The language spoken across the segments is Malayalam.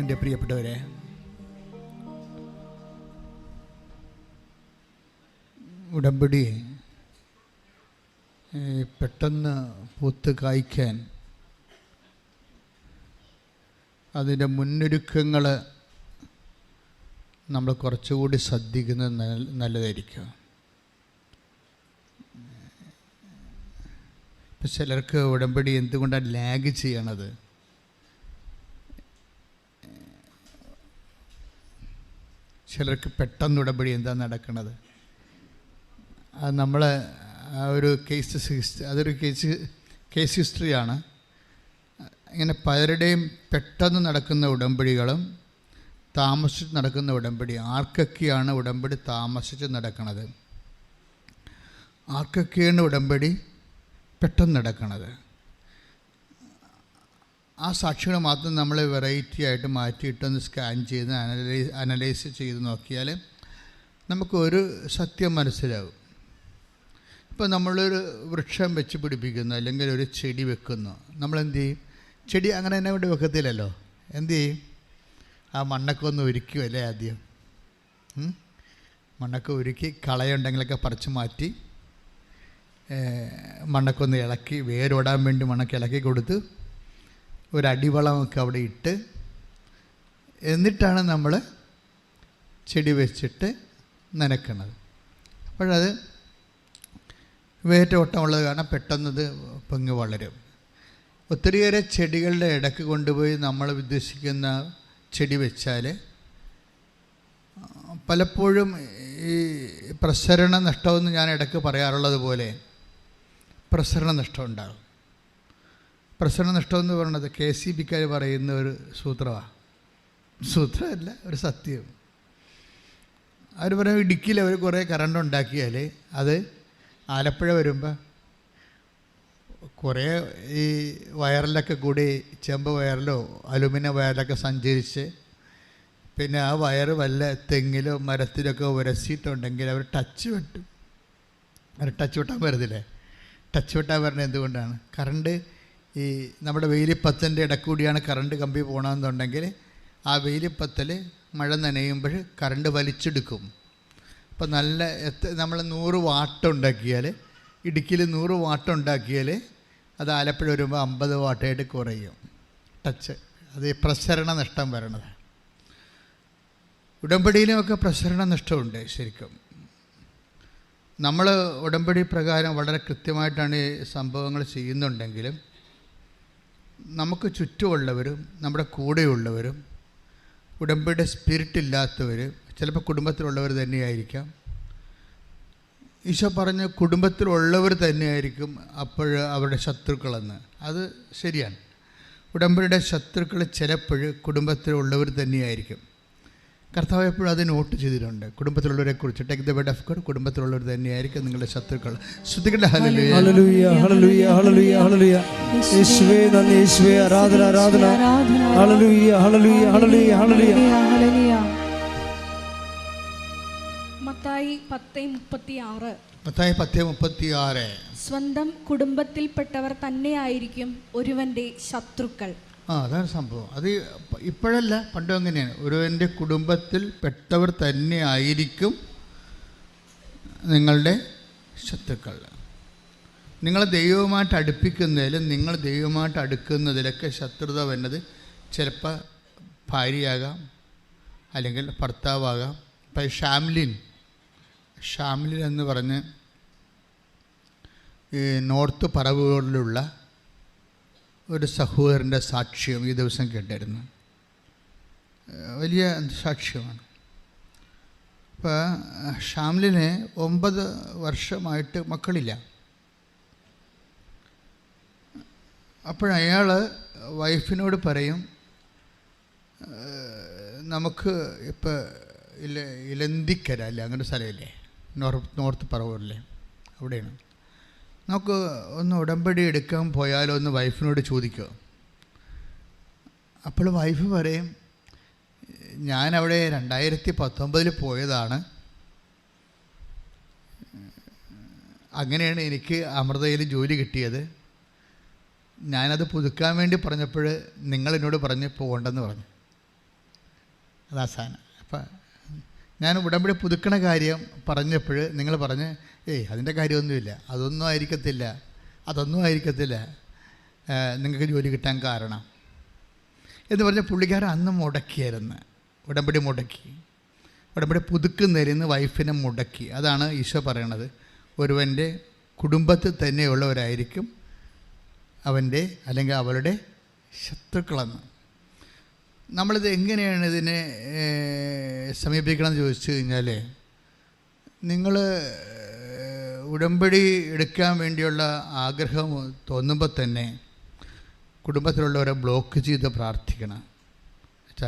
എൻ്റെ പ്രിയപ്പെട്ടവരെ, ഉടമ്പടി പെട്ടെന്ന് പൂത്ത് കായ്ക്കാൻ അതിൻ്റെ മുന്നൊരുക്കങ്ങൾ നമ്മൾ കുറച്ചുകൂടി ശ്രദ്ധിക്കുന്നത് നല്ലതായിരിക്കും. ഇപ്പം ചിലർക്ക് ഉടമ്പടി എന്തുകൊണ്ടാണ് ലാഗ് ചെയ്യണത്? ചിലർക്ക് പെട്ടെന്ന് ഉടമ്പടി എന്താ നടക്കുന്നത്? അത് നമ്മൾ ഒരു അതൊരു കേസ് ഹിസ്റ്ററിയാണ്. ഇങ്ങനെ പലരുടെയും പെട്ടെന്ന് നടക്കുന്ന ഉടമ്പടികളും താമസിച്ച് നടക്കുന്ന ഉടമ്പടി. ആർക്കൊക്കെയാണ് ഉടമ്പടി താമസിച്ച് നടക്കുന്നത്? ആർക്കൊക്കെയാണ് ഉടമ്പടി പെട്ടെന്ന് നടക്കുന്നത്? ആ സാക്ഷികൾ മാത്രം നമ്മൾ വെറൈറ്റി ആയിട്ട് മാറ്റിയിട്ടൊന്ന് സ്കാൻ ചെയ്ത് അനലൈസ് ചെയ്ത് നോക്കിയാൽ നമുക്കൊരു സത്യം മനസ്സിലാവും. ഇപ്പോൾ നമ്മളൊരു വൃക്ഷം വെച്ച് പിടിപ്പിക്കുന്നു, അല്ലെങ്കിൽ ഒരു ചെടി വെക്കുന്നു. നമ്മളെന്ത് ചെയ്യും? ചെടി അങ്ങനെ തന്നെ കൊണ്ട് വെക്കത്തില്ലല്ലോ. എന്ത് ചെയ്യും? ആ മണ്ണൊക്കെ ഒന്ന് ഉരുക്കുമല്ലേ ആദ്യം. മണ്ണൊക്കെ ഉരുക്കി കളയുണ്ടെങ്കിലൊക്കെ പറിച്ച് മാറ്റി മണ്ണൊക്കെ ഒന്ന് ഇളക്കി, വേരോടാൻ വേണ്ടി മണ്ണൊക്കെ ഇളക്കി കൊടുത്ത് ഒരടിവളമൊക്കെ അവിടെ ഇട്ട്, എന്നിട്ടാണ് നമ്മൾ ചെടി വെച്ചിട്ട് നനയ്ക്കണത്. അപ്പോഴത് വേരോട്ടമുള്ളത് കാരണം പെട്ടെന്നത് പൊങ്ങി വളരും. ഒത്തിരിയേറെ ചെടികളുടെ ഇടയ്ക്ക് കൊണ്ടുപോയി നമ്മൾ ഉദ്ദേശിക്കുന്ന ചെടി വെച്ചാൽ പലപ്പോഴും ഈ പ്രസരണ നഷ്ടമെന്ന് ഞാൻ ഇടയ്ക്ക് പറയാറുള്ളത് പോലെ പ്രസരണ നഷ്ടം ഉണ്ടാകും. പ്രസരണ നഷ്ടമെന്ന് പറയുന്നത് KCBക്കാർ പറയുന്ന ഒരു സൂത്രമല്ല, ഒരു സത്യം. അവർ പറയും, ഇടുക്കിയിൽ അവർ കുറേ കറണ്ട് ഉണ്ടാക്കിയാൽ അത് ആലപ്പുഴ വരുമ്പോൾ കുറേ ഈ വയറിലൊക്കെ കൂടി, ചെമ്പ് വയറിലോ അലുമിനിയം വയറിലൊക്കെ സഞ്ചരിച്ച് പിന്നെ ആ വയറ് വല്ല തെങ്ങിലോ മരത്തിലൊക്കെ ഉരസിയിട്ടുണ്ടെങ്കിൽ അവർ ടച്ച് വെട്ടും. അവർ ടച്ച് വെട്ടാൻ വരുന്നില്ലേ? ടച്ച് വെട്ടാൻ വരുന്നത് എന്തുകൊണ്ടാണ്? കറണ്ട് ഈ നമ്മുടെ വേലിപ്പത്തൻ്റെ ഇടക്കൂടിയാണ് കറണ്ട് കമ്പി പോകണമെന്നുണ്ടെങ്കിൽ ആ വേലിപ്പത്തൽ മഴ നനയുമ്പോൾ കറണ്ട് വലിച്ചെടുക്കും. അപ്പോൾ നമ്മൾ 100 വാട്ട് ഉണ്ടാക്കിയാൽ, ഇടുക്കിയിൽ 100 വാട്ട് ഉണ്ടാക്കിയാൽ അത് ആലപ്പുഴ വരുമ്പോൾ 50 വാട്ടായിട്ട് കുറയും. ടച്ച് അത് പ്രസരണ നഷ്ടം വരണത്. ഉടമ്പടിയിലുമൊക്കെ പ്രസരണ നഷ്ടമുണ്ട്. ശരിക്കും നമ്മൾ ഉടമ്പടി പ്രകാരം വളരെ കൃത്യമായിട്ടാണ് ഈ സംഭവങ്ങൾ ചെയ്യുന്നുണ്ടെങ്കിലും നമുക്ക് ചുറ്റുമുള്ളവരും നമ്മുടെ കൂടെയുള്ളവരും ഉടമ്പടിയുടെ സ്പിരിറ്റ് ഇല്ലാത്തവർ, ചിലപ്പോൾ കുടുംബത്തിലുള്ളവർ തന്നെയായിരിക്കാം. ഈശോ പറഞ്ഞ കുടുംബത്തിലുള്ളവർ തന്നെയായിരിക്കും അപ്പോൾ അവരുടെ ശത്രുക്കളെന്ന്. അത് ശരിയാണ്. ഉടമ്പടിയുടെ ശത്രുക്കൾ ചിലപ്പോൾ കുടുംബത്തിലുള്ളവർ തന്നെയായിരിക്കും. കർത്താവ് എപ്പോഴും അത് നോട്ട് ചെയ്തിട്ടുണ്ട്. കുടുംബത്തിലുള്ളവരെ കുറിച്ച് take the word of God. കുടുംബത്തിലുള്ളവർ തന്നെയായിരിക്കും നിങ്ങളുടെ ശത്രുക്കൾ. ശ്രദ്ധിക്കട്ടെ. ഹല്ലേലൂയ ഹല്ലേലൂയ ഹല്ലേലൂയ ഹല്ലേലൂയ ഹല്ലേലൂയ. യേശുവേ നന്ദി, യേശുവേ ആരാധന ആരാധന. ഹല്ലേലൂയ ഹല്ലേലൂയ ഹല്ലേലൂയ ഹല്ലേലൂയ. മത്തായി 10:36. മത്തായി 10:36. സ്വന്തം കുടുംബത്തിൽപ്പെട്ടവർ തന്നെയായിരിക്കും ഒരുവന്റെ ശത്രുക്കൾ. അതാണ് സംഭവം. അത് ഇപ്പോഴല്ല, പണ്ടും അങ്ങനെയാണ്. ഒരുവൻ്റെ കുടുംബത്തിൽ പെട്ടവർ തന്നെ ആയിരിക്കും നിങ്ങളുടെ ശത്രുക്കൾ. നിങ്ങളെ ദൈവവുമായിട്ട് അടുപ്പിക്കുന്നതിലും നിങ്ങൾ ദൈവമായിട്ട് അടുക്കുന്നതിലൊക്കെ ശത്രുത വരുന്നത് ചിലപ്പോൾ ഭാര്യയാകാം, അല്ലെങ്കിൽ ഭർത്താവാകാം. ഇപ്പം ഷാംലിൻ എന്ന് പറഞ്ഞ് ഈ നോർത്ത് പറവൂരിലുള്ള ഒരു സഹോദരൻ്റെ സാക്ഷ്യം ഈ ദിവസം കേട്ടായിരുന്നു. വലിയ സാക്ഷ്യമാണ്. അപ്പോൾ ഷാംലിന് 9 വർഷമായിട്ട് മക്കളില്ല. അപ്പോഴയാൾ വൈഫിനോട് പറയും, നമുക്ക് ഇപ്പോൾ ഇലന്തിക്കര അല്ലേ, അങ്ങനെ സ്ഥലമില്ലേ, നോർത്ത് പറവൂരില്ലേ, അവിടെയാണ്, നമുക്ക് ഒന്ന് ഉടമ്പടി എടുക്കാൻ പോയാലോ എന്ന് വൈഫിനോട് ചോദിക്കുക. അപ്പോൾ വൈഫ് പറയും, ഞാനവിടെ 2019 പോയതാണ്, അങ്ങനെയാണ് എനിക്ക് അമൃതയിൽ ജോലി കിട്ടിയത്. ഞാനത് പുതുക്കാൻ വേണ്ടി പറഞ്ഞപ്പോൾ നിങ്ങളെന്നോട് പറഞ്ഞ് പോകണ്ടെന്ന് പറഞ്ഞു. അതാ സാധനം. അപ്പം ഞാൻ ഉടമ്പടി പുതുക്കണ കാര്യം പറഞ്ഞപ്പോൾ നിങ്ങൾ പറഞ്ഞ് അതിൻ്റെ കാര്യമൊന്നുമില്ല, അതൊന്നും ആയിരിക്കത്തില്ല നിങ്ങൾക്ക് ജോലി കിട്ടാൻ കാരണം എന്ന് പറഞ്ഞ പുള്ളിക്കാരൻ അന്ന് മുടക്കിയായിരുന്നു. ഉടമ്പടി പുതുക്കുന്നതിന് വൈഫിനെ മുടക്കി. അതാണ് ഈശോ പറയണത്, ഒരുവൻ്റെ കുടുംബത്തിൽ തന്നെയുള്ളവരായിരിക്കും അവൻ്റെ അല്ലെങ്കിൽ അവളുടെ ശത്രുക്കളെന്ന്. നമ്മളിത് എങ്ങനെയാണ് ഇതിനെ സമീപിക്കണമെന്ന് ചോദിച്ചു കഴിഞ്ഞാൽ, നിങ്ങൾ ഉടമ്പടി എടുക്കാൻ വേണ്ടിയുള്ള ആഗ്രഹം തോന്നുമ്പോൾ തന്നെ കുടുംബത്തിലുള്ളവരെ ബ്ലോക്ക് ചെയ്ത് പ്രാർത്ഥിക്കണം.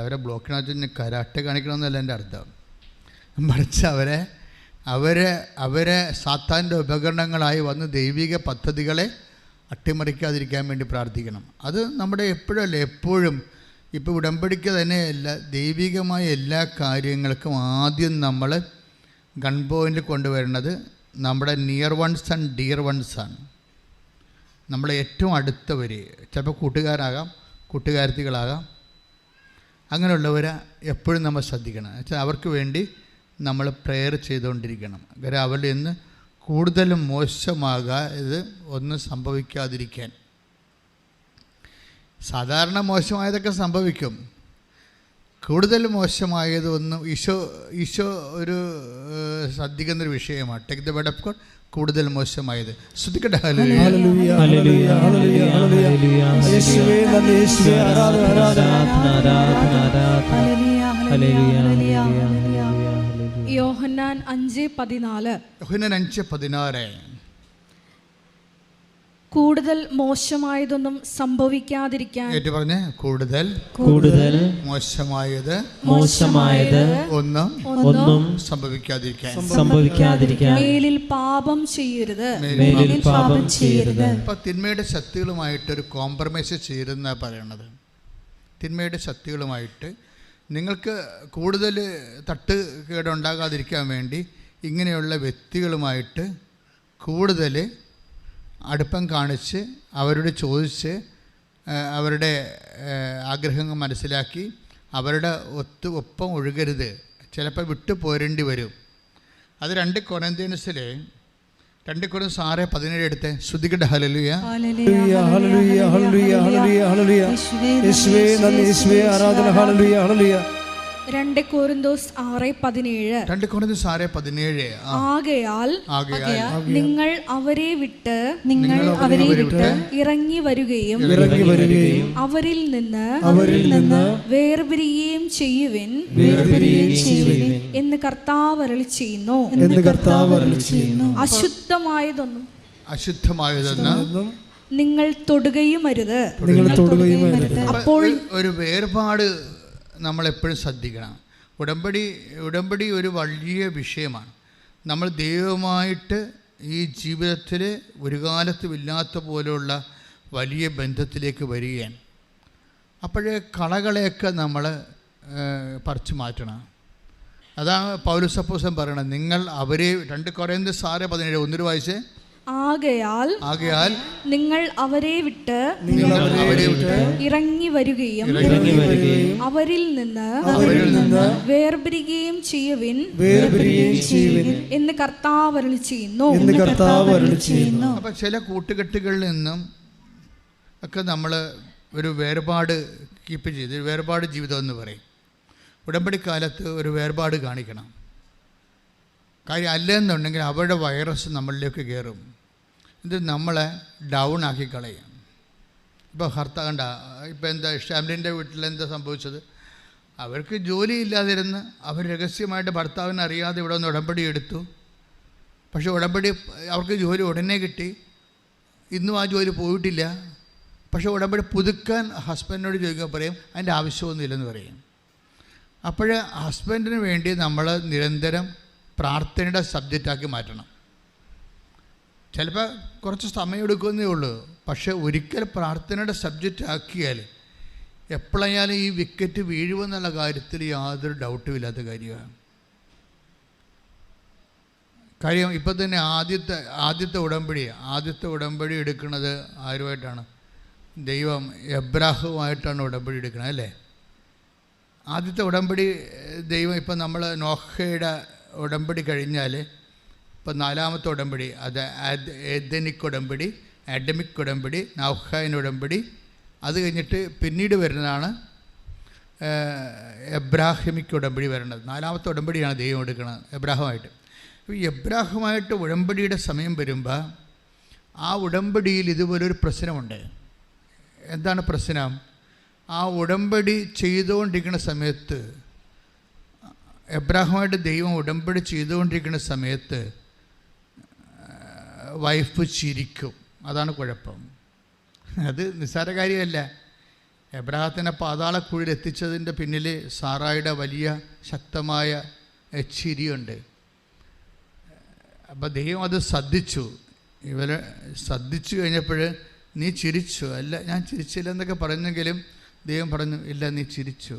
അവരെ ബ്ലോക്ക് ചെയ്യണമെന്ന് വെച്ചാൽ കരാട്ടെ കാണിക്കണമെന്നല്ല എൻ്റെ അർത്ഥം. മറിച്ച് അവരെ സാത്താൻ്റെ ഉപകരണങ്ങളായി വന്ന് ദൈവിക പദ്ധതികളെ അട്ടിമറിക്കാതിരിക്കാൻ വേണ്ടി പ്രാർത്ഥിക്കണം. അത് നമ്മുടെ എപ്പോഴും ഇപ്പോൾ ഉടമ്പടിക്ക് തന്നെയല്ല, ദൈവികമായ എല്ലാ കാര്യങ്ങൾക്കും ആദ്യം നമ്മൾ ഗൺ പോയിൻ്റിൽ കൊണ്ടുവരുന്നത് നമ്മുടെ നിയർ വൺസ് ആൻഡ് ഡിയർ വൺസാണ്. നമ്മളെ ഏറ്റവും അടുത്തവർ, ചിലപ്പോൾ കൂട്ടുകാരാകാം, കൂട്ടുകാരത്തികളാകാം, അങ്ങനെയുള്ളവരെ എപ്പോഴും നമ്മൾ ശ്രദ്ധിക്കണം. വെച്ചാൽ അവർക്ക് വേണ്ടി നമ്മൾ പ്രെയർ ചെയ്തുകൊണ്ടിരിക്കണം. കാര്യം അവരിൽ നിന്ന് കൂടുതലും മോശമാകാതെ ഒന്നും സംഭവിക്കാതിരിക്കാൻ. സാധാരണ മോശമായതൊക്കെ സംഭവിക്കും, കൂടുതൽ മോശമായതൊന്നും ഈശോ ഒരു ശ്രദ്ധിക്കുന്നൊരു വിഷയമാണ്. Take the word of God, കൂടുതൽ മോശമായത്. ശ്രദ്ധിക്കട്ടെ. യോഹന്നാൻ 5:14 കൂടുതൽ മോശമായതൊന്നും സംഭവിക്കാതിരിക്കാൻ കൂടുതൽ മോശമായത് ഒന്നും സംഭവിക്കാതിരിക്കാൻ മേലിൽ പാപം ചെയ്യരുത്. ഇപ്പൊ തിന്മയുടെ ശക്തികളുമായിട്ടൊരു കോംപ്രമൈസ് ചെയ്തെന്നാ പറയണത്. തിന്മയുടെ ശക്തികളുമായിട്ട് നിങ്ങൾക്ക് കൂടുതൽ തട്ടുകേടുണ്ടാകാതിരിക്കാൻ വേണ്ടി ഇങ്ങനെയുള്ള വ്യക്തികളുമായിട്ട് കൂടുതൽ അടുപ്പം കാണിച്ച് അവരോട് ചോദിച്ച് അവരുടെ ആഗ്രഹങ്ങൾ മനസ്സിലാക്കി അവരുടെ ഒപ്പം ഒഴുകരുത്. ചിലപ്പോൾ വിട്ടു പോരേണ്ടി വരും. അത് 2 കൊരിന്ത്യൻസിലെ 2 കൊരിന്ത്യൻസ് 6:17 എടുത്ത് ശ്രുതികട്ടെ. ഹല്ലേലൂയ, ഹല്ലേലൂയ, ഹല്ലേലൂയ, ഹല്ലേലൂയ, ഹല്ലേലൂയ, ഹല്ലേലൂയ. യേശുവേ നന്ദി, യേശുവേ ആരാധന. ഹല്ലേലൂയ, ഹല്ലേലൂയ. 2 കൊരിന്ത്യൻസ് 6:17 ആകയാൽ നിങ്ങൾ അവരെ വിട്ട് ഇറങ്ങി വരികയും അവരിൽ നിന്ന് വേർപിരിയുകയും ചെയ്യുവിൻ എന്ന് കർത്താവ് അരുളി ചെയ്യുന്നു. അശുദ്ധമായതൊന്നും നിങ്ങൾ തൊടുകയും അരുത്. അപ്പോൾ ഒരു വേർപാട് നമ്മളെപ്പോഴും ശ്രദ്ധിക്കണം. ഉടമ്പടി ഒരു വലിയ വിഷയമാണ്. നമ്മൾ ദൈവമായിട്ട് ഈ ജീവിതത്തിൽ ഒരു കാലത്തും ഇല്ലാത്ത പോലെയുള്ള വലിയ ബന്ധത്തിലേക്ക് വരികയാണ്. അപ്പോഴേ കളകളെയൊക്കെ നമ്മൾ പറിച്ചു മാറ്റണം. അതാണ് പൗലോസ് അപ്പോസ്തലൻ പറയണത്. നിങ്ങൾ അവരെ 2 കൊരിന്ത്യൻസ് 6:17 ഒന്നിനു വായിച്ചേ. ആകയാൽ നിങ്ങൾ അവരെ വിട്ട് ഇറങ്ങി വരികയും അവരിൽ നിന്ന് വേർപിരിയുകയും ചെയ്യുവിൻ എന്ന് കർത്താവ് അരുളി ചെയ്യുന്നു. അപ്പം ചില കൂട്ടുകെട്ടുകളിൽ നിന്നും ഒക്കെ നമ്മൾ ഒരു വേർപാട് കീപ്പ് ചെയ്ത് വേർപാട് ജീവിതം എന്ന് പറയും. ഉടമ്പടിക്കാലത്ത് ഒരു വേർപാട് കാണിക്കണം. കാര്യം അല്ലെന്നുണ്ടെങ്കിൽ അവരുടെ വൈറസ് നമ്മളിലേക്ക് കയറും. ഇത് നമ്മളെ ഡൗൺ ആക്കി കളയും. ഇപ്പോൾ കണ്ട ഇപ്പോൾ എന്താ ഷാംലിൻ്റെ വീട്ടിലെന്താ സംഭവിച്ചത്? അവർക്ക് ജോലിയില്ലാതിരുന്ന് അവർ രഹസ്യമായിട്ട് ഭർത്താവിനെ അറിയാതെ ഇവിടെ നിന്ന് ഉടമ്പടി എടുത്തു. പക്ഷേ ഉടമ്പടി അവർക്ക് ജോലി ഉടനെ കിട്ടി. ഇന്നും ആ ജോലി പോയിട്ടില്ല. പക്ഷേ ഉടമ്പടി പുതുക്കാൻ ഹസ്ബൻഡിനോട് ചോദിക്കാൻ പറയും, അതിൻ്റെ ആവശ്യമൊന്നുമില്ലെന്ന് പറയും. അപ്പോൾ ഹസ്ബൻഡിന് വേണ്ടി നമ്മൾ നിരന്തരം പ്രാർത്ഥനയുടെ സബ്ജക്റ്റാക്കി മാറ്റണം. ചിലപ്പോൾ കുറച്ച് സമയം എടുക്കുന്നേ ഉള്ളൂ. പക്ഷേ ഒരിക്കൽ പ്രാർത്ഥനയുടെ സബ്ജക്റ്റ് ആക്കിയാൽ എപ്പോഴായാലും ഈ വിക്കറ്റ് വീഴുമെന്നുള്ള കാര്യത്തിൽ യാതൊരു ഡൗട്ടും ഇല്ലാത്ത കാര്യമാണ്. കാര്യം ഇപ്പം തന്നെ ആദ്യത്തെ ഉടമ്പടി എടുക്കുന്നത് ആരുമായിട്ടാണ്? ദൈവം എബ്രാഹുമായിട്ടാണ് ഉടമ്പടി എടുക്കുന്നത്, അല്ലേ? ആദ്യത്തെ ഉടമ്പടി ദൈവം, ഇപ്പം നമ്മൾ നോഹയുടെ ഉടമ്പടി കഴിഞ്ഞാൽ ഇപ്പം 4ാമത്തെ ഉടമ്പടി, അത് എദനിക് ഉടമ്പടി, അഡമിക് ഉടമ്പടി, നൗഹായിൻ ഉടമ്പടി. അത് കഴിഞ്ഞിട്ട് പിന്നീട് വരുന്നതാണ് എബ്രാഹിമിക് ഉടമ്പടി വരേണ്ടത്. 4ാമത്തെ ഉടമ്പടിയാണ് ദൈവം എടുക്കുന്നത് എബ്രാഹുമായിട്ട്. ഈ എബ്രാഹുമായിട്ട് ഉടമ്പടിയുടെ സമയം വരുമ്പോൾ ആ ഉടമ്പടിയിൽ ഇതുപോലൊരു പ്രശ്നമുണ്ട്. എന്താണ് പ്രശ്നം? ആ ഉടമ്പടി ചെയ്തുകൊണ്ടിരിക്കുന്ന സമയത്ത്, എബ്രാഹുമായിട്ട് ദൈവം ഉടമ്പടി ചെയ്തുകൊണ്ടിരിക്കുന്ന സമയത്ത് വൈഫ് ചിരിക്കും. അതാണ് കുഴപ്പം. അത് നിസ്സാര കാര്യമല്ല. എബ്രാഹത്തിനെ പാതാളക്കുഴിയിൽ എത്തിച്ചതിൻ്റെ പിന്നിൽ സാറായുടെ വലിയ ശക്തമായ ചിരിയുണ്ട്. അപ്പോൾ ദൈവം അത് ശ്രദ്ധിച്ചു. ഇവരെ ശ്രദ്ധിച്ചു കഴിഞ്ഞപ്പോൾ നീ ചിരിച്ചു. അല്ല, ഞാൻ ചിരിച്ചില്ല എന്നൊക്കെ പറഞ്ഞെങ്കിലും ദൈവം പറഞ്ഞു, ഇല്ല, നീ ചിരിച്ചു.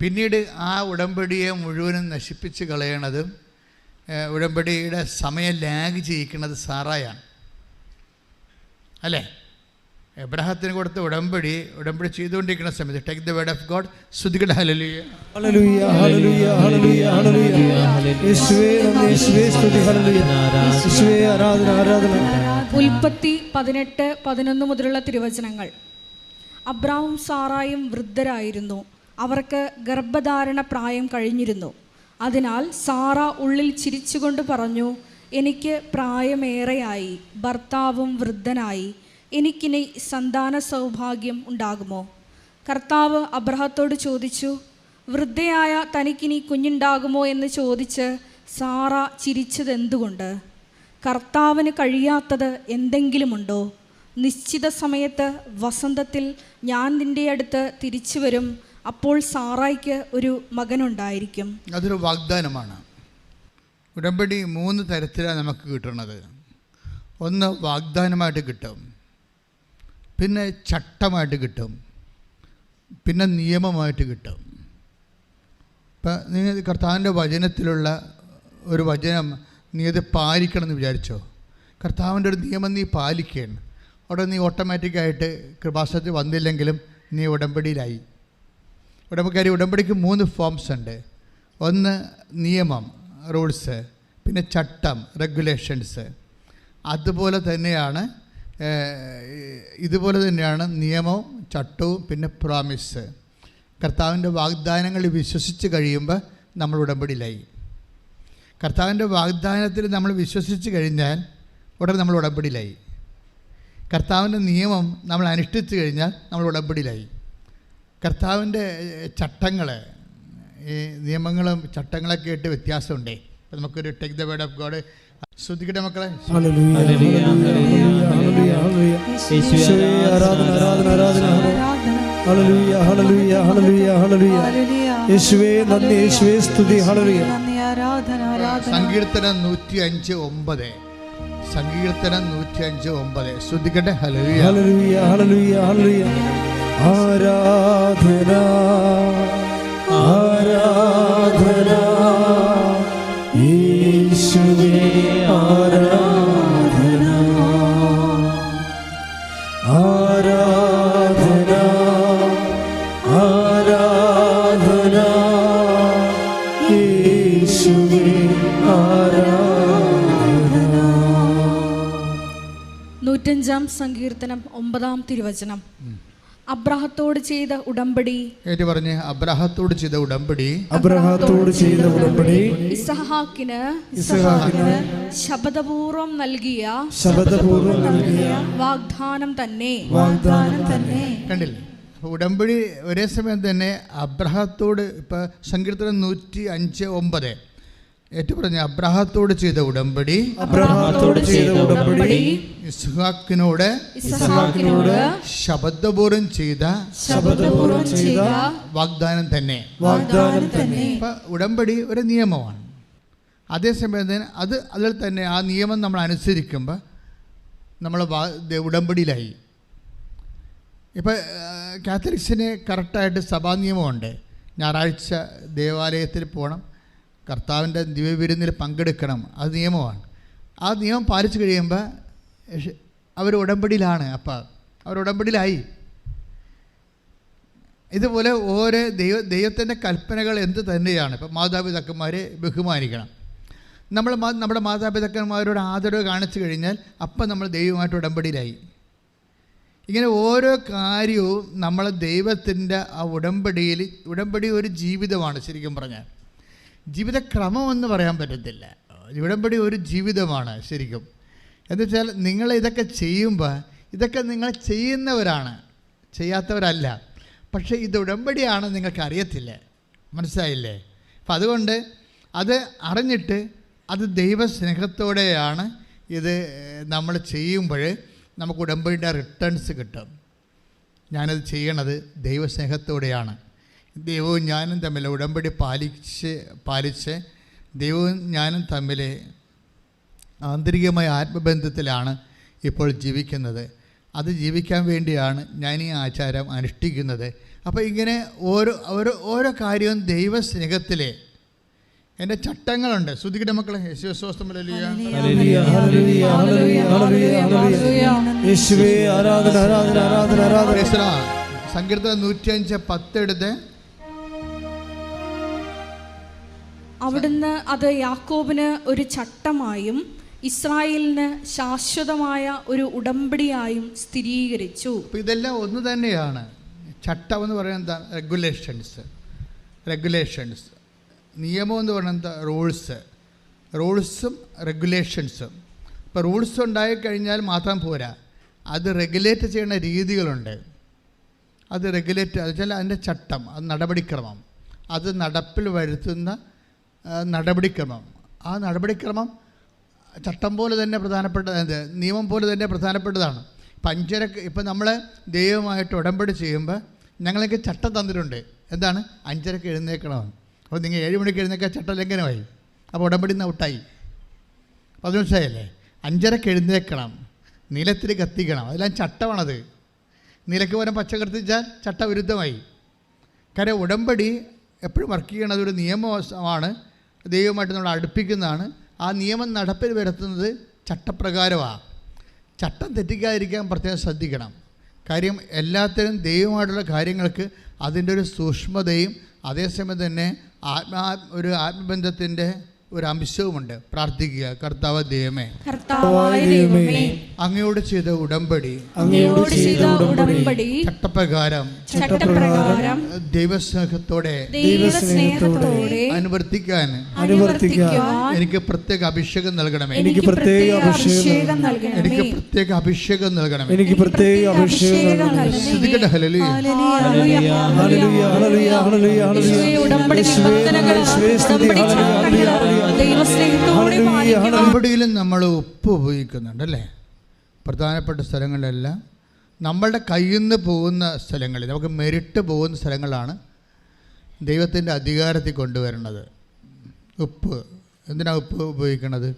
പിന്നീട് ആ ഉടമ്പടിയെ മുഴുവനും നശിപ്പിച്ച് കളയണതും ഉടമ്പടിയുടെ സമയം ലാഗ് ചെയ്യിക്കുന്നത് സാറായാണ്, അല്ലേ? എബ്രാഹത്തിന് കൊടുത്ത ഉടമ്പടി ചെയ്തുകൊണ്ടിരിക്കുന്ന സമയത്ത്, take the word of God, സ്തുതിക്കട്ടെ. ഹല്ലേലൂയ, ഹല്ലേലൂയ, ഹല്ലേലൂയ, ഹല്ലേലൂയ, ഹല്ലേലൂയ. യേശുവേ നന്ദി, യേശുവേ സ്തുതി, ഹല്ലേലൂയ. യേശുവേ ആരാധന, ആരാധന. ഉൽപ്പത്തി 18:11 മുതലുള്ള തിരുവചനങ്ങൾ. അബ്രാമും സാറായും വൃദ്ധരായിരുന്നു. അവർക്ക് ഗർഭധാരണ പ്രായം കഴിഞ്ഞിരുന്നു. അതിനാൽ സാറ ഉള്ളിൽ ചിരിച്ചുകൊണ്ട് പറഞ്ഞു, എനിക്ക് പ്രായമേറെയായി, ഭർത്താവും വൃദ്ധനായി, എനിക്കിനി സന്താന സൗഭാഗ്യം ഉണ്ടാകുമോ? കർത്താവ് അബ്രാഹത്തോട് ചോദിച്ചു, വൃദ്ധയായ തനിക്കിനി കുഞ്ഞുണ്ടാകുമോ എന്ന് ചോദിച്ച് സാറ ചിരിച്ചതെന്തുകൊണ്ട്? കർത്താവിന് കഴിയാത്തത് എന്തെങ്കിലുമുണ്ടോ? നിശ്ചിത സമയത്ത് വസന്തത്തിൽ ഞാൻ നിൻ്റെ അടുത്ത് തിരിച്ചു വരും, അപ്പോൾ സാറായ്ക്ക് ഒരു മകനുണ്ടായിരിക്കും. അതൊരു വാഗ്ദാനമാണ്. ഉടമ്പടി 3 തരത്തിലാണ് നമുക്ക് കിട്ടുന്നത്. ഒന്ന് വാഗ്ദാനമായിട്ട് കിട്ടും, പിന്നെ ചട്ടമായിട്ട് കിട്ടും, പിന്നെ നിയമമായിട്ട് കിട്ടും. ഇപ്പം നിങ്ങൾ കർത്താവിൻ്റെ വചനത്തിലുള്ള ഒരു വചനം നീ അത് പാലിക്കണം എന്ന് വിചാരിച്ചോ. കർത്താവിൻ്റെ ഒരു നിയമം നീ പാലിക്കുകയാണ്. അവിടെ നീ ഓട്ടോമാറ്റിക്കായിട്ട് കൃപാസനത്തിൽ വന്നില്ലെങ്കിലും നീ ഉടമ്പടിയിലായി. ഉടമ്പടിക്ക് 3 ഫോംസ് ഉണ്ട്. ഒന്ന് നിയമം, റൂൾസ്, പിന്നെ ചട്ടം, റെഗുലേഷൻസ്. ഇതുപോലെ തന്നെയാണ് നിയമവും ചട്ടവും പിന്നെ പ്രോമിസ്. കർത്താവിൻ്റെ വാഗ്ദാനങ്ങൾ വിശ്വസിച്ച് കഴിയുമ്പോൾ നമ്മൾ ഉടമ്പടിയിലായി. കർത്താവിൻ്റെ വാഗ്ദാനത്തിൽ നമ്മൾ വിശ്വസിച്ച് കഴിഞ്ഞാൽ ഉടനെ നമ്മൾ ഉടമ്പടിയിലായി. കർത്താവിൻ്റെ നിയമം നമ്മൾ അനുഷ്ഠിച്ചു കഴിഞ്ഞാൽ നമ്മൾ ഉടമ്പടിയിലായി. കർത്താവിൻ്റെ ചട്ടങ്ങൾ, ഈ നിയമങ്ങളും ചട്ടങ്ങളൊക്കെ ആയിട്ട് വ്യത്യാസമുണ്ടേ. അപ്പോൾ നമുക്കൊരു take the word of God ശ്രദ്ധിക്കട്ടെ മക്കളെ. ഹല്ലേലൂയ, ഹല്ലേലൂയ, ഹല്ലേലൂയ, ഹല്ലേലൂയ. യേശുവേ ആരാധന, ആരാധന, ആരാധന. ഹല്ലേലൂയ, ഹല്ലേലൂയ, ഹല്ലേലൂയ, ഹല്ലേലൂയ. യേശുവേ നന്ദി, യേശുവേ സ്തുതി, ഹല്ലേലൂയ. സങ്കീർത്തനം 105:9. സങ്കീർത്തനം 105:9 ശ്രദ്ധിക്കട്ടെ. ഹല്ലേലൂയ, ഹല്ലേലൂയ, ഹല്ലേലൂയ, ഹല്ലേലൂയ. ആരാധന, ആരാധന യേശുവേ, ആരാധന, ആരാധന, ആരാധന യേശുവേ, ആരാധന. 105 സങ്കീർത്തനം 9 തിരുവചനം. അബ്രാഹത്തോട് ചെയ്ത ഉടമ്പടി. ഏറ്റു പറഞ്ഞ്, അബ്രാഹത്തോട് ചെയ്ത ഉടമ്പടി, അബ്രാഹത്തോട് ചെയ്ത ഉടമ്പടി ഇസ്ഹാക്കിന് ശപഥപൂർവം നൽകിയ വാഗ്ദാനം തന്നെ. കണ്ടില്ലേ? ഉടമ്പടി ഒരേ സമയം തന്നെ അബ്രാഹത്തോട്, ഇപ്പം സങ്കീർത്തനം 105:9 ഏറ്റു പറഞ്ഞ അബ്രാഹത്തോട് ചെയ്ത ഉടമ്പടി, ഇസ്ഹാക്കിനോട് ശപഥപൂർവം ചെയ്ത വാഗ്ദാനം തന്നെ. ഇപ്പം ഉടമ്പടി ഒരു നിയമമാണ്. അതേസമയം തന്നെ അതിൽ തന്നെ ആ നിയമം നമ്മൾ അനുസരിക്കുമ്പോൾ നമ്മൾ ഉടമ്പടിയിലായി. ഇപ്പം കാത്തലിക്സിന് കറക്റ്റായിട്ട് സഭാ നിയമമുണ്ട്. ഞായറാഴ്ച ദേവാലയത്തിൽ പോകണം, കർത്താവിൻ്റെ ദിവ്യവിരുന്നിൽ പങ്കെടുക്കണം. അത് നിയമമാണ്. ആ നിയമം പാലിച്ചു കഴിയുമ്പോൾ അവർ ഉടമ്പടിയിലാണ്. അപ്പം അവർ ഉടമ്പടിയിലായി. ഇതുപോലെ ഓരോ ദൈവത്തിൻ്റെ കൽപ്പനകൾ എന്ത് തന്നെയാണ്. ഇപ്പം മാതാപിതാക്കന്മാരെ ബഹുമാനിക്കണം. നമ്മുടെ മാതാപിതാക്കന്മാരോട് ആദരവ് കാണിച്ചു കഴിഞ്ഞാൽ അപ്പം നമ്മൾ ദൈവമായിട്ട് ഉടമ്പടിയിലായി. ഇങ്ങനെ ഓരോ കാര്യവും നമ്മൾ ദൈവത്തിൻ്റെ ആ ഉടമ്പടി ഒരു ജീവിതമാണ്. ശരിക്കും പറഞ്ഞാൽ ജീവിതക്രമമെന്ന് പറയാൻ പറ്റത്തില്ല. ഉടമ്പടി ഒരു ജീവിതമാണ് ശരിക്കും. എന്നുവെച്ചാൽ നിങ്ങൾ ഇതൊക്കെ ചെയ്യുമ്പോൾ ഇതൊക്കെ നിങ്ങൾ ചെയ്യുന്നവരാണ്, ചെയ്യാത്തവരല്ല. പക്ഷേ ഇത് ഉടമ്പടിയാണ് നിങ്ങൾക്ക് അറിയത്തില്ല. മനസ്സിലായില്ലേ? അപ്പം അതുകൊണ്ട് അത് അറിഞ്ഞിട്ട് അത് ദൈവസ്നേഹത്തോടെയാണ് ഇത് നമ്മൾ ചെയ്യുമ്പോൾ നമുക്ക് ഉടമ്പടിയുടെ റിട്ടേൺസ് കിട്ടും. ഞാനത് ചെയ്യണത് ദൈവസ്നേഹത്തോടെയാണ്. ദൈവവും ഞാനും തമ്മിൽ ഉടമ്പടി പാലിച്ച് ദൈവവും ഞാനും തമ്മിൽ ആന്തരികമായ ആത്മബന്ധത്തിലാണ് ഇപ്പോൾ ജീവിക്കുന്നത്. അത് ജീവിക്കാൻ വേണ്ടിയാണ് ഞാൻ ഈ ആചാരം അനുഷ്ഠിക്കുന്നത്. അപ്പോൾ ഇങ്ങനെ ഓരോ കാര്യവും ദൈവസ്നേഹത്തിൽ എൻ്റെ ചട്ടങ്ങളുണ്ട്. ശ്രുതിക്കട്ടെ മക്കളെ. സങ്കീർത്തനം 105:10 എടുത്ത്. അവിടുന്ന് അത് യാക്കോബിന് ഒരു ചട്ടമായും ഇസ്രായേലിന് ശാശ്വതമായ ഒരു ഉടമ്പടിയായും സ്ഥിരീകരിച്ചു. അപ്പോൾ ഇതെല്ലാം ഒന്ന് തന്നെയാണ്. ചട്ടം എന്ന് പറയുന്നത് എന്താ? റെഗുലേഷൻസ്. നിയമം എന്ന് പറയുന്നത് എന്താ? റൂൾസും റെഗുലേഷൻസും. ഇപ്പോൾ റൂൾസ് ഉണ്ടായിക്കഴിഞ്ഞാൽ മാത്രം പോരാ, അത് റെഗുലേറ്റ് ചെയ്യുന്ന രീതികളുണ്ട്. അത് റെഗുലേറ്റ് വെച്ചാൽ അതിൻ്റെ ചട്ടം, അത് നടപടിക്രമം, അത് നടപ്പിൽ വരുത്തുന്ന നടപടിക്രമം. ആ നടപടിക്രമം ചട്ടം പോലെ തന്നെ നിയമം പോലെ തന്നെ പ്രധാനപ്പെട്ടതാണ്. ഇപ്പം നമ്മൾ ദൈവമായിട്ട് ഉടമ്പടി ചെയ്യുമ്പോൾ ഞങ്ങൾക്ക് ചട്ടം തന്നിട്ടുണ്ട്. എന്താണ്? 5:30 എഴുന്നേൽക്കണമെന്ന്. അപ്പോൾ നിങ്ങൾ 7 മണിക്ക് എഴുന്നേൽക്കാൻ ചട്ടം ലംഘനമായി. അപ്പോൾ ഉടമ്പടി നിന്ന് ഔട്ടായി. 15 5:30 എഴുന്നേൽക്കണം, നിലത്തിൽ കത്തിക്കണം, അതെല്ലാം ചട്ടമാണത്. നിലയ്ക്ക് പകരം പച്ച കത്തിച്ചാൽ ചട്ടവിരുദ്ധമായി. കാര്യം ഉടമ്പടി എപ്പോഴും വർക്ക് ചെയ്യണത് ഒരു നിയമമാണ്, ദൈവമായിട്ട് നമ്മൾ അടുപ്പിക്കുന്നതാണ്. ആ നിയമം നടപ്പിൽ വരുത്തുന്നത് ചട്ടപ്രകാരമാണ്. ചട്ടം തെറ്റിക്കാതിരിക്കാൻ പ്രത്യേകം ശ്രദ്ധിക്കണം. കാര്യം എല്ലാത്തിനും ദൈവമായിട്ടുള്ള കാര്യങ്ങൾക്ക് അതിൻ്റെ ഒരു സൂക്ഷ്മതയും അതേസമയം തന്നെ ഒരു ആത്മബന്ധത്തിൻ്റെ ഒരു അംശവുമുണ്ട്. പ്രാർത്ഥിക്കുക. കർത്താവ് ദൈവമേ, അങ്ങയോട് ചെയ്ത ഉടമ്പടി ചട്ടപ്രകാരം ദൈവസ്നേഹത്തോടെ അനുവർത്തിക്കാൻ എനിക്ക് പ്രത്യേക അഭിഷേകം നൽകണമേ. എനിക്ക് പ്രത്യേക അഭിഷേകം നൽകണമേ. ഉടമ്പടിയിലും നമ്മൾ ഉപ്പ് ഉപയോഗിക്കുന്നുണ്ടല്ലേ? പ്രധാനപ്പെട്ട സ്ഥലങ്ങളിലെല്ലാം നമ്മളുടെ കയ്യിൽ നിന്ന് പോകുന്ന സ്ഥലങ്ങളിൽ, നമുക്ക് മെരിട്ട് പോകുന്ന സ്ഥലങ്ങളാണ് ദൈവത്തിൻ്റെ അധികാരത്തിൽ കൊണ്ടുവരുന്നത്. ഉപ്പ് എന്തിനാണ് ഉപ്പ് ഉപയോഗിക്കുന്നത്?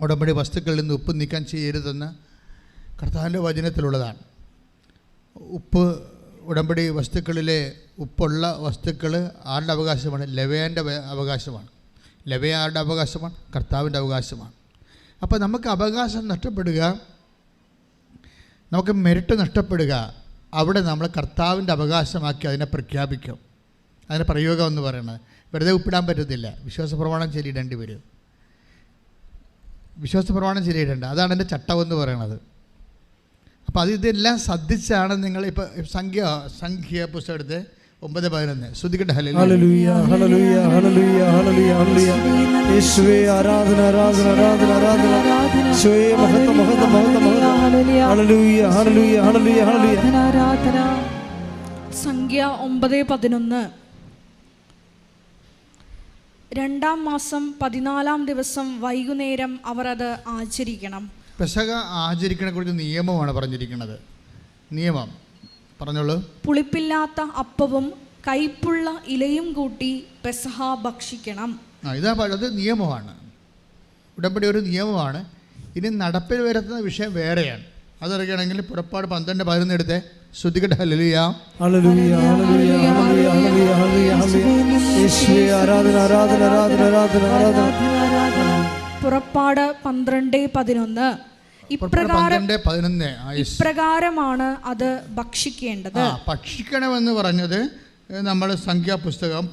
ഉടമ്പടി വസ്തുക്കളിൽ നിന്ന് ഉപ്പ് നീക്കം ചെയ്യരുതെന്ന് കർത്താവിൻ്റെ വചനത്തിലുള്ളതാണ്. ഉപ്പ് ഉടമ്പടി വസ്തുക്കളിലെ ഉപ്പുള്ള വസ്തുക്കൾ ആരുടെ അവകാശമാണ്? ലേവ്യൻ്റെ അവകാശമാണ്. ലേവ്യ ആരുടെ അവകാശമാണ്? കർത്താവിൻ്റെ അവകാശമാണ്. അപ്പോൾ നമുക്ക് അവകാശം നഷ്ടപ്പെടുക, നമുക്ക് മെരിട്ട് നഷ്ടപ്പെടുക, അവിടെ നമ്മൾ കർത്താവിൻ്റെ അവകാശമാക്കി അതിനെ പ്രഖ്യാപിക്കും. അതിൻ്റെ പ്രയോഗം എന്ന് പറയുന്നത് വെറുതെ ഉപ്പിടാൻ പറ്റത്തില്ല. വിശ്വാസ പ്രമാണം ചൊല്ലിയിടേണ്ടി വരും. വിശ്വാസ പ്രമാണം ചൊല്ലിയിടേണ്ട, അതാണ് എൻ്റെ ചട്ടമെന്ന് പറയുന്നത്. അപ്പോൾ ഇതെല്ലാം ശ്രദ്ധിച്ചാണ് നിങ്ങൾ ഇപ്പോൾ സംഖ്യ പുസ്തകത്തെ 9:11 ശ്രദ്ധിക്കട്ടെ. ഹല്ലേലൂയ ഹല്ലേലൂയ ഹല്ലേലൂയ ഹല്ലേലൂയ ഹല്ലേലൂയ. യേശുവേ ആരാധന ആരാധന ആരാധന ആരാധന. യേശുവേ മഹത്വം മഹത്വം മഹത്വം മഹത്വം. ഹല്ലേലൂയ ഹല്ലേലൂയ ഹല്ലേലൂയ ഹല്ലേലൂയ. സംഖ്യ 9:11. 2-ാം മാസം 14-ാം ദിവസം വൈകുന്നേരം അവർ അത് ആചരിക്കണം. പെസഹ ആചരിക്കണെ കുറിച്ച് നിയമമാണ് പറഞ്ഞിരിക്കുന്നത്. നിയമം പറഞ്ഞോളൂ. പുളിപ്പില്ലാത്ത അപ്പവും കൈപ്പുള്ള ഇലയും കൂട്ടി പെസഹ ഭക്ഷിക്കണം. അത് നിയമമാണ്. ഉടമ്പടി ഒരു നിയമമാണ്. ഇനി നടപ്പിൽ വരുത്തുന്ന വിഷയം വേറെയാണ്. അതറിയണമെങ്കിൽ പുറപ്പാട് 12:11 എടുത്തേ. ശ്രദ്ധിക്കട്ടെ. ഹല്ലേലൂയ ഹല്ലേലൂയ ഹല്ലേലൂയ ഹല്ലേലൂയ ഹല്ലേലൂയ ഹല്ലേലൂയ ഹല്ലേലൂയ യേശുവേ ആരാധന ആരാധന ആരാധന ആരാധന ആരാധന. പുറപ്പാട് 12:11 ഇപ്രകാരമാണ് അത് ഭക്ഷിക്കേണ്ടത്. ഭക്ഷിക്കണമെന്ന് പറഞ്ഞത് നമ്മൾ സംഖ്യാപുസ്തകം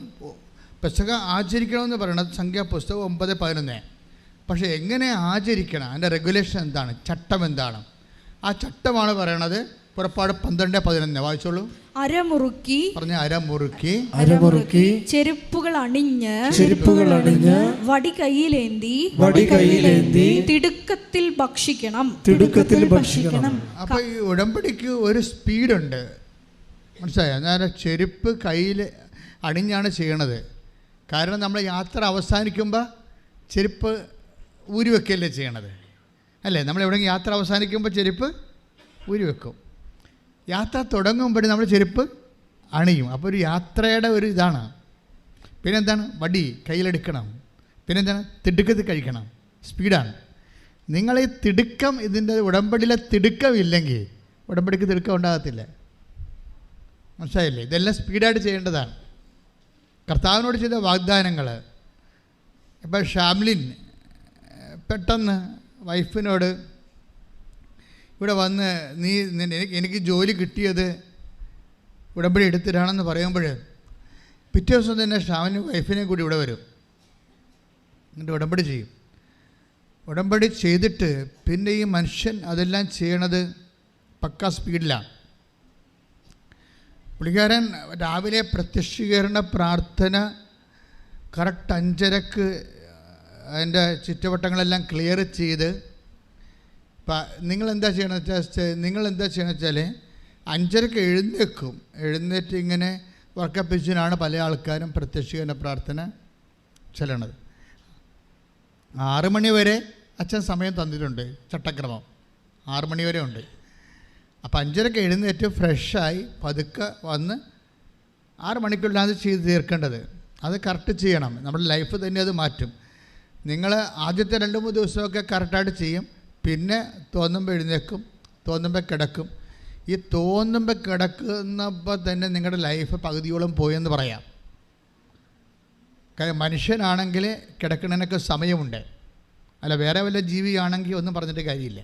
പെസഹ ആചരിക്കണമെന്ന് പറയുന്നത് സംഖ്യാപുസ്തകം 9:11. പക്ഷേ എങ്ങനെ ആചരിക്കണം, അതിൻ്റെ റെഗുലേഷൻ എന്താണ്, ചട്ടം എന്താണ്, ആ ചട്ടമാണ് പറയണത് പുറപ്പാട് 12:11. വായിച്ചോളൂ. അരമുറുക്കി ചെരുപ്പുകൾ അണിഞ്ഞ് വടി കയ്യിലേന്തി തിടുക്കത്തിൽ ഭക്ഷിക്കണം. അപ്പോൾ ഈ ഉടമ്പടിക്ക് ഒരു സ്പീഡുണ്ട്, മനസ്സിലായോ? അന്നേരം ചെരുപ്പ് കയ്യിൽ അണിഞ്ഞാണ് ചെയ്യണത്. കാരണം നമ്മൾ യാത്ര അവസാനിക്കുമ്പോൾ ചെരുപ്പ് ഊരി വെക്കല്ലേ ചെയ്യണത്, അല്ലേ? നമ്മൾ എവിടെയെങ്കിലും യാത്ര അവസാനിക്കുമ്പോൾ ചെരുപ്പ് ഊരി വെക്കും. യാത്ര തുടങ്ങുമ്പോഴും നമ്മൾ ചെരുപ്പ് അണിയും. അപ്പോൾ ഒരു യാത്രയുടെ ഒരു ഇതാണ്. പിന്നെന്താണ്? വടി കയ്യിലെടുക്കണം. പിന്നെന്താണ്? തിടുക്കത്തിൽ കഴിക്കണം. സ്പീഡാണ്. നിങ്ങൾ ഈ തിടുക്കം, ഇതിൻ്റെ ഉടമ്പടിയിലെ തിടുക്കം ഇല്ലെങ്കിൽ ഉടമ്പടിക്ക് തിടുക്കം ഉണ്ടാകത്തില്ല. മനസ്സിലായില്ലേ? ഇതെല്ലാം സ്പീഡായിട്ട് ചെയ്യേണ്ടതാണ്. കർത്താവിനോട് ചെയ്ത വാഗ്ദാനങ്ങൾ. ഇപ്പോൾ ഷാംലിൻ പെട്ടെന്ന് വൈഫിനോട് ഇവിടെ വന്ന് എനിക്ക് ജോലി കിട്ടിയത് ഉടമ്പടി എടുത്തിട്ടാണെന്ന് പറയുമ്പോൾ പിറ്റേ ദിവസം തന്നെ ഷാമിന് വൈഫിനെയും കൂടി ഇവിടെ വരും. എന്നിട്ട് ഉടമ്പടി ചെയ്യും. ഉടമ്പടി ചെയ്തിട്ട് പിന്നെ ഈ മനുഷ്യൻ അതെല്ലാം ചെയ്യണത് പക്കാ സ്പീഡിലാണ്. പുള്ളിക്കാരൻ രാവിലെ പ്രത്യക്ഷീകരണ പ്രാർത്ഥന കറക്റ്റ് 5:30 അതിൻ്റെ ചുറ്റുവട്ടങ്ങളെല്ലാം ക്ലിയർ ചെയ്ത് നിങ്ങളെന്താ ചെയ്യണമെന്ന് വെച്ചാൽ 5:30 എഴുന്നേറ്റ് ഇങ്ങനെ വർക്കപ്പിച്ചിനാണ് പല ആൾക്കാരും പ്രത്യക്ഷീകരണ പ്രാർത്ഥന ചെല്ലണത്. 6 മണി വരെ അച്ഛൻ സമയം തന്നിട്ടുണ്ട്, ചട്ടക്രമം 6 മണി വരെ ഉണ്ട്. അപ്പോൾ 5:30 എഴുന്നേറ്റ് ഫ്രഷായി പതുക്കെ വന്ന് 6 മണിക്കുള്ളിലാണ് അത് ചെയ്ത് തീർക്കേണ്ടത്. അത് കറക്റ്റ് ചെയ്യണം. നമ്മുടെ ലൈഫ് തന്നെ അത് മാറ്റും. നിങ്ങൾ ആദ്യത്തെ 2-3 ദിവസമൊക്കെ കറക്റ്റായിട്ട് ചെയ്യും. പിന്നെ തോന്നുമ്പോൾ എഴുന്നേക്കും, തോന്നുമ്പോൾ കിടക്കും. ഈ തോന്നുമ്പോൾ കിടക്കുന്നപ്പോൾ തന്നെ നിങ്ങളുടെ ലൈഫ് പകുതിയോളം പോയെന്ന് പറയാം. കാര്യം മനുഷ്യനാണെങ്കിൽ കിടക്കുന്നതിനൊക്കെ സമയമുണ്ട്, അല്ല വേറെ വല്ല ജീവിയാണെങ്കിൽ ഒന്നും പറഞ്ഞിട്ട് കാര്യമില്ല.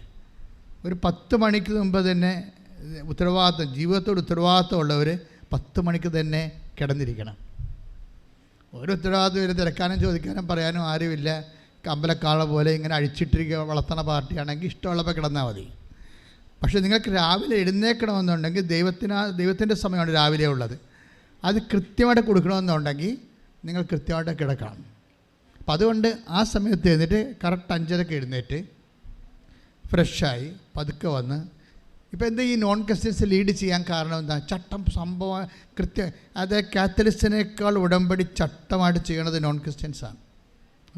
ഒരു 10 മണിക്ക് മുമ്പ് തന്നെ ജീവിതത്തോട് ഉത്തരവാദിത്വം ഉള്ളവർ 10 മണിക്ക് തന്നെ കിടന്നിരിക്കണം. ഒരു ഉത്തരവാദിത്വം വരെ തിരക്കാനും ചോദിക്കാനും പറയാനും ആരുമില്ല. അമ്പലക്കാള പോലെ ഇങ്ങനെ അഴിച്ചിട്ടിരിക്കുക വളർത്തണ പാർട്ടിയാണെങ്കിൽ ഇഷ്ടമുള്ളപ്പോൾ കിടന്നാൽ മതി. പക്ഷേ നിങ്ങൾക്ക് രാവിലെ എഴുന്നേൽക്കണമെന്നുണ്ടെങ്കിൽ ദൈവത്തിൻ്റെ സമയമാണ് രാവിലെ ഉള്ളത്. അത് കൃത്യമായിട്ട് കൊടുക്കണമെന്നുണ്ടെങ്കിൽ നിങ്ങൾ കൃത്യമായിട്ട് കിടക്കണം. അപ്പം അതുകൊണ്ട് ആ സമയത്ത് എഴുന്നേറ്റ് കറക്റ്റ് 5:30 എഴുന്നേറ്റ് ഫ്രഷായി പതുക്കെ വന്ന് ഇപ്പോൾ എന്താ ഈ നോൺ ക്രിസ്ത്യൻസ് ലീഡ് ചെയ്യാൻ കാരണം എന്താ? ചട്ടം സംഭവം കൃത്യം. അത് കാത്തലിക്സിനേക്കാൾ ഉടമ്പടി ചട്ടമായിട്ട് ചെയ്യണത് നോൺ ക്രിസ്ത്യൻസാണ്.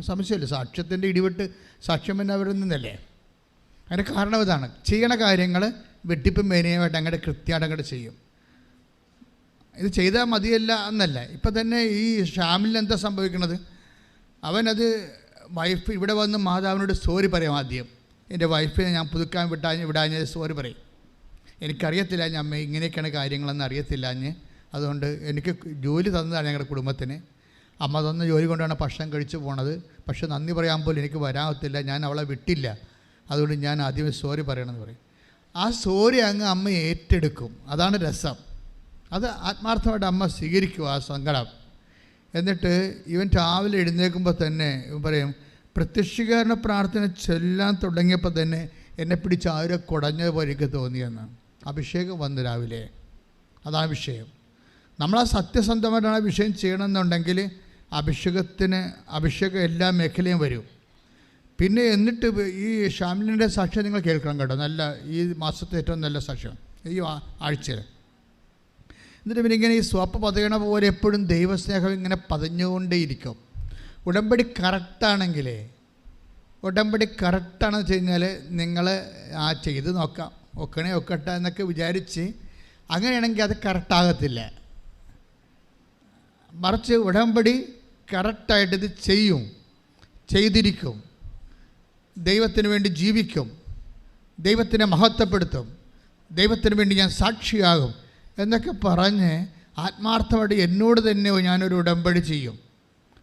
സംശയമില്ല. സാക്ഷ്യത്തിൻ്റെ ഇടിവിട്ട് സാക്ഷ്യം പിന്നെ അവരിൽ നിന്നല്ലേ. അതിൻ്റെ കാരണം ഇതാണ്. ചെയ്യണ കാര്യങ്ങൾ വെട്ടിപ്പും മേനയുമായിട്ട് അങ്ങോട്ട് കൃത്യമായിട്ട് അങ്ങോട്ട് ചെയ്യും. ഇത് ചെയ്താൽ മതിയല്ല എന്നല്ല. ഇപ്പം തന്നെ ഈ ഷാമിലിന് എന്താ സംഭവിക്കുന്നത്? അവനത് വൈഫ് ഇവിടെ വന്ന് മാതാവിനോട് സോറി പറയാം. ആദ്യം എൻ്റെ വൈഫിനെ ഞാൻ പുതുക്കാൻ വിടാഞ്ഞത് സോറി പറയും. എനിക്കറിയത്തില്ല അമ്മ ഇങ്ങനെയൊക്കെയാണ് കാര്യങ്ങളെന്ന് അറിയത്തില്ല. അതുകൊണ്ട് എനിക്ക് ജോലി തന്നതാണ് ഞങ്ങളുടെ കുടുംബത്തിന്. അമ്മ തന്ന ജോലി കൊണ്ടാണ് ഭക്ഷണം കഴിച്ചു പോണത്. പക്ഷെ നന്ദി പറയാൻ പോലും എനിക്ക് വരാത്തില്ല. ഞാൻ അവളെ വിട്ടില്ല. അതുകൊണ്ട് ഞാൻ ആദ്യമേ സോറി പറയണമെന്ന് പറയും. ആ സോറി അങ്ങ് അമ്മ ഏറ്റെടുക്കും. അതാണ് രസം. അത് ആത്മാർത്ഥമായിട്ട് അമ്മ സ്വീകരിക്കും ആ സങ്കടം. എന്നിട്ട് ഇവൻ രാവിലെ എഴുന്നേൽക്കുമ്പോൾ തന്നെ ഇവൻ പറയും, പ്രത്യക്ഷീകരണ പ്രാർത്ഥന ചെല്ലാൻ തുടങ്ങിയപ്പോൾ തന്നെ എന്നെ പിടിച്ച് ആരോ കുടഞ്ഞതുപോലെ എനിക്ക് തോന്നിയെന്ന്. അഭിഷേകം വന്നു രാവിലെ. അതാണ് വിഷയം. നമ്മളാ സത്യസന്ധമായിട്ടാണ് ആ വിഷയം ചെയ്യണമെന്നുണ്ടെങ്കിൽ അഭിഷേകം എല്ലാ മേഖലയും വരും. പിന്നെ എന്നിട്ട് ഈ ഷാമിലിൻ്റെ സാക്ഷ്യം നിങ്ങൾ കേൾക്കണം കേട്ടോ. നല്ല ഈ മാസത്തെ ഏറ്റവും നല്ല സാക്ഷ്യം ഈ ആഴ്ചയിൽ. എന്നിട്ട് പിന്നെ ഇങ്ങനെ ഈ സ്വപ്പ് പതയണ പോലെ എപ്പോഴും ദൈവസ്നേഹം ഇങ്ങനെ പതഞ്ഞുകൊണ്ടേയിരിക്കും. ഉടമ്പടി കറക്റ്റാണെങ്കിലേ കറക്റ്റാണെന്ന് വെച്ച് കഴിഞ്ഞാൽ നിങ്ങൾ ചെയ്ത് നോക്കാം, ഒക്കട്ടെ എന്നൊക്കെ വിചാരിച്ച് അങ്ങനെയാണെങ്കിൽ അത് കറക്റ്റാകത്തില്ല. മറിച്ച് ഉടമ്പടി കറക്റ്റായിട്ട് ഇത് ചെയ്തിരിക്കും. ദൈവത്തിന് വേണ്ടി ജീവിക്കും, ദൈവത്തിനെ മഹത്വപ്പെടുത്തും, ദൈവത്തിന് വേണ്ടി ഞാൻ സാക്ഷിയാകും എന്നൊക്കെ പറഞ്ഞ് ആത്മാർത്ഥമായിട്ട് എന്നോട് തന്നെ ഞാനൊരു ഉടമ്പടി ചെയ്യും,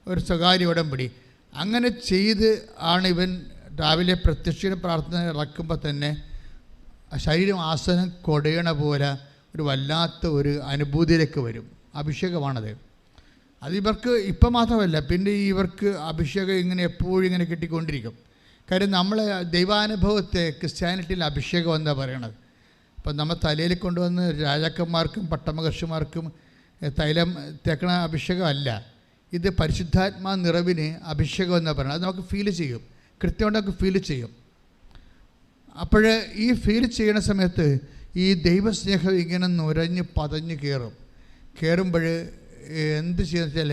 ഒരു സ്വകാര്യ ഉടമ്പടി. അങ്ങനെ ചെയ്ത് ആണ് ഇവൻ രാവിലെ പ്രത്യക്ഷ പ്രാർത്ഥന ഇറക്കുമ്പോൾ തന്നെ ശരീരം ആസനം കൊടയണ പോലെ ഒരു വല്ലാത്ത ഒരു അനുഭൂതിയിലേക്ക് വരും. അഭിഷേകമാണത്. അത് ഇവർക്ക് ഇപ്പം മാത്രമല്ല, പിന്നെ ഇവർക്ക് അഭിഷേകം ഇങ്ങനെ എപ്പോഴും ഇങ്ങനെ കിട്ടിക്കൊണ്ടിരിക്കും. കാര്യം നമ്മളെ ദൈവാനുഭവത്തെ ക്രിസ്ത്യാനിറ്റിയിൽ അഭിഷേകം എന്താ പറയണത്. അപ്പം നമ്മൾ തലയിൽ കൊണ്ടുവന്ന് രാജാക്കന്മാർക്കും പട്ടമഹർഷിമാർക്കും തൈലം തേക്കണ അഭിഷേകമല്ല, ഇത് പരിശുദ്ധാത്മാ നിറവിന് അഭിഷേകം എന്നാണ് പറയുന്നത്. അത് നമുക്ക് ഫീൽ ചെയ്യും, കൃത്യമായിട്ട് നമുക്ക് ഫീൽ ചെയ്യും. അപ്പോൾ ഈ ഫീൽ ചെയ്യുന്ന സമയത്ത് ഈ ദൈവസ്നേഹം ഇങ്ങനെ നുരഞ്ഞ് പതഞ്ഞ് കയറുമ്പോൾ എന്ത് ചെയ്യുന്ന വെച്ചാൽ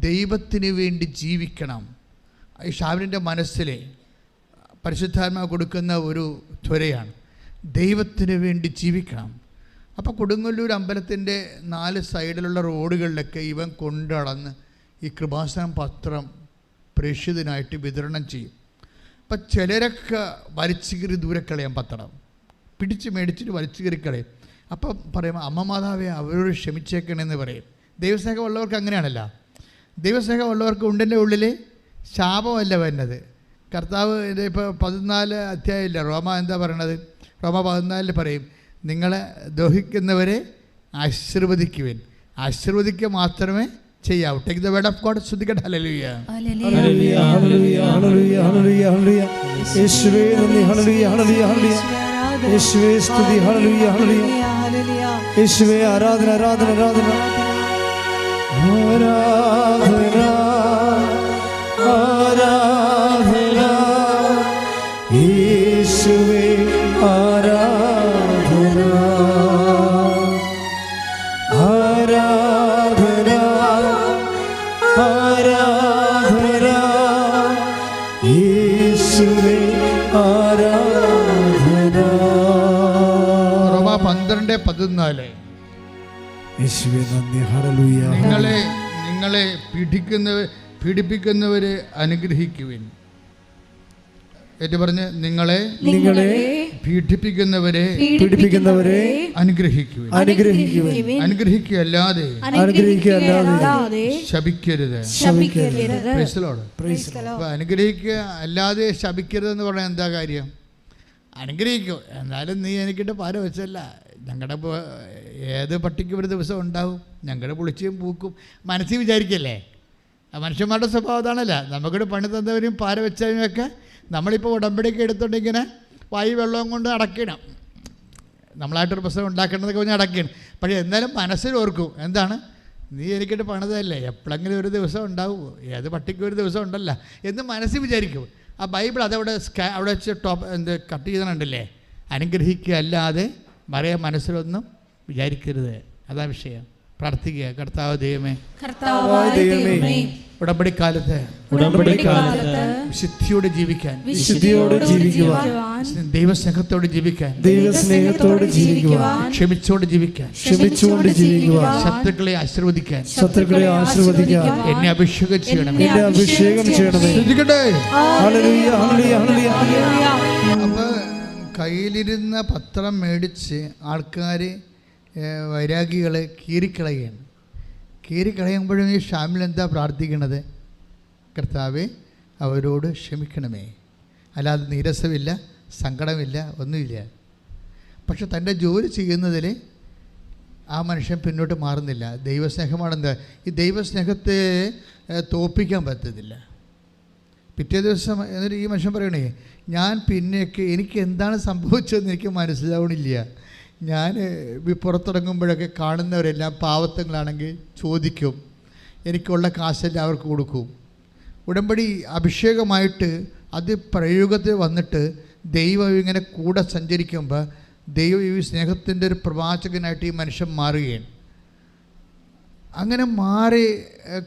ദൈവത്തിന് വേണ്ടി ജീവിക്കണം. ഈ ഷാവിൻ്റെ മനസ്സിൽ പരിശുദ്ധാത്മാവ് കൊടുക്കുന്ന ഒരു ത്വരയാണ്, ദൈവത്തിന് വേണ്ടി ജീവിക്കണം. അപ്പോൾ കൊടുങ്ങല്ലൂർ അമ്പലത്തിൻ്റെ 4 സൈഡിലുള്ള റോഡുകളിലൊക്കെ ഇവൻ കൊണ്ടളന്ന് ഈ കൃപാസനം പത്രം പ്രേക്ഷിതനായിട്ട് വിതരണം ചെയ്യും. അപ്പം ചിലരൊക്കെ വലിച്ചു കയറി ദൂരെ കളയാം, പത്രം പിടിച്ച് മേടിച്ചിട്ട് വലിച്ചു കയറി കളയും. അപ്പം പറയും, അമ്മ മാതാവേ അവരോട് ക്ഷമിച്ചേക്കണമെന്ന് പറയും. ദൈവസ്നേഹമുള്ളവർക്ക് അങ്ങനെയാണല്ലോ. ദൈവസ്നേഹമുള്ളവർക്ക് ഉണ്ടിൻ്റെ ഉള്ളിൽ ശാപമല്ല വരുന്നത്. കർത്താവ് ഇപ്പോൾ 14 അധ്യായമില്ല, റോമ എന്താ പറയണത്? റോമ 14 പറയും, നിങ്ങളെ ദ്രോഹിക്കുന്നവരെ ആശീർവദിക്കുവിൻ, ആശീർവദിക്കുക മാത്രമേ ചെയ്യാവൂ. Take the word of God. ശ്രദ്ധിക്കട്ടെ. ഹല്ലേലൂയ, ഹല്ലേലൂയ, ഹല്ലേലൂയ, ഹല്ലേലൂയ, ഹല്ലേലൂയ, ഹല്ലേലൂയ. യേശുവേ നന്ദി. ഹല്ലേലൂയ, ഹല്ലേലൂയ, ഹല്ലേലൂയ. യേശുവേ സ്തുതി. ഹല്ലേലൂയ, ഹല്ലേലൂയ, ഹല്ലേലൂയ. യേശുവേ ആരാധന, ആരാധന, ആരാധന, ആരാധന, ആരാധന. യേശുവേ ആരാധന, ആരാധന, ആരാധന. യേശുവേ ആരാധന. റോമ 12:14. യേശുവേ നന്ദി. ഹല്ലേലൂയ. നിങ്ങളെ പീഡിപ്പിക്കുന്നവരെ അനുഗ്രഹിക്കുവിൻ. ഏറ്റു പറഞ്ഞ്, നിങ്ങളെ പീഡിപ്പിക്കുന്നവരെ അനുഗ്രഹിക്കുവിൻ. അനുഗ്രഹിക്കുകയല്ലാതെ ശപിക്കരുത്. അനുഗ്രഹിക്കുക അല്ലാതെ ശപിക്കരുതെന്ന് പറഞ്ഞാൽ എന്താ കാര്യം? അനുഗ്രഹിക്കും, എന്നാലും നീ എനിക്കിട്ട് പാര വെച്ചല്ല. ഞങ്ങളുടെ ഏത് പട്ടിക്ക് ഒരു ദിവസം ഉണ്ടാവും, ഞങ്ങളുടെ പുളിച്ചും പൂക്കും മനസ്സിൽ വിചാരിക്കല്ലേ. മനുഷ്യന്മാരുടെ സ്വഭാവം അതാണല്ലോ. നമുക്കിവിടെ പണി തന്നവരും പാര വെച്ചവരുമൊക്കെ നമ്മളിപ്പോൾ ഉടമ്പടിയൊക്കെ എടുത്തോണ്ട് ഇങ്ങനെ വായു വെള്ളവും കൊണ്ട് അടക്കണം. നമ്മളായിട്ടൊരു പ്രശ്നം ഉണ്ടാക്കേണ്ടതൊക്കെ പറഞ്ഞാൽ അടക്കണം. പക്ഷേ എന്നാലും മനസ്സിൽ ഓർക്കും, എന്താണ്, നീ എനിക്കിട്ട് പണിതല്ലേ, എപ്പോഴെങ്കിലും ഒരു ദിവസം ഉണ്ടാവുമോ, ഏത് പട്ടിക്ക് ഒരു ദിവസം ഉണ്ടല്ലോ എന്ന് മനസ്സിൽ വിചാരിക്കും. ആ ബൈബിൾ അതവിടെ അവിടെ വെച്ച് കട്ട് ചെയ്തിട്ടുണ്ടല്ലേ, അനുഗ്രഹിക്കുക അല്ലാതെ പറയാൻ മനസ്സിലൊന്നും വിചാരിക്കരുത്. അതാ വിഷയം. പ്രാർത്ഥിക്കുക, കർത്താവ് ദൈവമേ, ഉടമ്പടിക്കാലത്ത് വിശുദ്ധിയോടെ ജീവിക്കാൻ, ദൈവസ്നേഹത്തോട് ജീവിക്കാൻ, ക്ഷമിച്ചോണ്ട് ജീവിക്കാൻ, ശത്രുക്കളെ ആശീർവദിക്കാൻ, എന്നെ അഭിഷേകം ചെയ്യണമേ. അപ്പൊ കയ്യിലിരുന്ന പത്രം മേടിച്ച് ആൾക്കാർ വൈരാഗികൾ കീറിക്കളയുകയാണ്. കീറിക്കളയുമ്പോഴും ഈ ഷാമിൽ എന്താ പ്രാർത്ഥിക്കണത്? കർത്താവേ അവരോട് ക്ഷമിക്കണമേ. അല്ലാതെ നീരസമില്ല, സങ്കടമില്ല, ഒന്നുമില്ല. പക്ഷെ തൻ്റെ ജോലി ചെയ്യുന്നതിൽ ആ മനുഷ്യൻ പിന്നോട്ട് മാറുന്നില്ല. ദൈവസ്നേഹമാണെന്താ, ഈ ദൈവസ്നേഹത്തെ തോൽപ്പിക്കാൻ പറ്റത്തില്ല. പിറ്റേ ദിവസം എന്നിട്ട് ഈ മനുഷ്യൻ പറയണേ, ഞാൻ പിന്നെയൊക്കെ എനിക്ക് എന്താണ് സംഭവിച്ചതെന്ന് എനിക്ക് മനസ്സിലാവണില്ല. ഞാൻ പുറത്തിറങ്ങുമ്പോഴൊക്കെ കാണുന്നവരെല്ലാം പാവത്തങ്ങളാണെങ്കിൽ ചോദിക്കും, എനിക്കുള്ള കാശെല്ലാം അവർക്ക് കൊടുക്കും. ഉടമ്പടി അഭിഷേകമായിട്ട് അത് പ്രയോഗത്തിൽ വന്നിട്ട് ദൈവം ഇങ്ങനെ കൂടെ സഞ്ചരിക്കുമ്പോൾ ദൈവം ഈ സ്നേഹത്തിൻ്റെ ഒരു പ്രവാചകനായിട്ട് ഈ മനുഷ്യൻ മാറുകയാണ്. അങ്ങനെ മാറി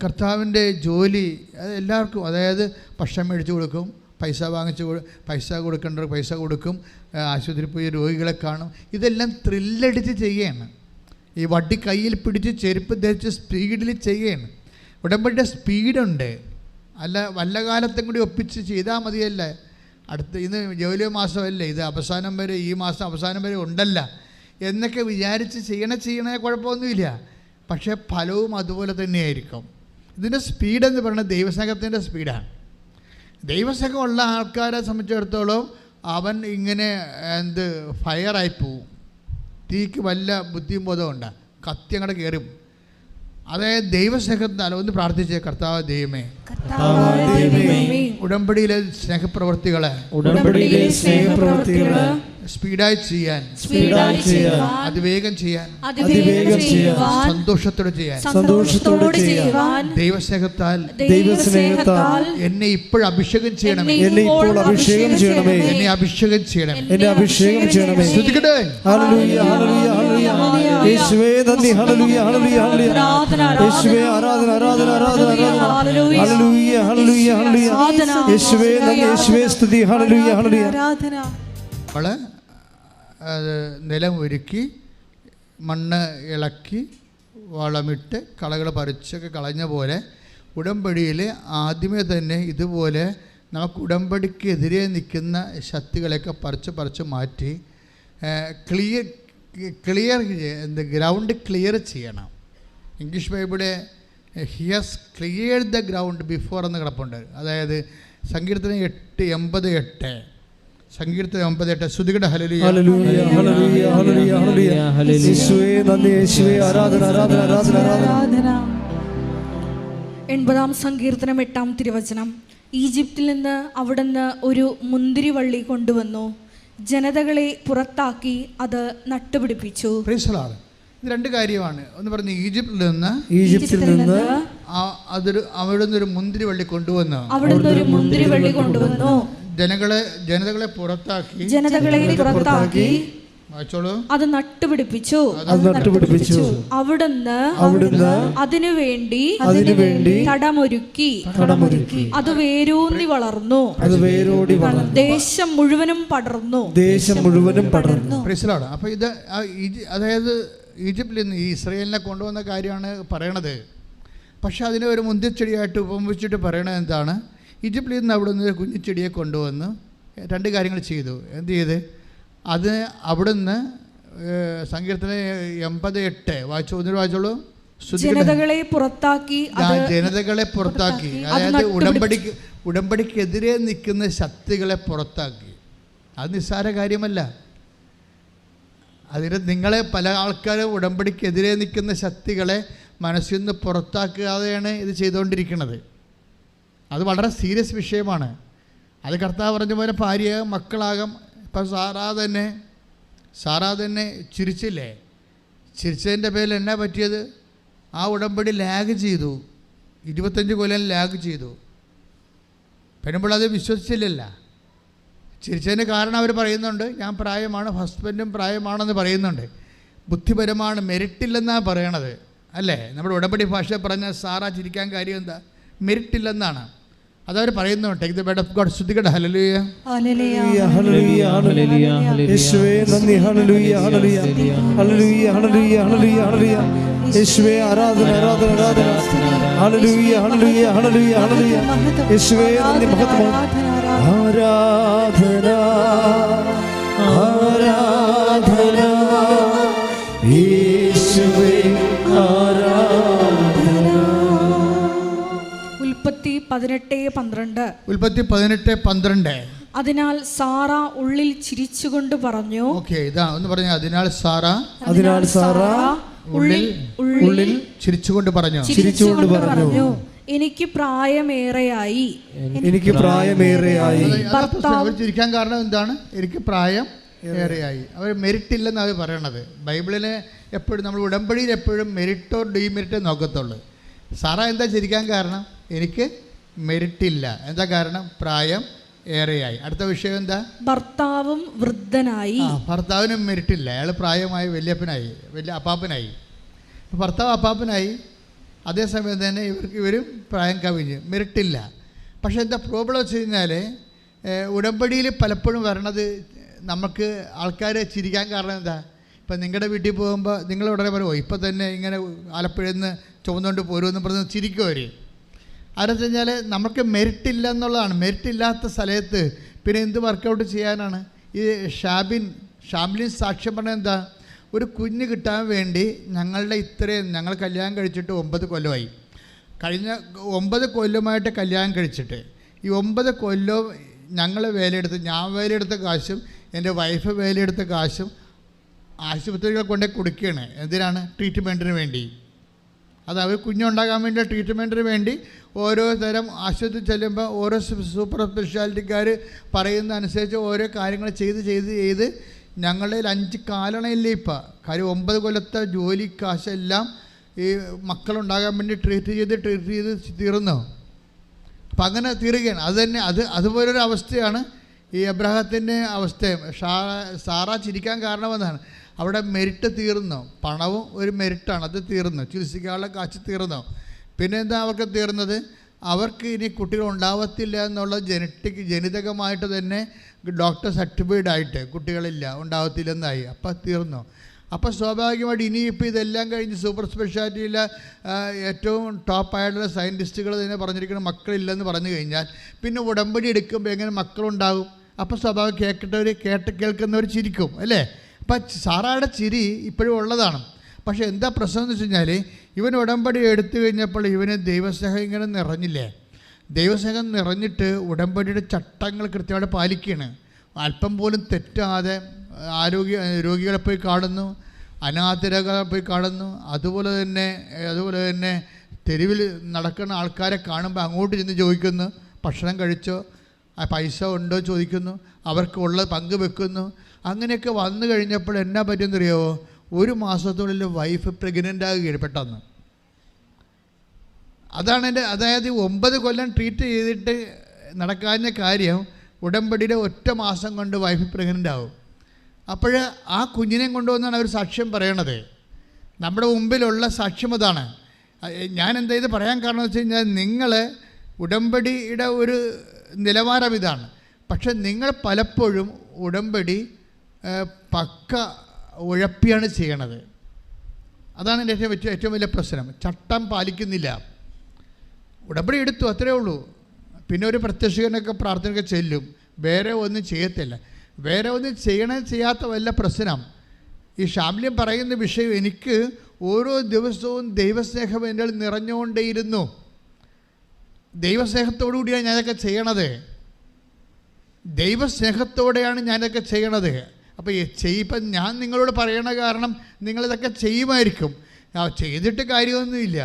കർത്താവിൻ്റെ ജോലി അത് എല്ലാവർക്കും, അതായത് ഭക്ഷണം മേടിച്ച് കൊടുക്കും, പൈസ കൊടുക്കേണ്ടവർ പൈസ കൊടുക്കും, ആശുപത്രിയിൽ പോയി രോഗികളെ കാണും. ഇതെല്ലാം ത്രില്ലടിച്ച് ചെയ്യുകയാണ്. ഈ വടി കയ്യിൽ പിടിച്ച് ചെരുപ്പ് ധരിച്ച് സ്പീഡിൽ ചെയ്യുകയാണ്. ഉടമ്പടിയുടെ സ്പീഡുണ്ട്. അല്ല വല്ല കാലത്തും കൂടി ഒപ്പിച്ച് ചെയ്താൽ മതിയല്ല. ഇന്ന് ജൂലൈ മാസമല്ലേ, ഇത് അവസാനം വരെ, ഈ മാസം അവസാനം വരെ ഉണ്ടല്ല എന്നൊക്കെ വിചാരിച്ച് ചെയ്യണേ കുഴപ്പമൊന്നുമില്ല. പക്ഷേ ഫലവും അതുപോലെ തന്നെയായിരിക്കും. ഇതിൻ്റെ സ്പീഡെന്ന് പറയുന്നത് ദൈവസ്നേഹത്തിൻ്റെ സ്പീഡാണ്. ദൈവസ്നേഹമുള്ള ആൾക്കാരെ സംബന്ധിച്ചിടത്തോളം അവൻ ഇങ്ങനെ ഫയറായി പോവും. തീക്ക് വല്ല ബുദ്ധിയും ബോധമുണ്ട്, കത്തി അങ്ങോട്ട് കയറും. അതായത് ദൈവസ്നേഹത്തിനാൽ ഒന്ന് പ്രാർത്ഥിച്ചേ, കർത്താവ് ദൈവമേ, ഉടമ്പടിയിലെ സ്നേഹപ്രവൃത്തികളെ സ്പീഡായി ചെയ്യാൻ, അതിവേഗം ചെയ്യാൻ, സന്തോഷത്തോടെ ചെയ്യാൻ ദൈവസ്നേഹത്താൽ എന്നെ ഇപ്പോൾ അഭിഷേകം ചെയ്യണമേ, എന്നെ അഭിഷേകം ചെയ്യണമേ. ശ്രദ്ധിക്കട്ടെ. യേശുവേ നന്ദി, ഹല്ലേലൂയ ഹല്ലേലൂയ ഹല്ലേലൂയ. യേശുവേ ആരാധന ആരാധന ആരാധന ആരാധന. ഹല്ലേലൂയ ഹല്ലേലൂയ ഹല്ലേലൂയ. യേശുവേ നന്ദി, യേശുവേ സ്തുതി. ഹല്ലേലൂയ ഹല്ലേലൂയ. നമ്മൾ നിലം ഒരുക്കി മണ്ണ് ഇളക്കി വളമിട്ട് കളകൾ പറിച്ചൊക്കെ കളഞ്ഞ പോലെ ഉടമ്പടിയിൽ ആദ്യമേ തന്നെ ഇതുപോലെ നമുക്ക് ഉടമ്പടിക്കെതിരെ നിൽക്കുന്ന ശക്തികളെയൊക്കെ പറിച്ച് മാറ്റി ക്ലിയർ ഗ്രൗണ്ട് ക്ലിയർ ചെയ്യണം. ഇംഗ്ലീഷ് ബൈബിളെ he has clear the ground before എന്ന് കിടപ്പുണ്ട്. അതായത് സങ്കീർത്തനം 8:88, സങ്കീർത്തനം 9:8. ശ്രുതികട ഹല്ലേലൂയ ഹല്ലേലൂയ ഹല്ലേലൂയ ഹല്ലേലൂയ ഹല്ലേലൂയ. യേശുവേ നന്ദി, യേശുവേ ആരാധന ആരാധന ആരാധന ആരാധന. 80-ാം സങ്കീർത്തനം 8-ാം തിരുവചനം. ഈജിപ്തിൽ നിന്ന് അവിടുന്ന് ഒരു മുന്തിരിവള്ളി കൊണ്ടുവന്നു, ജനതകളെ പുറത്താക്കി അത് നട്ടുപിടിപ്പിച്ചു. ഇത് രണ്ട് കാര്യമാണ്. ഒന്ന് പറഞ്ഞ് ഈജിപ്തിൽ നിന്ന് അവിടുന്ന് ഒരു മുന്തിരിവള്ളി കൊണ്ടുവന്നു, ജനതകളെ പുറത്താക്കി അത് നട്ടുപിടിപ്പിച്ചു. അവിടുന്ന് അതിനുവേണ്ടി തടമൊരുക്കി അത് വേരൂന്നി വളർന്നു, ദേശം മുഴുവനും പടർന്നു. അപ്പൊ ഇത് അതായത് ഈജിപ്തിൽ നിന്ന് ഈ ഇസ്രായേലിനെ കൊണ്ടുവന്ന കാര്യമാണ് പറയണത്. പക്ഷെ അതിനെ ഒരു മുന്തിരിച്ചെടിയായിട്ട് ഉപമിച്ചിട്ട് പറയണത് എന്താണ്? ഈജിപ്തിൽ നിന്ന് അവിടെ നിന്ന് കുഞ്ഞിച്ചെടിയെ കൊണ്ടുവന്ന് രണ്ട് കാര്യങ്ങൾ ചെയ്തു. എന്ത് ചെയ്ത്? അത് അവിടുന്ന് സങ്കീർത്തനം 80:8 വായിച്ചോളൂ. ജനതകളെ പുറത്താക്കി. അതായത് ഉടമ്പടിക്കെതിരെ നിൽക്കുന്ന ശക്തികളെ പുറത്താക്കി. അത് നിസ്സാര കാര്യമല്ല. അതിന് നിങ്ങളെ പല ആൾക്കാരും ഉടമ്പടിക്കെതിരെ നിൽക്കുന്ന ശക്തികളെ മനസ്സിൽ നിന്ന് പുറത്താക്കാതെയാണ് ഇത് ചെയ്തുകൊണ്ടിരിക്കുന്നത്. അത് വളരെ സീരിയസ് വിഷയമാണ്. അത് കർത്താവ് പറഞ്ഞ പോലെ ഭാര്യയാകും, മക്കളാകും. ഇപ്പം സാറാ തന്നെ ചിരിച്ചില്ലേ? ചിരിച്ചതിൻ്റെ പേരിൽ എന്നാ പറ്റിയത്? ആ ഉടമ്പടി ലാഗ് ചെയ്തു, 25 കൊല്ലം ലാഗ് ചെയ്തു. പെണ്ണുമ്പോൾ അത് വിശ്വസിച്ചില്ലല്ല. ചിരിച്ചതിന് കാരണം അവർ പറയുന്നുണ്ട്, ഞാൻ പ്രായമാണ്, ഹസ്ബൻഡും പ്രായമാണെന്ന് പറയുന്നുണ്ട്. ബുദ്ധിപരമാണ്, മെരിറ്റില്ലെന്നാണ് പറയണത് അല്ലേ? നമ്മുടെ ഉടമ്പടി ഭാഷ പറഞ്ഞ സാറാ ചിരിക്കാൻ കാര്യം എന്താ? മെരിറ്റില്ലെന്നാണ് അതവർ പറയുന്നു. Take the word of God. ശ്രുതികട ഹല്ലേലൂയ ഹല്ലേലൂയ ഹല്ലേലൂയ ഹല്ലേലൂയ. യേശുവേ നന്ദി, ഹല്ലേലൂയ ഹല്ലേലൂയ ഹല്ലേലൂയ ഹല്ലേലൂയ ഹല്ലേലൂയ ഹല്ലേലൂയ. യേശുവേ ആരാധന ആരാധന ആരാധന. ഹല്ലേലൂയ ഹല്ലേലൂയ ഹല്ലേലൂയ ഹല്ലേലൂയ. യേശുവേ നന്ദി, മഹത്വം. ആരാധന ആരാധന യേശുവേ ആരാധന. ഉൽപ്പത്തി 18:12. ഉൽപ്പത്തി 18:12. അതിനാൽ സാറ ഉള്ളിൽ ചിരിച്ചുകൊണ്ട് പറഞ്ഞു. ഓക്കെ, ഇതാ ഒന്ന് പറഞ്ഞ. അതിനാൽ സാറ ഉള്ളിൽ ചിരിച്ചുകൊണ്ട് പറഞ്ഞു. എനിക്ക് പ്രായമേറെയായി. അവർ ചിരിക്കാൻ കാരണം എന്താണ്? എനിക്ക് പ്രായം ഏറെയായി. അവർ മെരിറ്റ് ഇല്ലെന്ന് അവർ പറയണത്. ബൈബിളിന് എപ്പോഴും നമ്മൾ ഉടമ്പടിയിൽ എപ്പോഴും മെരിറ്റോ ഡീമെരിറ്റോ നോക്കത്തുള്ളൂ. സാറ എന്താ ചിരിക്കാൻ കാരണം? എനിക്ക് മെരിറ്റ് ഇല്ല. എന്താ കാരണം? പ്രായം ഏറെയായി. അടുത്ത വിഷയം എന്താ? ഭർത്താവും വൃദ്ധനായി. ഭർത്താവിനും മെരിറ്റ് ഇല്ല, അയാൾ പ്രായമായി വലിയ അപ്പാപ്പനായി. ഭർത്താവ് അപ്പാപ്പനായി, അതേസമയം തന്നെ ഇവരും പ്രായം കവിഞ്ഞ്, മെരിറ്റില്ല. പക്ഷേ എന്താ പ്രോബ്ലം വെച്ച് കഴിഞ്ഞാൽ ഉടമ്പടിയിൽ പലപ്പോഴും വരണത് നമുക്ക് ആൾക്കാരെ ചിരിക്കാൻ കാരണം എന്താ? ഇപ്പം നിങ്ങളുടെ വീട്ടിൽ പോകുമ്പോൾ നിങ്ങൾ ഉടനെ പറയുമോ ഇപ്പം തന്നെ ഇങ്ങനെ ആലപ്പുഴയിൽ നിന്ന് ചുമന്നുകൊണ്ട് പോരുമെന്ന് പറഞ്ഞ് ചിരിക്കും അവർ. അതെന്ന് വെച്ച് കഴിഞ്ഞാൽ നമുക്ക് മെരിറ്റില്ല എന്നുള്ളതാണ്. മെരിറ്റില്ലാത്ത സ്ഥലത്ത് പിന്നെ എന്ത് വർക്കൗട്ട് ചെയ്യാനാണ്? ഈ ഷാംലിൻ സാക്ഷ്യം പറഞ്ഞത് എന്താ? ഒരു കുഞ്ഞ് കിട്ടാൻ വേണ്ടി ഞങ്ങൾ കല്യാണം കഴിച്ചിട്ട് 9 കൊല്ലമായി. കഴിഞ്ഞ 9 കൊല്ലമായിട്ട് കല്യാണം കഴിച്ചിട്ട് ഈ 9 കൊല്ലവും ഞങ്ങൾ ഞാൻ വേലയെടുത്ത കാശും എൻ്റെ വൈഫ് വേലയെടുത്ത കാശും ആശുപത്രികൾ കൊണ്ടേ കൊടുക്കുകയാണ്. എന്തിനാണ്? ട്രീറ്റ്മെൻറ്റിന് വേണ്ടി. അത് അവർ കുഞ്ഞുണ്ടാകാൻ വേണ്ടി ട്രീറ്റ്മെൻറ്റിന് വേണ്ടി ഓരോ തരം ആശുപത്രി ചെല്ലുമ്പോൾ ഓരോ സൂപ്പർ സ്പെഷ്യാലിറ്റിക്കാർ പറയുന്ന അനുസരിച്ച് ഓരോ കാര്യങ്ങൾ ചെയ്ത് ഞങ്ങളുടെ 5 കാലണയില്ലേ ഇപ്പം. കാര്യം 9 കൊല്ലത്തെ ജോലി കാശെല്ലാം ഈ മക്കളുണ്ടാകാൻ വേണ്ടി ട്രീറ്റ് ചെയ്ത് തീർന്നു. അപ്പം അങ്ങനെ തീരുകയാണ്. അതുപോലൊരു അവസ്ഥയാണ് ഈ അബ്രഹാത്തിൻ്റെ അവസ്ഥയും. സാറ ചിരിക്കാൻ കാരണമെന്നാണ്, അവിടെ മെരിറ്റ് തീർന്നു. പണവും ഒരു മെരിറ്റാണ്, അത് തീർന്നു. ചികിത്സിക്കാനുള്ള കാശ് തീർന്നു. പിന്നെ എന്താ അവർക്ക് തീർന്നത്? അവർക്ക് ഇനി കുട്ടികൾ ഉണ്ടാവത്തില്ല എന്നുള്ള ജനിതകമായിട്ട് തന്നെ ഡോക്ടർ സർട്ടിഫൈഡ് ആയിട്ട് കുട്ടികളില്ല, ഉണ്ടാവത്തില്ലെന്നായി. അപ്പം തീർന്നു. അപ്പോൾ സ്വാഭാവികമായിട്ട് ഇനിയിപ്പോൾ ഇതെല്ലാം കഴിഞ്ഞ് സൂപ്പർ സ്പെഷ്യാലിറ്റിയിൽ ഏറ്റവും ടോപ്പായിട്ടുള്ള സയൻറ്റിസ്റ്റുകൾ തന്നെ പറഞ്ഞിരിക്കുന്ന മക്കളില്ലെന്ന് പറഞ്ഞു കഴിഞ്ഞാൽ പിന്നെ ഉടമ്പടി എടുക്കുമ്പോൾ എങ്ങനെ മക്കളുണ്ടാകും? അപ്പോൾ സ്വാഭാവികം കേൾക്കുന്നവർ ചിരിക്കും അല്ലേ? അപ്പം സാറായുടെ ചിരി ഇപ്പോഴും ഉള്ളതാണ്. പക്ഷേ എന്താ പ്രശ്നം എന്ന് വെച്ച് കഴിഞ്ഞാൽ ഇവൻ ഉടമ്പടി എടുത്തു കഴിഞ്ഞപ്പോൾ ഇവന് ദൈവസ്നേഹം ഇങ്ങനെ നിറഞ്ഞില്ലേ? ദൈവസ്നേഹം നിറഞ്ഞിട്ട് ഉടമ്പടിയുടെ ചട്ടങ്ങൾ കൃത്യമായിട്ട് പാലിക്കുകയാണ്. അല്പം പോലും തെറ്റാതെ രോഗികളെ പോയി കാണുന്നു, അനാഥരെ പോയി കാണുന്നു. അതുപോലെ തന്നെ തെരുവിൽ നടക്കുന്ന ആൾക്കാരെ കാണുമ്പോൾ അങ്ങോട്ട് ചെന്ന് ചോദിക്കുന്നു, ഭക്ഷണം കഴിച്ചോ, പൈസ ഉണ്ടോ ചോദിക്കുന്നു, അവർക്കുള്ളത് പങ്കുവെക്കുന്നു. അങ്ങനെയൊക്കെ വന്നു കഴിഞ്ഞപ്പോൾ എന്നാ പറ്റുമെന്നറിയാമോ? 1 മാസത്തിനുള്ളിൽ വൈഫ് പ്രഗ്നൻ്റ് ആകുകയാണ് പെട്ടെന്ന്. അതായത് 9 കൊല്ലം ട്രീറ്റ് ചെയ്തിട്ട് നടക്കാഞ്ഞ കാര്യം ഉടമ്പടിയുടെ 1 മാസം കൊണ്ട് വൈഫ് പ്രഗ്നൻ്റ് ആവും. അപ്പോൾ ആ കുഞ്ഞിനെ കൊണ്ടുവന്നാണ് അവർ സാക്ഷ്യം പറയണത്. നമ്മുടെ മുമ്പിലുള്ള സാക്ഷ്യം അതാണ്. ഞാൻ എന്താ ഇത് പറയാൻ കാരണം വെച്ച് കഴിഞ്ഞാൽ നിങ്ങൾ ഉടമ്പടിയുടെ ഒരു നിലവാരം ഇതാണ്. പക്ഷെ നിങ്ങൾ പലപ്പോഴും ഉടമ്പടി പക്ക ഉഴപ്പിയാണ് ചെയ്യണത്. അതാണ് എൻ്റെ ഏറ്റവും വലിയ പ്രശ്നം. ചട്ടം പാലിക്കുന്നില്ല. ഉടമ്പടി എടുത്തു, അത്രയേ ഉള്ളൂ. പിന്നെ ഒരു പ്രത്യക്ഷനൊക്കെ പ്രാർത്ഥനയൊക്കെ ചെല്ലും, വേറെ ഒന്നും ചെയ്യത്തില്ല. വേറെ ഒന്നും ചെയ്യാത്ത വല്ല പ്രശ്നം. ഈ ഷാംല്യം പറയുന്ന വിഷയം, എനിക്ക് ഓരോ ദിവസവും ദൈവസ്നേഹം എൻ്റെ നിറഞ്ഞുകൊണ്ടേയിരുന്നു. ദൈവസ്നേഹത്തോടു കൂടിയാണ് ഞാനതൊക്കെ ചെയ്യണത്. ദൈവസ്നേഹത്തോടെയാണ് ഞാനതൊക്കെ ചെയ്യണത്. അപ്പോൾ ഇപ്പം ഞാൻ നിങ്ങളോട് പറയണ കാരണം നിങ്ങളിതൊക്കെ ചെയ്യുമായിരിക്കും. ചെയ്തിട്ട് കാര്യമൊന്നുമില്ല.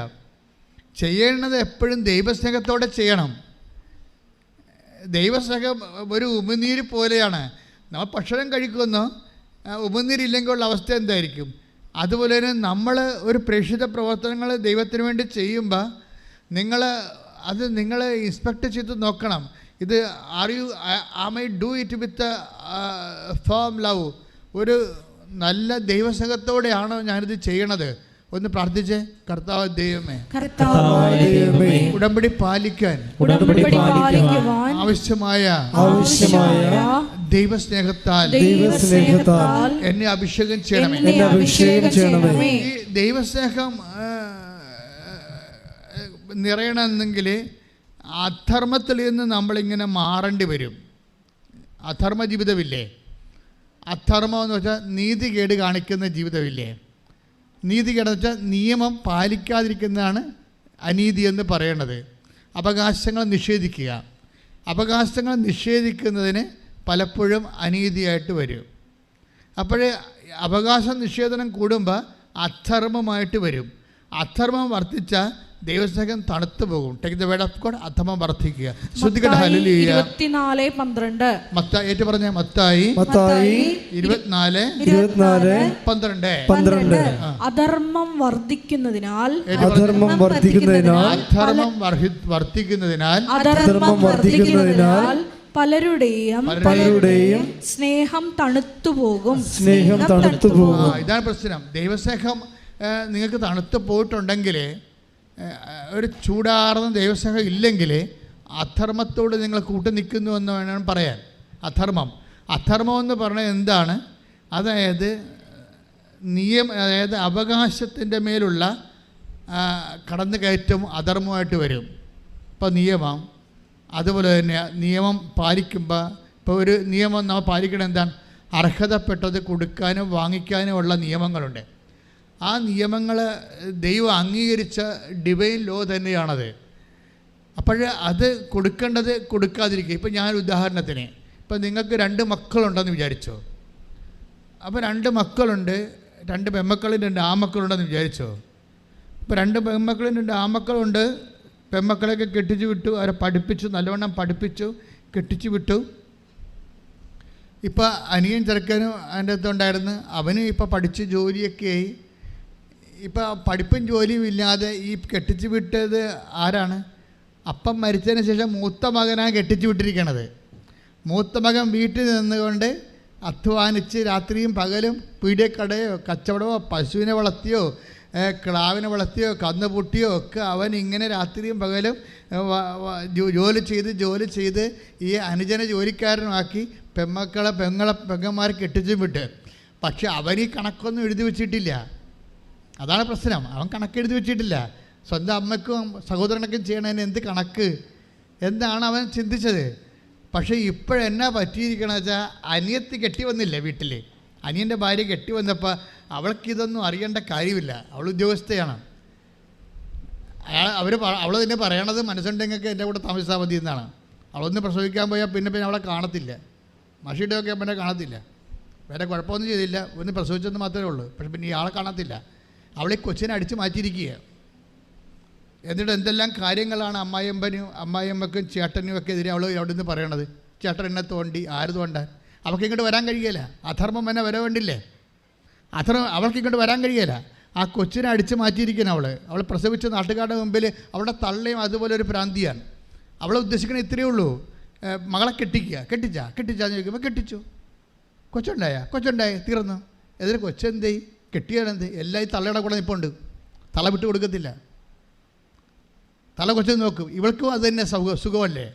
ചെയ്യേണ്ടത് എപ്പോഴും ദൈവസ്നേഹത്തോടെ ചെയ്യണം. ദൈവസ്നേഹം ഒരു ഉമിനീര് പോലെയാണ്. നമ്മൾ ഭക്ഷണം കഴിക്കുന്നു, ഉമിനീരില്ലെങ്കിൽ ഉള്ള അവസ്ഥ എന്തായിരിക്കും? അതുപോലെ തന്നെ നമ്മൾ ഒരു പ്രേക്ഷിത പ്രവർത്തനങ്ങൾ ദൈവത്തിന് വേണ്ടി ചെയ്യുമ്പോൾ നിങ്ങൾ ഇൻസ്പെക്ട് ചെയ്ത് നോക്കണം. ഇത് I my do it with firm love, ഒരു നല്ല ദൈവസ്നേഹത്തോടെയാണോ ഞാനിത് ചെയ്യണത്? ഒന്ന് പ്രാർത്ഥിച്ചേ. കർത്താവ് ദൈവമേ, ഉടമ്പടി പാലിക്കാൻ ആവശ്യമായ ദൈവസ്നേഹത്താൽ എന്നെ അഭിഷേകം ചെയ്യണമേ. ഈ ദൈവസ്നേഹം നിറയണമെന്നെങ്കിൽ അധർമ്മത്തിൽ നിന്ന് നമ്മളിങ്ങനെ മാറേണ്ടി വരും. അധർമ്മ ജീവിതമില്ലേ? അധർമ്മം എന്ന് വെച്ചാൽ നീതികേട് കാണിക്കുന്ന ജീവിതമില്ലേ? നീതികേടെന്ന് വെച്ചാൽ നിയമം പാലിക്കാതിരിക്കുന്നതാണ് അനീതി എന്ന് പറയണത്. അവകാശങ്ങൾ നിഷേധിക്കുക. അവകാശങ്ങൾ നിഷേധിക്കുന്നതിന് പലപ്പോഴും അനീതിയായിട്ട് വരും. അപ്പോഴേ അവകാശ നിഷേധനം കൂടുമ്പോൾ അധർമ്മമായിട്ട് വരും. അധർമ്മം വർദ്ധിച്ചാൽ ദൈവസ്നേഹം തണുത്തു പോകും. Take the word of God. അധർമ്മം വർദ്ധിക്കുക. ശ്രദ്ധിക്കട്ടെ. ഹല്ലേലൂയ. 24:12 മത്തായി ഏറ്റു പറഞ്ഞ മത്തായി 24:12 അധർമ്മം വർദ്ധിക്കുന്നതിനാൽ പലരുടെയും സ്നേഹം തണുത്തു പോകും. ഇതാണ് പ്രശ്നം. ദൈവസ്നേഹം നിങ്ങൾക്ക് തണുത്തു പോയിട്ടുണ്ടെങ്കിൽ, ഒരു ചൂടാർന്ന ദൈവസ്നേഹം ഇല്ലെങ്കിൽ അധർമ്മത്തോട് നിങ്ങൾ കൂട്ടു നിൽക്കുന്നു എന്ന് വേണം പറയാൻ. അധർമ്മം എന്ന് പറഞ്ഞാൽ എന്താണ്? അതായത് അവകാശത്തിൻ്റെ മേലുള്ള കടന്നുകയറ്റം അധർമ്മമായിട്ട് വരും. ഇപ്പോൾ നിയമം, അതുപോലെ തന്നെ നിയമം പാലിക്കുമ്പോൾ, ഇപ്പോൾ ഒരു നിയമം നമ്മൾ പാലിക്കണം എന്താണ്? അർഹതപ്പെട്ടത് കൊടുക്കാനും വാങ്ങിക്കാനും ഉള്ള നിയമങ്ങളുണ്ട്. ആ നിയമങ്ങൾ ദൈവം അംഗീകരിച്ച ഡിവൈൻ ലോ തന്നെയാണത്. അപ്പോൾ അത് കൊടുക്കേണ്ടത് കൊടുക്കാതിരിക്കുക. ഇപ്പം ഞാൻ ഉദാഹരണത്തിന്, ഇപ്പം നിങ്ങൾക്ക് 2 മക്കളുണ്ടെന്ന് വിചാരിച്ചോ. അപ്പോൾ 2 മക്കളുണ്ട്, 2 പെൺമക്കളും 2 ആൺമക്കളുണ്ടെന്ന് വിചാരിച്ചോ. ഇപ്പോൾ 2 പെൺമക്കളും 2 ആൺമക്കളുണ്ട്. പെൺമക്കളെയൊക്കെ കെട്ടിച്ചു വിട്ടു, അവരെ പഠിപ്പിച്ചു, നല്ലവണ്ണം പഠിപ്പിച്ചു, കെട്ടിച്ചു വിട്ടു. ഇപ്പോൾ അനിയൻ ചെറുക്കനും അതിൻ്റെ അടുത്തുണ്ടായിരുന്നു. അവനും ഇപ്പോൾ പഠിച്ച് ജോലിയൊക്കെ ആയി. ഇപ്പോൾ പഠിപ്പും ജോലിയും ഇല്ലാതെ ഈ കെട്ടിച്ചു വിട്ടത് ആരാണ്? അപ്പം മരിച്ചതിന് ശേഷം മൂത്ത മകനാണ് കെട്ടിച്ചു വിട്ടിരിക്കണത്. മൂത്ത മകൻ വീട്ടിൽ നിന്നുകൊണ്ട് അധ്വാനിച്ച് രാത്രിയും പകലും പീഡിയക്കടയോ കച്ചവടമോ പശുവിനെ വളർത്തിയോ ക്ലാവിനെ വളർത്തിയോ കന്ന് പൊട്ടിയോ ഒക്കെ അവൻ ഇങ്ങനെ രാത്രിയും പകലും ജോലി ചെയ്ത് ഈ അനുജനെ ജോലിക്കാരനുമാക്കി പെങ്ങന്മാരെ കെട്ടിച്ചും വിട്ട്. പക്ഷെ അവൻ ഈ കണക്കൊന്നും എഴുതി വെച്ചിട്ടില്ല. അതാണ് പ്രശ്നം. അവൻ കണക്ക് എഴുതി വെച്ചിട്ടില്ല. സ്വന്തം അമ്മയ്ക്കും സഹോദരനൊക്കെ ചെയ്യണതിന് എന്ത് കണക്ക് എന്താണ് അവൻ ചിന്തിച്ചത്. പക്ഷേ ഇപ്പോഴെന്നാ പറ്റിയിരിക്കണമെന്ന് വെച്ചാൽ അനിയത്തി കെട്ടി വന്നില്ലേ വീട്ടിൽ. അനിയൻ്റെ ഭാര്യ കെട്ടി വന്നപ്പോൾ അവൾക്കിതൊന്നും അറിയേണ്ട കാര്യമില്ല. അവൾ ഉദ്യോഗസ്ഥയാണ്. അവൾ തന്നെ പറയണത് മനസ്സുണ്ടെങ്കിൽ എൻ്റെ കൂടെ താമസിച്ചാൽ മതി എന്നാണ്. അവളൊന്ന് പ്രസവിക്കാൻ പോയാൽ പിന്നെ അവളെ കാണത്തില്ല. മഷിയുടെയൊക്കെ പിന്നെ കാണത്തില്ല. വേറെ കുഴപ്പമൊന്നും ചെയ്തില്ല, ഒന്ന് പ്രസവിച്ചെന്ന് മാത്രമേ ഉള്ളൂ. പക്ഷെ പിന്നെ ഇയാളെ കാണത്തില്ല. അവളെ കൊച്ചിനെ അടിച്ച് മാറ്റിയിരിക്കുക. എന്നിട്ട് എന്തെല്ലാം കാര്യങ്ങളാണ് അമ്മായിയമ്മക്കും ചേട്ടനും ഒക്കെ എതിരെ അവൾ അവിടെ നിന്ന് പറയണത്. ചേട്ടൻ എന്നെ തോണ്ടി, ആര് തോണ്ടാൻ? അവൾക്ക് ഇങ്ങോട്ട് വരാൻ കഴിയില്ല. അധർമ്മം എന്നെ വരെ വേണ്ടില്ലേ? അവൾക്ക് ഇങ്ങോട്ട് വരാൻ കഴിയില്ല. ആ കൊച്ചിനെ അടിച്ച് മാറ്റിയിരിക്കണം. അവൾ പ്രസവിച്ച നാട്ടുകാരുടെ മുമ്പിൽ അവളുടെ തള്ളയും അതുപോലെ ഒരു ഭ്രാന്തിയാണ്. അവളെ ഉദ്ദേശിക്കണത് ഇത്രയേ ഉള്ളൂ, മകളെ കെട്ടിച്ചാന്ന് ചോദിക്കുമ്പോൾ കെട്ടിച്ചു. കൊച്ചുണ്ടായ തീർന്നു. എതിരെ കൊച്ചെന്തേ കെട്ടിയാലെന്ത്? എല്ലാം ഈ തള്ളയുടെ കൂടെ നിൽപ്പുണ്ട്. തല വിട്ട് കൊടുക്കത്തില്ല. തല കൊച്ചു നോക്കും. ഇവൾക്കും അത് തന്നെ സുഖമല്ലേ?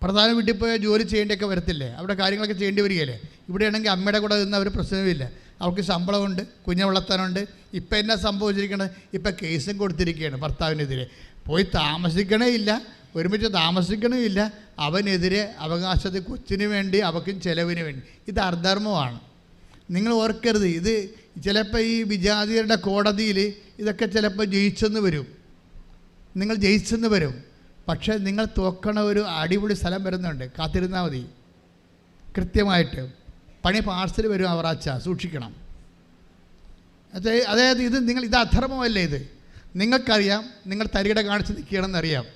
പ്രധാന വീട്ടിൽ പോയാൽ ജോലി ചെയ്യേണ്ടിയൊക്കെ വരത്തില്ലേ? അവിടെ കാര്യങ്ങളൊക്കെ ചെയ്യേണ്ടി വരികയല്ലേ? ഇവിടെയാണെങ്കിൽ അമ്മയുടെ കൂടെ നിന്ന് അവർ പ്രശ്നമില്ല. അവൾക്ക് ശമ്പളമുണ്ട്, കുഞ്ഞെ വളർത്താനുണ്ട്. ഇപ്പം എന്നാ സംഭവിച്ചിരിക്കണത്? ഇപ്പം കേസും കൊടുത്തിരിക്കുകയാണ് ഭർത്താവിനെതിരെ. പോയി താമസിക്കണേ ഇല്ല, ഒരുമിച്ച് താമസിക്കണേ ഇല്ല. അവനെതിരെ അവകാശത്തെ കൊച്ചിന് വേണ്ടി അവൾക്കും ചെലവിന് വേണ്ടി. ഇത് അധർമ്മമാണ്. നിങ്ങൾ ഓർക്കരുത്. ഇത് ചിലപ്പോൾ ഈ വിജാതിയരുടെ കോടതിയിൽ ഇതൊക്കെ ചിലപ്പോൾ നിങ്ങൾ ജയിച്ചെന്ന് വരും. പക്ഷേ നിങ്ങൾ തോക്കണ ഒരു അടിപൊളി സ്ഥലം വരുന്നുണ്ട്. കാത്തിരുന്നാൽ മതി. കൃത്യമായിട്ട് പണി പാർസൽ വരും. അവറാച്ച സൂക്ഷിക്കണം. അതായത് ഇത് അധർമ്മമല്ലേ? ഇത് നിങ്ങൾക്കറിയാം. നിങ്ങൾ തരികിട കാണിച്ച് നിൽക്കണമെന്നറിയാം.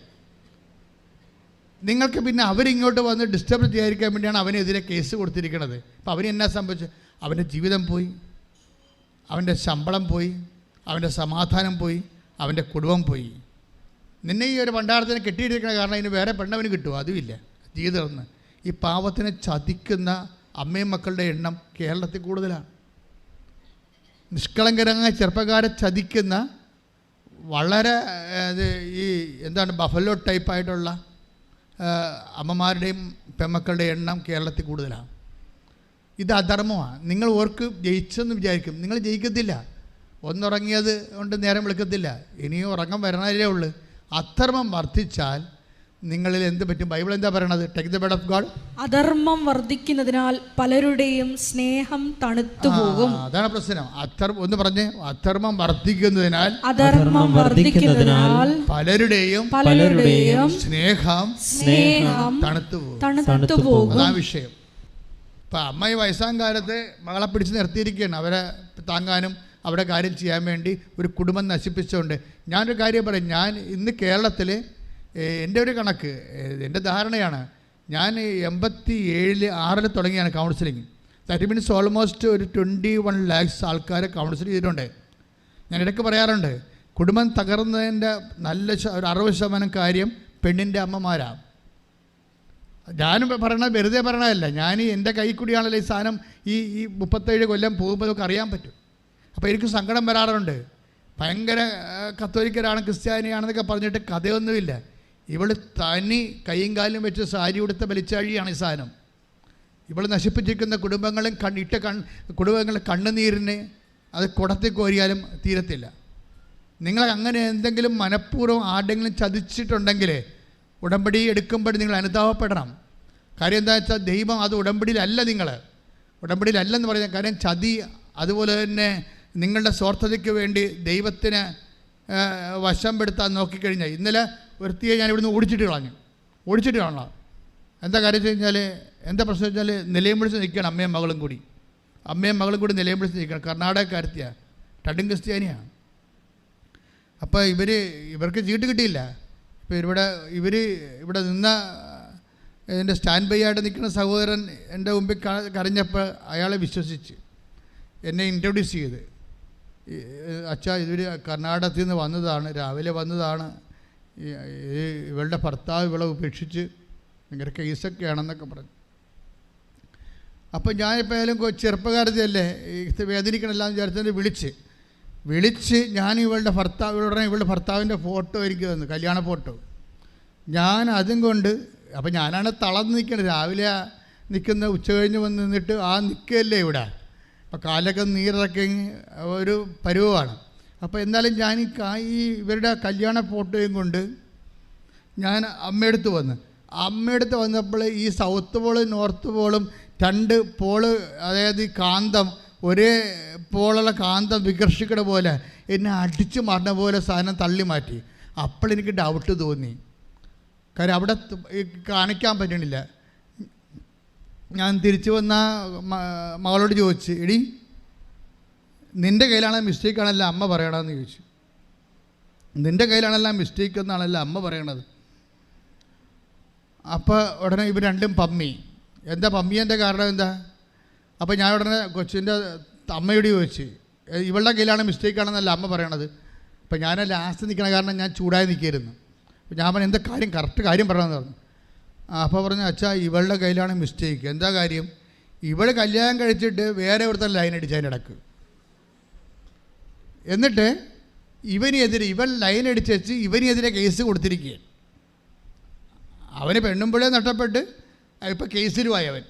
നിങ്ങൾക്ക് പിന്നെ അവരിങ്ങോട്ട് വന്ന് ഡിസ്റ്റർബ് ചെയ്യാതിരിക്കാൻ വേണ്ടിയാണ് അവനെതിരെ കേസ് കൊടുത്തിരിക്കുന്നത്. അപ്പോൾ അവന് എന്നാ സംഭവിച്ചു? അവൻ്റെ ജീവിതം പോയി, അവൻ്റെ ശമ്പളം പോയി, അവൻ്റെ സമാധാനം പോയി, അവൻ്റെ കുടുംബം പോയി. നിന്നെ ഈ ഒരു പണ്ടാരത്തിനെ കെട്ടിയിട്ടിരിക്കണ കാരണം ഇതിന് വേറെ പെണ്ണവന് കിട്ടുമോ? അതുമില്ല. ജീവിതം ഈ പാവത്തിനെ ചതിക്കുന്ന അമ്മയും മക്കളുടെ എണ്ണം കേരളത്തിൽ കൂടുതലാണ്. നിഷ്കളങ്കരമായ ചെറുപ്പക്കാരെ ചതിക്കുന്ന വളരെ ഈ ബഫലോ ടൈപ്പായിട്ടുള്ള അമ്മമാരുടെയും പെൺമക്കളുടെ എണ്ണം കേരളത്തിൽ കൂടുതലാണ്. ഇത് അധർമ്മമാണ്. നിങ്ങൾ ഓർക്ക് ജയിച്ചെന്ന് വിചാരിക്കും. നിങ്ങൾ ജയിക്കത്തില്ല. ഒന്നുറങ്ങിയത് കൊണ്ട് നേരം വിളിക്കത്തില്ല. ഇനിയും ഉറങ്ങാൻ വരണതല്ലേ ഉള്ളൂ. അധർമ്മം വർദ്ധിച്ചാൽ നിങ്ങളിൽ എന്ത് പറ്റും? ബൈബിൾ എന്താ പറയണത്? Take the word of God. അധർമ്മം വർദ്ധിക്കുന്നതിനാൽ പലരുടെയും സ്നേഹം തണുത്തു പോകും. അതാണ് പ്രശ്നം. ഒന്ന് പറഞ്ഞേ. അധർമ്മം വർദ്ധിക്കുന്നതിനാൽ പലരുടെയും സ്നേഹം തണുത്തു പോകും. അതാണ് വിഷയം. ഇപ്പം അമ്മ ഈ വയസ്സാം കാലത്ത് മകളെ പിടിച്ച് നിർത്തിയിരിക്കുകയാണ്. അവരെ താങ്ങാനും അവിടെ കാര്യം ചെയ്യാൻ വേണ്ടി ഒരു കുടുംബം നശിപ്പിച്ചുകൊണ്ട്. ഞാനൊരു കാര്യം പറയും. ഞാൻ ഇന്ന് കേരളത്തിൽ എൻ്റെ ഒരു കണക്ക്, എൻ്റെ ധാരണയാണ്, ഞാൻ 87-6 തുടങ്ങിയാണ് കൗൺസിലിങ്. ദാറ്റ് മീൻസ് ഓൾമോസ്റ്റ് ഒരു 21 lakhs ആൾക്കാരെ കൗൺസിൽ ചെയ്തിട്ടുണ്ട്. ഞാൻ ഇടയ്ക്ക് പറയാറുണ്ട്, കുടുംബം തകർന്നതിൻ്റെ ഒരു 60% കാര്യം പെണ്ണിൻ്റെ അമ്മമാരാണ്. ഞാനും പറയണത് വെറുതെ പറയണതല്ല. ഞാൻ എൻ്റെ കൈ കൂടിയാണല്ലോ ഈ സാധനം ഈ 37 കൊല്ലം പോകുമ്പോൾ നമുക്ക് അറിയാൻ പറ്റും. അപ്പോൾ എനിക്ക് സങ്കടം വരാറുണ്ട്. ഭയങ്കര കത്തോലിക്കരാണ്, ക്രിസ്ത്യാനിയാണെന്നൊക്കെ പറഞ്ഞിട്ട് കഥയൊന്നുമില്ല. ഇവൾ തനി കൈയും കാലും വെച്ച് സാരി ഉടുത്ത വലിച്ചാഴിയാണ് ഈ സാധനം. ഇവൾ നശിപ്പിച്ചിരിക്കുന്ന കുടുംബങ്ങളും കുടുംബങ്ങളുടെ കണ്ണുനീരിന് അത് കുടത്തിൽ കോരിയാലും തീരത്തില്ല. നിങ്ങൾ അങ്ങനെ എന്തെങ്കിലും മനഃപൂർവ്വം ആരുടെങ്കിലും ചതിച്ചിട്ടുണ്ടെങ്കിൽ ഉടമ്പടി എടുക്കുമ്പോൾ നിങ്ങൾ അനുതാപപ്പെടണം. കാര്യം എന്താ വെച്ചാൽ ദൈവം അത് ഉടമ്പടിയിലല്ല. നിങ്ങൾ ഉടമ്പടിയിലല്ലെന്ന് പറയുന്നത്. കാര്യം ചതി, അതുപോലെ തന്നെ നിങ്ങളുടെ സ്വാർത്ഥതയ്ക്ക് വേണ്ടി ദൈവത്തിന് വശം പെടുത്താൻ നോക്കിക്കഴിഞ്ഞാൽ, ഇന്നലെ ഒരുത്തിയെ ഞാൻ ഇവിടുന്ന് ഓടിച്ചിട്ട് കളഞ്ഞു. എന്താ കാര്യം വെച്ച് കഴിഞ്ഞാൽ, എന്താ പ്രശ്നം വെച്ചാൽ, നിലയം വിളിച്ച് നിൽക്കണം അമ്മയും മകളും കൂടി നിലയം വിളിച്ച് നിൽക്കണം. കർണാടകക്കാരത്തിയാണ്, രണ്ടും ക്രിസ്ത്യാനിയാണ്. അപ്പോൾ ഇവർക്ക് ചീട്ട് കിട്ടിയില്ല. ഇപ്പോൾ ഇവിടെ നിന്ന എൻ്റെ സ്റ്റാൻഡ് ബൈ ആയിട്ട് നിൽക്കുന്ന സഹോദരൻ എൻ്റെ മുമ്പിൽ കരഞ്ഞപ്പോൾ അയാളെ വിശ്വസിച്ച് എന്നെ ഇൻട്രൊഡ്യൂസ് ചെയ്ത്, അച്ഛാ ഇവർ കർണാടകത്തിൽ നിന്ന് വന്നതാണ്, രാവിലെ വന്നതാണ്, ഇവളുടെ ഭർത്താവ് ഇവളെ ഉപേക്ഷിച്ച് ഭയങ്കര കേസൊക്കെയാണെന്നൊക്കെ പറഞ്ഞു. അപ്പം ഞാനിപ്പോൾ ആയാലും ചെറുപ്പകാരത്തിയല്ലേ, വേദനിക്കണമെല്ലാം വിചാരിച്ചതിന് വിളിച്ച് ഞാൻ ഇവളുടെ ഭർത്താവിൻ്റെ ഫോട്ടോ എനിക്ക് തന്നു, കല്യാണ ഫോട്ടോ. ഞാൻ അതും കൊണ്ട്, അപ്പം ഞാനാണ് തളർന്ന് നിൽക്കുന്നത്. രാവിലെ നിൽക്കുന്ന ഉച്ച കഴിഞ്ഞ് വന്ന് നിന്നിട്ട് നിൽക്കുകയല്ലേ ഇവിടെ, അപ്പോൾ കാലൊക്കെ നീരിറക്കി ഒരു പരുവമാണ്. അപ്പോൾ എന്നാലും ഞാൻ ഇവരുടെ കല്യാണ ഫോട്ടോയും കൊണ്ട് ഞാൻ അമ്മയടുത്ത് വന്നപ്പോൾ ഈ സൗത്ത് പോളും നോർത്ത് പോളും രണ്ട് പോള്, അതായത് ഈ കാന്തം ഒരേ പോളുള്ള കാന്തം വികർഷിക്കണ പോലെ എന്നെ അടിച്ചു മാറുന്ന പോലെ സാധനം തള്ളി മാറ്റി. അപ്പോഴെനിക്ക് ഡൗട്ട് തോന്നി. കാര്യം അവിടെ കാണിക്കാൻ പറ്റണില്ല. ഞാൻ തിരിച്ചു വന്ന മകളോട് ചോദിച്ചു, എടി നിൻ്റെ കയ്യിലാണല്ലോ മിസ്റ്റേക്കാണല്ലോ അമ്മ പറയണമെന്ന് ചോദിച്ചു. നിൻ്റെ കയ്യിലാണല്ലോ മിസ്റ്റേക്ക് എന്നാണല്ലോ അമ്മ പറയണത്. അപ്പോൾ ഉടനെ ഇവർ രണ്ടും പമ്മി. എന്താ പമ്മിയൻ്റെ കാരണം എന്താ? അപ്പോൾ ഞാൻ ഉടനെ കൊച്ചിൻ്റെ അമ്മയോട് ചോദിച്ചു, ഇവളുടെ കയ്യിലാണ് മിസ്റ്റേക്കാണെന്നല്ല അമ്മ പറയണത്. അപ്പോൾ ഞാൻ ലാസ്റ്റ് നിൽക്കണ കാരണം ഞാൻ ചൂടായി നിൽക്കായിരുന്നു. അപ്പോൾ ഞാൻ പറഞ്ഞു, എന്താ കാര്യം, കറക്റ്റ് കാര്യം പറയണമെന്ന് പറഞ്ഞു. അപ്പോൾ പറഞ്ഞു, അച്ഛാ ഇവളുടെ കയ്യിലാണ് മിസ്റ്റേക്ക്. എന്താ കാര്യം? ഇവൾ കല്യാണം കഴിച്ചിട്ട് വേറെ ഇവിടുത്തെ ലൈൻ അടിച്ചതിൻ്റെ ഇടക്ക്, എന്നിട്ട് ഇവൾ ലൈൻ അടിച്ച് വെച്ച് ഇവനെതിരെ കേസ് കൊടുത്തിരിക്കുകയാണ്. അവന് പെണ്ണുമ്പോഴേ നഷ്ടപ്പെട്ട് ഇപ്പോൾ കേസിലുമായി അവൻ.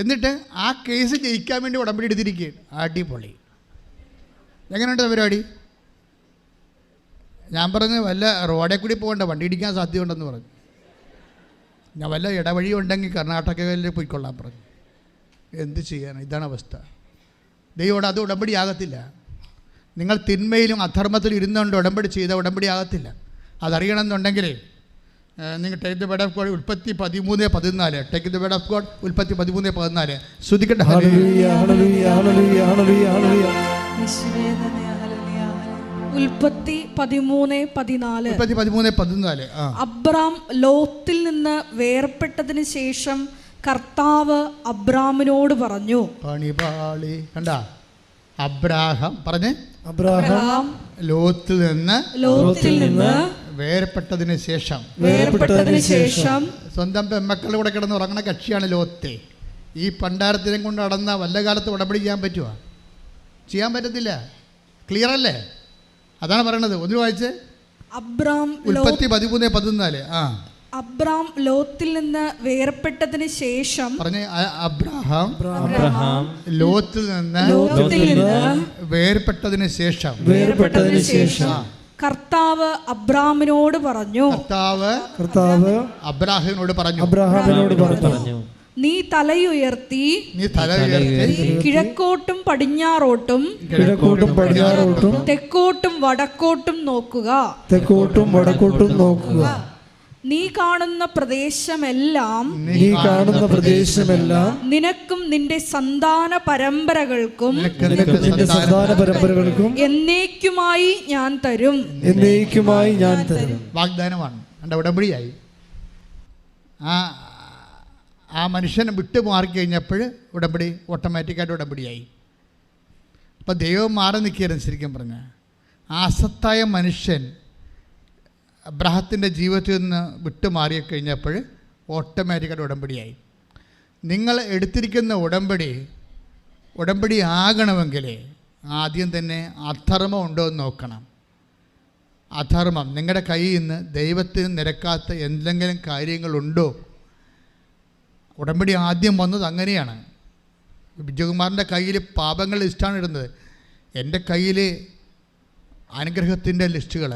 എന്നിട്ട് ആ കേസ് ജയിക്കാൻ വേണ്ടി ഉടമ്പടി എടുത്തിരിക്കുകയാണ്. അടിപൊളി. എങ്ങനെയുണ്ട് പരിപാടി? ഞാൻ പറഞ്ഞു, വല്ല റോഡേ കൂടി പോകണ്ട, വണ്ടി ഇടിക്കാൻ സാധ്യതയുണ്ടെന്ന് പറഞ്ഞു. ഞാൻ വല്ല ഇടവഴി ഉണ്ടെങ്കിൽ കർണാടകയിൽ പോയിക്കൊള്ളാൻ പറഞ്ഞു. എന്ത് ചെയ്യാൻ? ഇതാണ് അവസ്ഥ. ദൈവോട് അത് ഉടമ്പടി ആകത്തില്ല. നിങ്ങൾ തിന്മയിലും അധർമ്മത്തിലും ഇരുന്നുകൊണ്ട് ഉടമ്പടി ചെയ്ത ഉടമ്പടി ആകത്തില്ല. അതറിയണമെന്നുണ്ടെങ്കിൽ നിങ്ങൾ take the word of God ഉൽപ്പത്തി 13:14. Take the word of God ഉൽപ്പത്തി 13:14. ശ്രദ്ധിക്കട്ടെ. ഉൽപ്പത്തി 13:14. അബ്രാം ലോത്തിൽ നിന്ന് വേർപെട്ടതിന് ശേഷം കർത്താവ് അബ്രാമിനോട് പറഞ്ഞു. പണിപാളി കണ്ട, അബ്രാഹാം ലോത്തിൽ നിന്ന് വേർപെട്ടതിന് ശേഷം സ്വന്തം പെമ്മക്കളുടെ കൂടെ കിടന്ന് ഉറങ്ങണ കക്ഷിയാണ് ലോത്തെ. ഈ പണ്ടാരത്തിനെ കൊണ്ട് നടന്ന വല്ല കാലത്ത് ഉടമ്പടി ചെയ്യാൻ പറ്റുമോ? ചെയ്യാൻ പറ്റത്തില്ല. ക്ലിയർ അല്ലേ? അതാണ് പറയണത്. ഒന്ന് വായിച്ച്. ഉൽപ്പത്തി 13:14. അബ്രാം ലോത്തിൽ നിന്ന് വേർപെട്ടതിന് ശേഷം പറഞ്ഞേ. അബ്രഹാം ലോത്തിൽ നിന്ന് വേർപെട്ടതിന് ശേഷം കർത്താവ് അബ്രാമിനോട് പറഞ്ഞു. കർത്താവ് അബ്രാഹിമിനോട് പറഞ്ഞു, നീ തലയുയർത്തി കിഴക്കോട്ടും പടിഞ്ഞാറോട്ടും തെക്കോട്ടും വടക്കോട്ടും നോക്കുക. നീ കാണുന്ന പ്രദേശമെല്ലാം നിനക്കും നിന്റെ സന്താന പരമ്പരകൾക്കും എന്നേക്കുമായി ഞാൻ തരും. വാഗ്ദാനമാണ്. എൻ്റെ ഉടമ്പടിയായി. ആ മനുഷ്യനെ വിട്ടു മാറിക്കഴിഞ്ഞപ്പോൾ ഉടമ്പടി ഓട്ടോമാറ്റിക്കായിട്ട് ഉടമ്പടിയായി. അപ്പം ദൈവം മാറി നിൽക്കുകയായിരുന്നു. ശരിക്കും പറഞ്ഞാൽ ആ അസത്തായ മനുഷ്യൻ അബ്രാഹത്തിൻ്റെ ജീവിതത്തിൽ നിന്ന് വിട്ടുമാറിക്കഴിഞ്ഞപ്പോൾ ഓട്ടോമാറ്റിക്കായിട്ട് ഉടമ്പടിയായി. നിങ്ങൾ എടുത്തിരിക്കുന്ന ഉടമ്പടി ആകണമെങ്കിൽ ആദ്യം തന്നെ അധർമ്മം ഉണ്ടോ എന്ന് നോക്കണം. അധർമ്മം നിങ്ങളുടെ കയ്യിൽ നിന്ന് ദൈവത്തിന് നിരക്കാത്ത എന്തെങ്കിലും കാര്യങ്ങളുണ്ടോ? ഉടമ്പടി ആദ്യം വന്നത് അങ്ങനെയാണ്. വിജയകുമാറിൻ്റെ കയ്യിൽ പാപങ്ങൾ ലിസ്റ്റാണ് ഇടുന്നത്. എൻ്റെ കയ്യിൽ അനുഗ്രഹത്തിൻ്റെ ലിസ്റ്റുകൾ.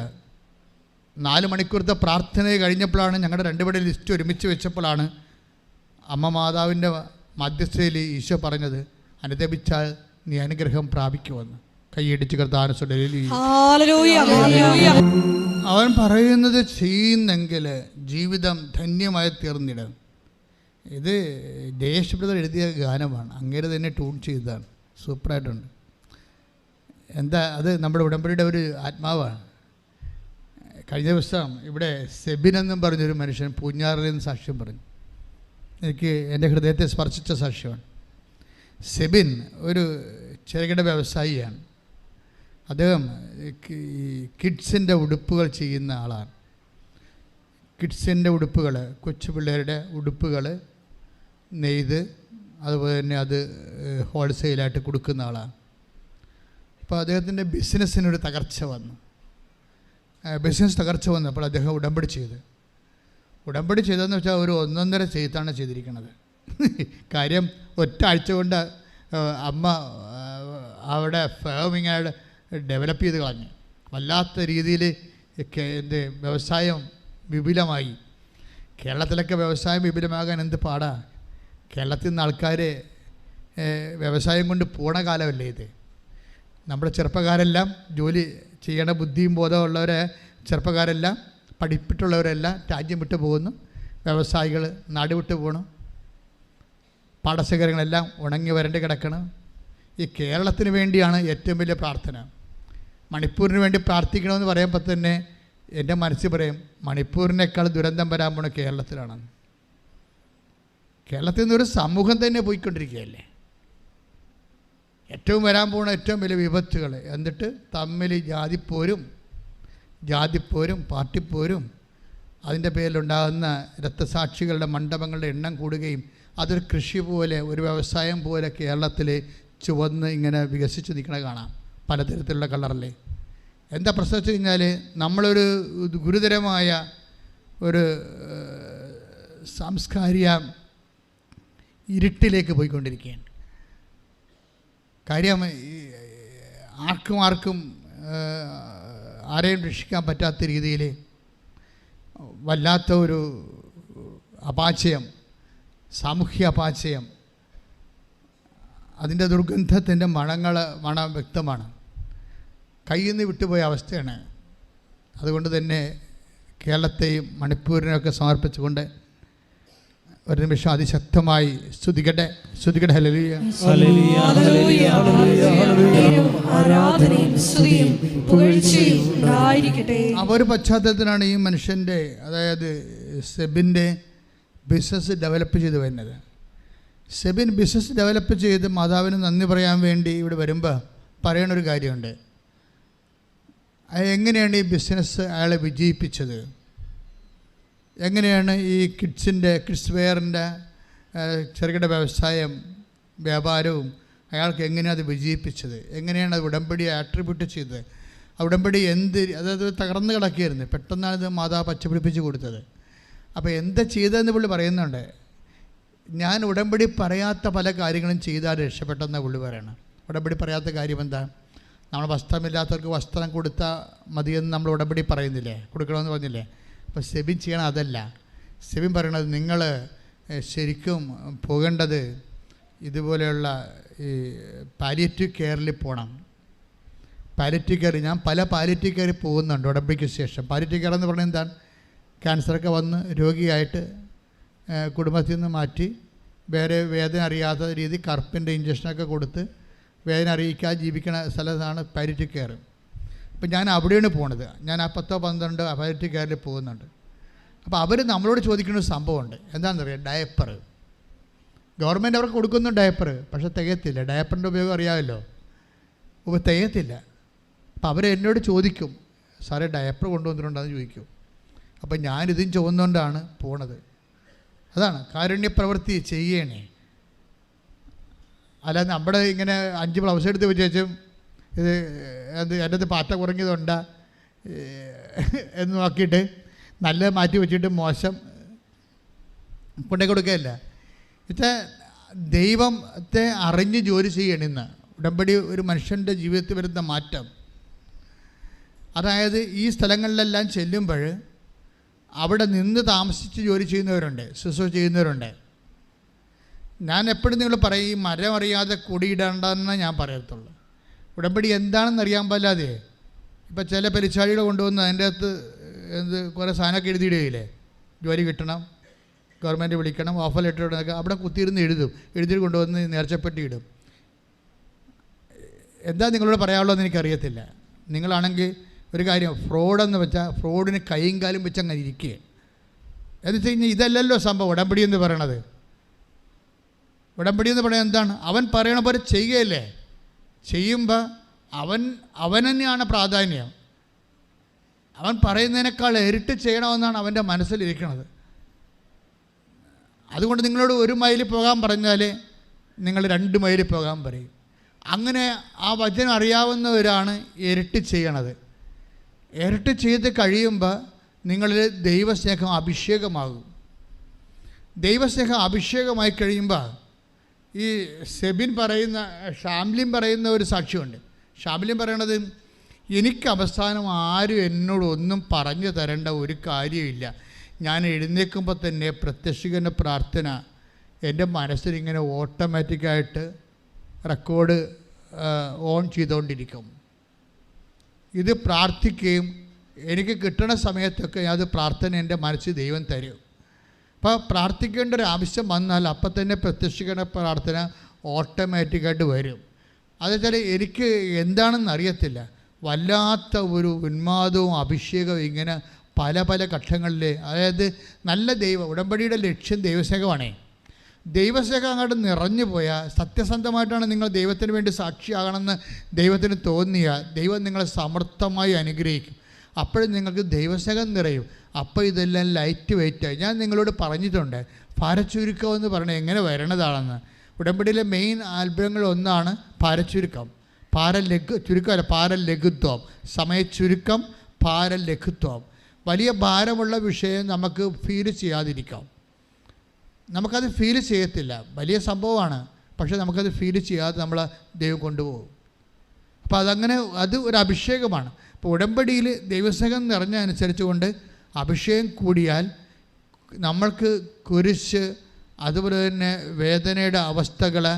4 മണിക്കൂറത്തെ പ്രാർത്ഥന കഴിഞ്ഞപ്പോഴാണ് ഞങ്ങളുടെ രണ്ടുപേരുടെ ലിസ്റ്റ് ഒരുമിച്ച് വെച്ചപ്പോഴാണ് അമ്മ മാതാവിൻ്റെ മധ്യസ്ഥയിൽ ഈശോ പറഞ്ഞത്, അനുദപിച്ചാൽ നീ അനുഗ്രഹം പ്രാപിക്കുമെന്ന്. കൈയടിച്ച് കർത്താവിനെ. അവൻ പറയുന്നത് ചെയ്യുന്നെങ്കിൽ ജീവിതം ധന്യമായി തീർന്നിടും. ഇത് ജയേഷ് ബ്രദർ എഴുതിയ ഗാനമാണ്, അങ്ങേര് തന്നെ ട്യൂൺ ചെയ്തതാണ്, സൂപ്പറായിട്ടുണ്ട്. എന്താ അത്? നമ്മുടെ ഉടമ്പടിയുടെ ഒരു ആത്മാവാണ്. കഴിഞ്ഞ ദിവസം ഇവിടെ സെബിൻ എന്നും പറഞ്ഞൊരു മനുഷ്യൻ പൂഞ്ഞാറിൽ നിന്ന് സാക്ഷ്യം പറഞ്ഞു. എനിക്ക് എൻ്റെ ഹൃദയത്തെ സ്പർശിച്ച സാക്ഷ്യമാണ്. സെബിൻ ഒരു ചെറുകിട വ്യവസായിയാണ്. അദ്ദേഹം കിഡ്സിൻ്റെ ഉടുപ്പുകൾ ചെയ്യുന്ന ആളാണ്. കിഡ്സിൻ്റെ ഉടുപ്പുകൾ, കൊച്ചു പിള്ളേരുടെ ഉടുപ്പുകൾ നെയ്ത് അതുപോലെ തന്നെ അത് ഹോൾസെയിലായിട്ട് കൊടുക്കുന്ന ആളാണ്. അപ്പോൾ അദ്ദേഹത്തിൻ്റെ ബിസിനസ്സിനൊരു തകർച്ച വന്നു. ബിസിനസ് തകർച്ച വന്നപ്പോൾ അദ്ദേഹം ഉടമ്പടി ചെയ്തതെന്ന് വെച്ചാൽ ഒരു 1.5 ചെയ്ത്താണ് ചെയ്തിരിക്കുന്നത്. കാര്യം ഒറ്റ ആഴ്ച കൊണ്ട് അമ്മ അവിടെ ഫേമിങ്ങായിട്ട് ഡെവലപ്പ് ചെയ്ത് കളഞ്ഞു. വല്ലാത്ത രീതിയിൽ വ്യവസായം വിപുലമായി. കേരളത്തിലൊക്കെ വ്യവസായം വിപുലമാകാൻ എന്ത് പാടാ. കേരളത്തിൽ നിന്ന് ആൾക്കാർ വ്യവസായം കൊണ്ട് പോണ കാലമല്ലേ ഇത്. നമ്മുടെ ചെറുപ്പക്കാരെല്ലാം ജോലി ചെയ്യണ ബുദ്ധിയും ബോധമുള്ളവരെ ചെറുപ്പക്കാരെല്ലാം പഠിപ്പിട്ടുള്ളവരെല്ലാം രാജ്യം വിട്ടു പോകുന്നു. വ്യവസായികൾ നാട് വിട്ടു പോകണം. പാടശേഖരങ്ങളെല്ലാം ഉണങ്ങി വരണ്ട് കിടക്കണം. ഈ കേരളത്തിന് വേണ്ടിയാണ് ഏറ്റവും വലിയ പ്രാർത്ഥന. മണിപ്പൂരിന് വേണ്ടി പ്രാർത്ഥിക്കണമെന്ന് പറയുമ്പോൾ തന്നെ എൻ്റെ മനസ്സിൽ പറയും, മണിപ്പൂരിനേക്കാൾ ദുരന്തം വരാൻ പോണ കേരളത്തിലാണെന്ന്. കേരളത്തിൽ നിന്നൊരു സമൂഹം തന്നെ പോയിക്കൊണ്ടിരിക്കുകയല്ലേ. ഏറ്റവും വരാൻ പോകുന്ന ഏറ്റവും വലിയ വിപത്തുകൾ. എന്നിട്ട് തമ്മിൽ ജാതിപ്പോരും പാർട്ടിപ്പോരും അതിൻ്റെ പേരിലുണ്ടാകുന്ന രക്തസാക്ഷികളുടെ മണ്ഡപങ്ങളുടെ എണ്ണം കൂടുകയും അതൊരു കൃഷി പോലെ, ഒരു വ്യവസായം പോലെ കേരളത്തിൽ ചുവന്ന് ഇങ്ങനെ വികസിച്ച് നിൽക്കണ കാണാം. പലതരത്തിലുള്ള കളറല്ലേ. എന്താ പ്രശ്നം വെച്ച് കഴിഞ്ഞാൽ നമ്മളൊരു ഗുരുതരമായ ഒരു സാംസ്കാരിക ഇരുട്ടിലേക്ക് പോയിക്കൊണ്ടിരിക്കുകയാണ്. കാര്യം ആർക്കും ആരെയും രക്ഷിക്കാൻ പറ്റാത്ത രീതിയിൽ വല്ലാത്ത ഒരു അപാചയം, സാമൂഹ്യ അപാചയം, അതിൻ്റെ ദുർഗന്ധത്തിൻ്റെ മണം വ്യക്തമാണ്. കയ്യിൽ നിന്ന് വിട്ടുപോയ അവസ്ഥയാണ്. അതുകൊണ്ട് തന്നെ കേരളത്തെയും മണിപ്പൂരിനെയൊക്കെ സമർപ്പിച്ചുകൊണ്ട് ഒരു നിമിഷം അതിശക്തമായി സ്തുതിക്കട്ടെ. ഹല്ലേലൂയ. അപ്പോൾ ഒരു പശ്ചാത്തലത്തിലാണ് ഈ മനുഷ്യൻ്റെ, അതായത് സെബിൻ്റെ ബിസിനസ് ഡെവലപ്പ് ചെയ്ത് വരുന്നത്. സെബിൻ ബിസിനസ് ഡെവലപ്പ് ചെയ്ത് മാതാവിന് നന്ദി പറയാൻ വേണ്ടി ഇവിടെ വരുമ്പോൾ പറയണൊരു കാര്യമുണ്ട്. എങ്ങനെയാണ് ഈ ബിസിനസ് അയാളെ വിജയിപ്പിച്ചത്, എങ്ങനെയാണ് ഈ കിഡ്സ് വെയറിൻ്റെ ചെറുകിട വ്യാപാരവും അയാൾക്ക് എങ്ങനെയാണ് അത് വിജയിപ്പിച്ചത്, എങ്ങനെയാണ് അത് ഉടമ്പടിയെ ആട്രിബ്യൂട്ട് ചെയ്തത്, ആ ഉടമ്പടി അതായത് തകർന്നു കിടക്കുകയായിരുന്നു, പെട്ടെന്നാണ് ഇത് മാതാവ് പച്ചപിടിപ്പിച്ച് കൊടുത്തത്. അപ്പോൾ എന്താ ചെയ്തതെന്ന് പുള്ളി പറയുന്നുണ്ട്. ഞാൻ ഉടമ്പടി പറയാത്ത പല കാര്യങ്ങളും ചെയ്താൽ രക്ഷപ്പെട്ടെന്ന പുള്ളി പറയണം. ഉടമ്പടി പറയാത്ത കാര്യം എന്താ? നമ്മൾ വസ്ത്രമില്ലാത്തവർക്ക് വസ്ത്രം കൊടുത്താൽ മതിയെന്ന് നമ്മൾ ഉടമ്പടി പറയുന്നില്ലേ, കൊടുക്കണമെന്ന് പറഞ്ഞില്ലേ. അപ്പോൾ സെബിൻ ചെയ്യണം അതല്ല. സെബിൻ പറയണത് നിങ്ങൾ ശരിക്കും പോകേണ്ടത് ഇതുപോലെയുള്ള ഈ പാലിയേറ്റീവ് കെയറിൽ പോകണം. പാലിയേറ്റീവ് കെയർ, ഞാൻ പല പാലിയേറ്റീവ് കെയറിൽ പോകുന്നുണ്ട് ഉടമ്പടിക്ക് ശേഷം. പാലിയേറ്റീവ് കെയർ എന്ന് പറഞ്ഞാൽ എന്താണ്? ക്യാൻസറൊക്കെ വന്ന് രോഗിയായിട്ട് കുടുംബത്തിൽ നിന്ന് മാറ്റി വേറെ വേദന അറിയാത്ത രീതി കറുപ്പിൻ്റെ ഇഞ്ചക്ഷനൊക്കെ കൊടുത്ത് വേദന അറിയിക്കാതെ ജീവിക്കുന്ന സ്ഥലത്താണ് പാലിയേറ്റീവ് കെയർ. അപ്പോൾ ഞാൻ അവിടെയാണ് പോണത്. ഞാൻ ആ 10-12 പാലിയേറ്റീവ് കെയറിൽ പോകുന്നുണ്ട്. അപ്പോൾ അവർ നമ്മളോട് ചോദിക്കുന്ന ഒരു സംഭവമുണ്ട്. എന്താണെന്നറിയാം? ഡയപ്പർ. ഗവൺമെൻറ് അവർക്ക് കൊടുക്കുന്നു ഡയപ്പർ, പക്ഷേ തികയത്തില്ല. ഡയപ്പറിൻ്റെ ഉപയോഗം അറിയാമല്ലോ, തികയത്തില്ല. അപ്പോൾ അവർ എന്നോട് ചോദിക്കും, സാറേ ഡയപ്പർ കൊണ്ടുവന്നിട്ടുണ്ടെന്ന് ചോദിക്കും. അപ്പം ഞാനിതും ചുവന്നുകൊണ്ടാണ് പോണത്. അതാണ് കാരുണ്യപ്രവൃത്തി ചെയ്യണേ. അല്ലാതെ നമ്മുടെ ഇങ്ങനെ 5 ബ്ലൗസ് എടുത്ത് വെച്ചും ഇത് എൻ്റെ അടുത്ത് പാറ്റ കുറഞ്ഞതുണ്ടാ എന്ന് നോക്കിയിട്ട് നല്ല മാറ്റി വെച്ചിട്ട് മോശം കൊണ്ടേ കൊടുക്കുകയല്ല. ഇത് ദൈവത്തെ അറിഞ്ഞ് ജോലി ചെയ്യണമെന്ന്. ഉടമ്പടി ഒരു മനുഷ്യൻ്റെ ജീവിതത്തിൽ വരുന്ന മാറ്റം. അതായത് ഈ സ്ഥലങ്ങളിലെല്ലാം ചെല്ലുമ്പോൾ അവിടെ നിന്ന് താമസിച്ച് ജോലി ചെയ്യുന്നവരുണ്ട്, ശുശ്രൂഷ ചെയ്യുന്നവരുണ്ട്. ഞാൻ എപ്പോഴും നിങ്ങൾ പറയും, ഈ മരം അറിയാതെ കൊടിയിടണ്ടെന്ന് ഞാൻ പറയത്തുള്ളൂ. ഉടമ്പടി എന്താണെന്ന് അറിയാൻ പാടില്ലാതെ ഇപ്പം ചില പെരിച്ചാഴികൾ കൊണ്ടുവന്ന് അതിൻ്റെ അകത്ത് കുറേ സാധനമൊക്കെ എഴുതിയിടുകയില്ലേ, ജോലി കിട്ടണം, ഗവൺമെൻറ് വിളിക്കണം, ഓഫർ ലെറ്റർ ഇടണമൊക്കെ അവിടെ കുത്തിയിരുന്ന് എഴുതി കൊണ്ടുവന്ന് നേർച്ചപ്പെട്ടി ഇടും. എന്താ നിങ്ങളോട് പറയാനുള്ളതെന്ന് എനിക്കറിയത്തില്ല. നിങ്ങളാണെങ്കിൽ ഒരു കാര്യം, ഫ്രോഡെന്ന് വെച്ചാൽ ഫ്രോഡിന് കൈയും കാലും വെച്ച് അങ്ങനെ ഇരിക്കുക. എന്ന് വെച്ച് കഴിഞ്ഞാൽ ഇതല്ലല്ലോ സംഭവം ഉടമ്പടി എന്ന് പറയണത്. ഉടമ്പടി എന്ന് പറയുന്നത് എന്താണ്? അവൻ പറയണ പോലെ ചെയ്യുകയല്ലേ. ചെയ്യുമ്പോൾ അവൻ തന്നെയാണ് പ്രാധാന്യം. അവൻ പറയുന്നതിനേക്കാൾ ഇരട്ടി ചെയ്യണമെന്നാണ് അവൻ്റെ മനസ്സിലിരിക്കുന്നത്. അതുകൊണ്ട് നിങ്ങളോട് 1 മൈൽ പോകാൻ പറഞ്ഞാൽ നിങ്ങൾ 2 മൈൽ പോകാൻ പറയും. അങ്ങനെ ആ വചനം അറിയാവുന്നവരാണ് ഇരട്ടി ചെയ്യണത്. ഇരട്ടി ചെയ്ത് കഴിയുമ്പോൾ നിങ്ങളിൽ ദൈവസ്നേഹം അഭിഷേകമാകും. ദൈവസ്നേഹം അഭിഷേകമായി കഴിയുമ്പോൾ ഈ ഷാംലിൻ പറയുന്ന ഒരു സാക്ഷ്യമുണ്ട്. ഷാംലിൻ പറയണത്, എനിക്ക് അവസാനം ആരും എന്നോടൊന്നും പറഞ്ഞു തരേണ്ട ഒരു കാര്യമില്ല. ഞാൻ എഴുന്നേൽക്കുമ്പോൾ തന്നെ പ്രത്യക്ഷീകരണ പ്രാർത്ഥന എൻ്റെ മനസ്സിലിങ്ങനെ ഓട്ടോമാറ്റിക്കായിട്ട് റെക്കോർഡ് ഓൺ ചെയ്തുകൊണ്ടിരിക്കും. ഇത് പ്രാർത്ഥിക്കുകയും എനിക്ക് കിട്ടുന്ന സമയത്തൊക്കെ അത് പ്രാർത്ഥന എൻ്റെ മനസ്സിൽ ദൈവം തരും. അപ്പോൾ പ്രാർത്ഥിക്കേണ്ട ഒരു ആവശ്യം വന്നാൽ അപ്പം തന്നെ പ്രത്യക്ഷീകരണ പ്രാർത്ഥന ഓട്ടോമാറ്റിക്കായിട്ട് വരും. അതെച്ചാൽ എനിക്ക് എന്താണെന്ന് അറിയത്തില്ല, വല്ലാത്ത ഒരു ഉന്മാദവും അഭിഷേകവും ഇങ്ങനെ പല ഘട്ടങ്ങളിൽ. അതായത് നല്ല ഉടമ്പടിയുടെ ലക്ഷ്യം ദൈവസ്നേഹമാണേ. ദൈവസ്നേഹം അങ്ങോട്ട് നിറഞ്ഞു പോയാൽ, സത്യസന്ധമായിട്ടാണ് നിങ്ങൾ ദൈവത്തിന് വേണ്ടി സാക്ഷിയാകണമെന്ന് ദൈവത്തിന് തോന്നിയാൽ ദൈവം നിങ്ങളെ സമർത്ഥമായി അനുഗ്രഹിക്കും. അപ്പോഴും നിങ്ങൾക്ക് ദൈവസ്നേഹം നിറയും. അപ്പോൾ ഇതെല്ലാം ലൈറ്റ് വെയിറ്റായി. ഞാൻ നിങ്ങളോട് പറഞ്ഞിട്ടുണ്ട്, ഭാരച്ചുരുക്കം എന്ന് പറയുന്നത് എങ്ങനെ വരണതാണെന്ന്. ഉടമ്പടിയിലെ മെയിൻ അത്ഭുതങ്ങളൊന്നാണ് ഭാരച്ചുരുക്കം. ചുരുക്കമല്ല, ഭാരലഘുത്വം, സമയച്ചുരുക്കം, ഭാരലഘുത്വം. വലിയ ഭാരമുള്ള വിഷയം നമുക്ക് ഫീൽ ചെയ്യാതിരിക്കാം. നമുക്കത് ഫീൽ ചെയ്യത്തില്ല, വലിയ സംഭവമാണ്, പക്ഷേ നമുക്കത് ഫീൽ ചെയ്യാതെ നമ്മളെ ദൈവം കൊണ്ടുപോകും. അപ്പോൾ അത് ഒരു അഭിഷേകമാണ്. അപ്പോൾ ഉടമ്പടിയിൽ ദൈവസ്നേഹം നിറഞ്ഞ അനുസരിച്ച് കൊണ്ട് അഭിഷേകം കൂടിയാൽ നമ്മൾക്ക് കുരിശ്, അതുപോലെ തന്നെ വേദനയുടെ അവസ്ഥകളെ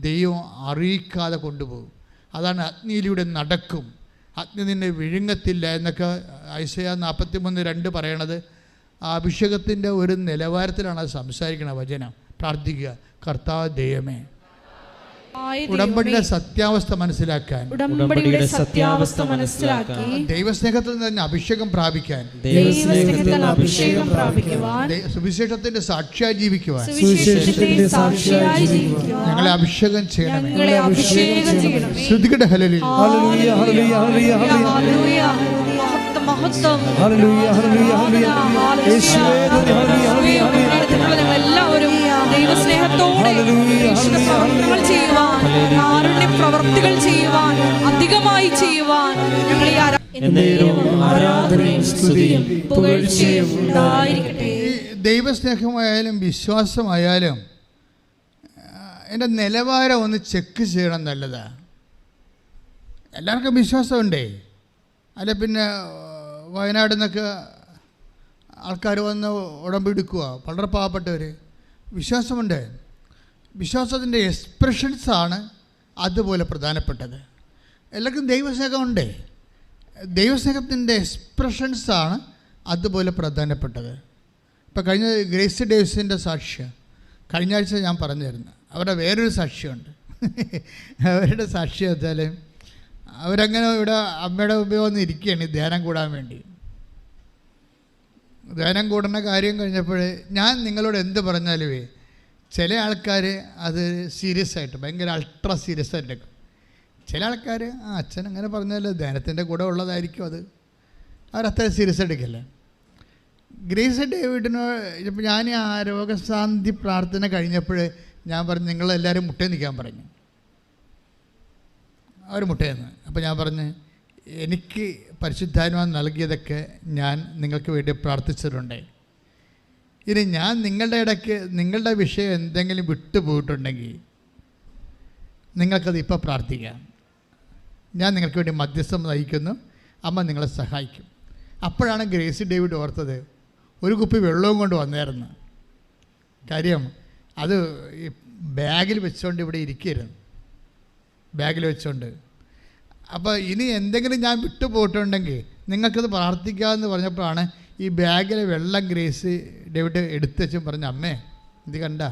ദൈവം അറിയിക്കാതെ കൊണ്ടുപോകും. അതാണ് അഗ്നിയിലൂടെ നടക്കും, അഗ്നി നിന്നെ വിഴുങ്ങത്തില്ല എന്നൊക്കെ ഐസയ 43:2 പറയണത്. ആ അഭിഷേകത്തിൻ്റെ ഒരു നിലവാരത്തിലാണ് അത് സംസാരിക്കണ വചനം. പ്രാർത്ഥിക്കുക, കർത്താവ് ദൈവമേ, ഉടമ്പടിയുടെ സത്യാവസ്ഥ മനസ്സിലാക്കാൻ, ദൈവസ്നേഹത്തിൽ നിന്ന് അഭിഷേകം പ്രാപിക്കാൻ, സുവിശേഷത്തിന്റെ സാക്ഷിയായി ജീവിക്കുവാൻ ഞങ്ങളെ അഭിഷേകം ചെയ്യണമേ. ശ്രുതികടെ ഹല്ലേലൂയ, ഹല്ലേലൂയ, ഹല്ലേലൂയ, ഹല്ലേലൂയ, മഹത്വം, ഹല്ലേലൂയ, ഹല്ലേലൂയ, ഹല്ലേലൂയ, യേശുവേ ഹല്ലേലൂയ, എല്ലാവരും ദൈവസ്നേഹത്തോടെ പ്രവർത്തനങ്ങൾ ചെയ്യുവാൻ, കാരുണ്യ പ്രവർത്തികൾ ചെയ്യുവാൻ, അധികമായി ചെയ്യുവാൻ ഞങ്ങൾ ആരാധനയും സ്തുതിയും പുകഴ്ചയും ഉണ്ടായിരിക്കട്ടെ. ദൈവസ്നേഹമായാലും വിശ്വാസമായാലും എൻ്റെ നിലവാരം ഒന്ന് ചെക്ക് ചെയ്യണം, നല്ലതാണ്. എല്ലാവർക്കും വിശ്വാസമുണ്ടേ. അല്ല പിന്നെ വയനാട് നിന്നൊക്കെ ആൾക്കാർ വന്ന് ഉടമ്പെടുക്കുക, വളരെ പാവപ്പെട്ടവർ. വിശ്വാസമുണ്ട്. വിശ്വാസത്തിൻ്റെ എക്സ്പ്രഷൻസാണ് അതുപോലെ പ്രധാനപ്പെട്ടത്. എല്ലാവർക്കും ദൈവസ്നേഹമുണ്ട്. ദൈവസ്നേഹത്തിൻ്റെ എക്സ്പ്രഷൻസാണ് അതുപോലെ പ്രധാനപ്പെട്ടത്. ഇപ്പോൾ കഴിഞ്ഞ ഗ്രേസ് ഡേവിസിൻ്റെ സാക്ഷ്യം കഴിഞ്ഞ ആഴ്ച ഞാൻ പറഞ്ഞിരുന്നു. അവരുടെ വേറൊരു സാക്ഷ്യമുണ്ട്. അവരുടെ സാക്ഷ്യം വെച്ചാൽ അവരങ്ങനെ ഇവിടെ അമ്മയുടെ മുമ്പിൽ വന്ന് ഇരിക്കുകയാണ് ധ്യാനം കൂടാൻ വേണ്ടി. ധ്യാനം കൂടുന്ന കാര്യം കഴിഞ്ഞപ്പോൾ ഞാൻ നിങ്ങളോട് എന്ത് പറഞ്ഞാലുമേ ചില ആൾക്കാർ അത് സീരിയസ് ആയിട്ട്, ഭയങ്കര അൾട്രാ സീരിയസ് ആയിട്ട് എടുക്കും. ചില ആൾക്കാർ അച്ഛൻ അങ്ങനെ പറഞ്ഞാൽ ധ്യാനത്തിൻ്റെ കൂടെ ഉള്ളതായിരിക്കും, അത് അവരത്ര സീരിയസ് എടുക്കില്ല. ഗ്രേസ് ഡേവിഡിനോട് ഇപ്പോൾ ഞാൻ ആ രോഗശാന്തി പ്രാർത്ഥന കഴിഞ്ഞപ്പോൾ ഞാൻ പറഞ്ഞു, നിങ്ങളെല്ലാവരും മുട്ടേ നിൽക്കാൻ പറഞ്ഞു. അവർ മുട്ടയെന്ന്. അപ്പോൾ ഞാൻ പറഞ്ഞ്, എനിക്ക് പരിശുദ്ധാത്മാവ് നൽകിയതൊക്കെ ഞാൻ നിങ്ങൾക്ക് വേണ്ടി പ്രാർത്ഥിച്ചിട്ടുണ്ട്. ഇനി ഞാൻ നിങ്ങളുടെ ഇടയ്ക്ക് നിങ്ങളുടെ വിഷയം എന്തെങ്കിലും വിട്ടുപോയിട്ടുണ്ടെങ്കിൽ നിങ്ങൾക്കത് ഇപ്പോൾ പ്രാർത്ഥിക്കാം. ഞാൻ നിങ്ങൾക്ക് വേണ്ടി മധ്യസ്ഥം നയിക്കുന്നു, അമ്മ നിങ്ങളെ സഹായിക്കും. അപ്പോഴാണ് ഗ്രേസി ഡേവിഡ് ഓർത്തത്, ഒരു കുപ്പി വെള്ളവും കൊണ്ട് വന്നായിരുന്നു. കാര്യം അത് ബാഗിൽ വെച്ചുകൊണ്ട് ഇവിടെ ഇരിക്കരുത്, ബാഗിൽ വെച്ചുകൊണ്ട്. അപ്പോൾ ഇനി എന്തെങ്കിലും ഞാൻ വിട്ടുപോയിട്ടുണ്ടെങ്കിൽ നിങ്ങൾക്കത് പ്രാർത്ഥിക്കാമെന്ന് പറഞ്ഞപ്പോഴാണ് ഈ ബാഗിലെ വെള്ളം ഗ്രേസ് ഡേവിഡ് എടുത്തു വെച്ചും പറഞ്ഞു, അമ്മേ ഇത് കണ്ട,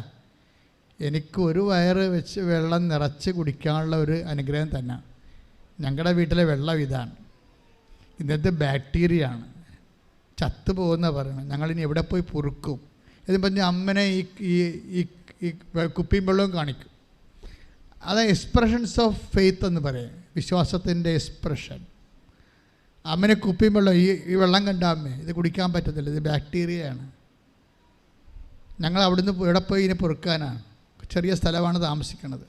എനിക്ക് ഒരു വയറ് വെച്ച് വെള്ളം നിറച്ച് കുടിക്കാനുള്ള ഒരു അനുഗ്രഹം തന്നെ. ഞങ്ങളുടെ വീട്ടിലെ വെള്ളം ഇതാണ്, ഇന്നത്തെ ബാക്ടീരിയ ആണ്, ചത്തുപോകുന്ന പറയണം, ഞങ്ങളിനി എവിടെ പോയി പൊറുക്കും എന്ന് പറഞ്ഞ് അമ്മനെ ഈ കുപ്പിയും വെള്ളവും കാണിക്കും. അത് എക്സ്പ്രഷൻസ് ഓഫ് ഫെയ്ത്ത് എന്ന് പറയും, വിശ്വാസത്തിൻ്റെ എക്സ്പ്രഷൻ. അമ്മനെ കുപ്പിയും വെള്ളം, ഈ വെള്ളം കണ്ട അമ്മേ ഇത് കുടിക്കാൻ പറ്റത്തില്ല, ഇത് ബാക്ടീരിയയാണ്, ഞങ്ങൾ അവിടുന്ന് എവിടെ പോയി ഇതിനെ പൊറുക്കാനാണ്, ചെറിയ സ്ഥലമാണ് താമസിക്കുന്നത്.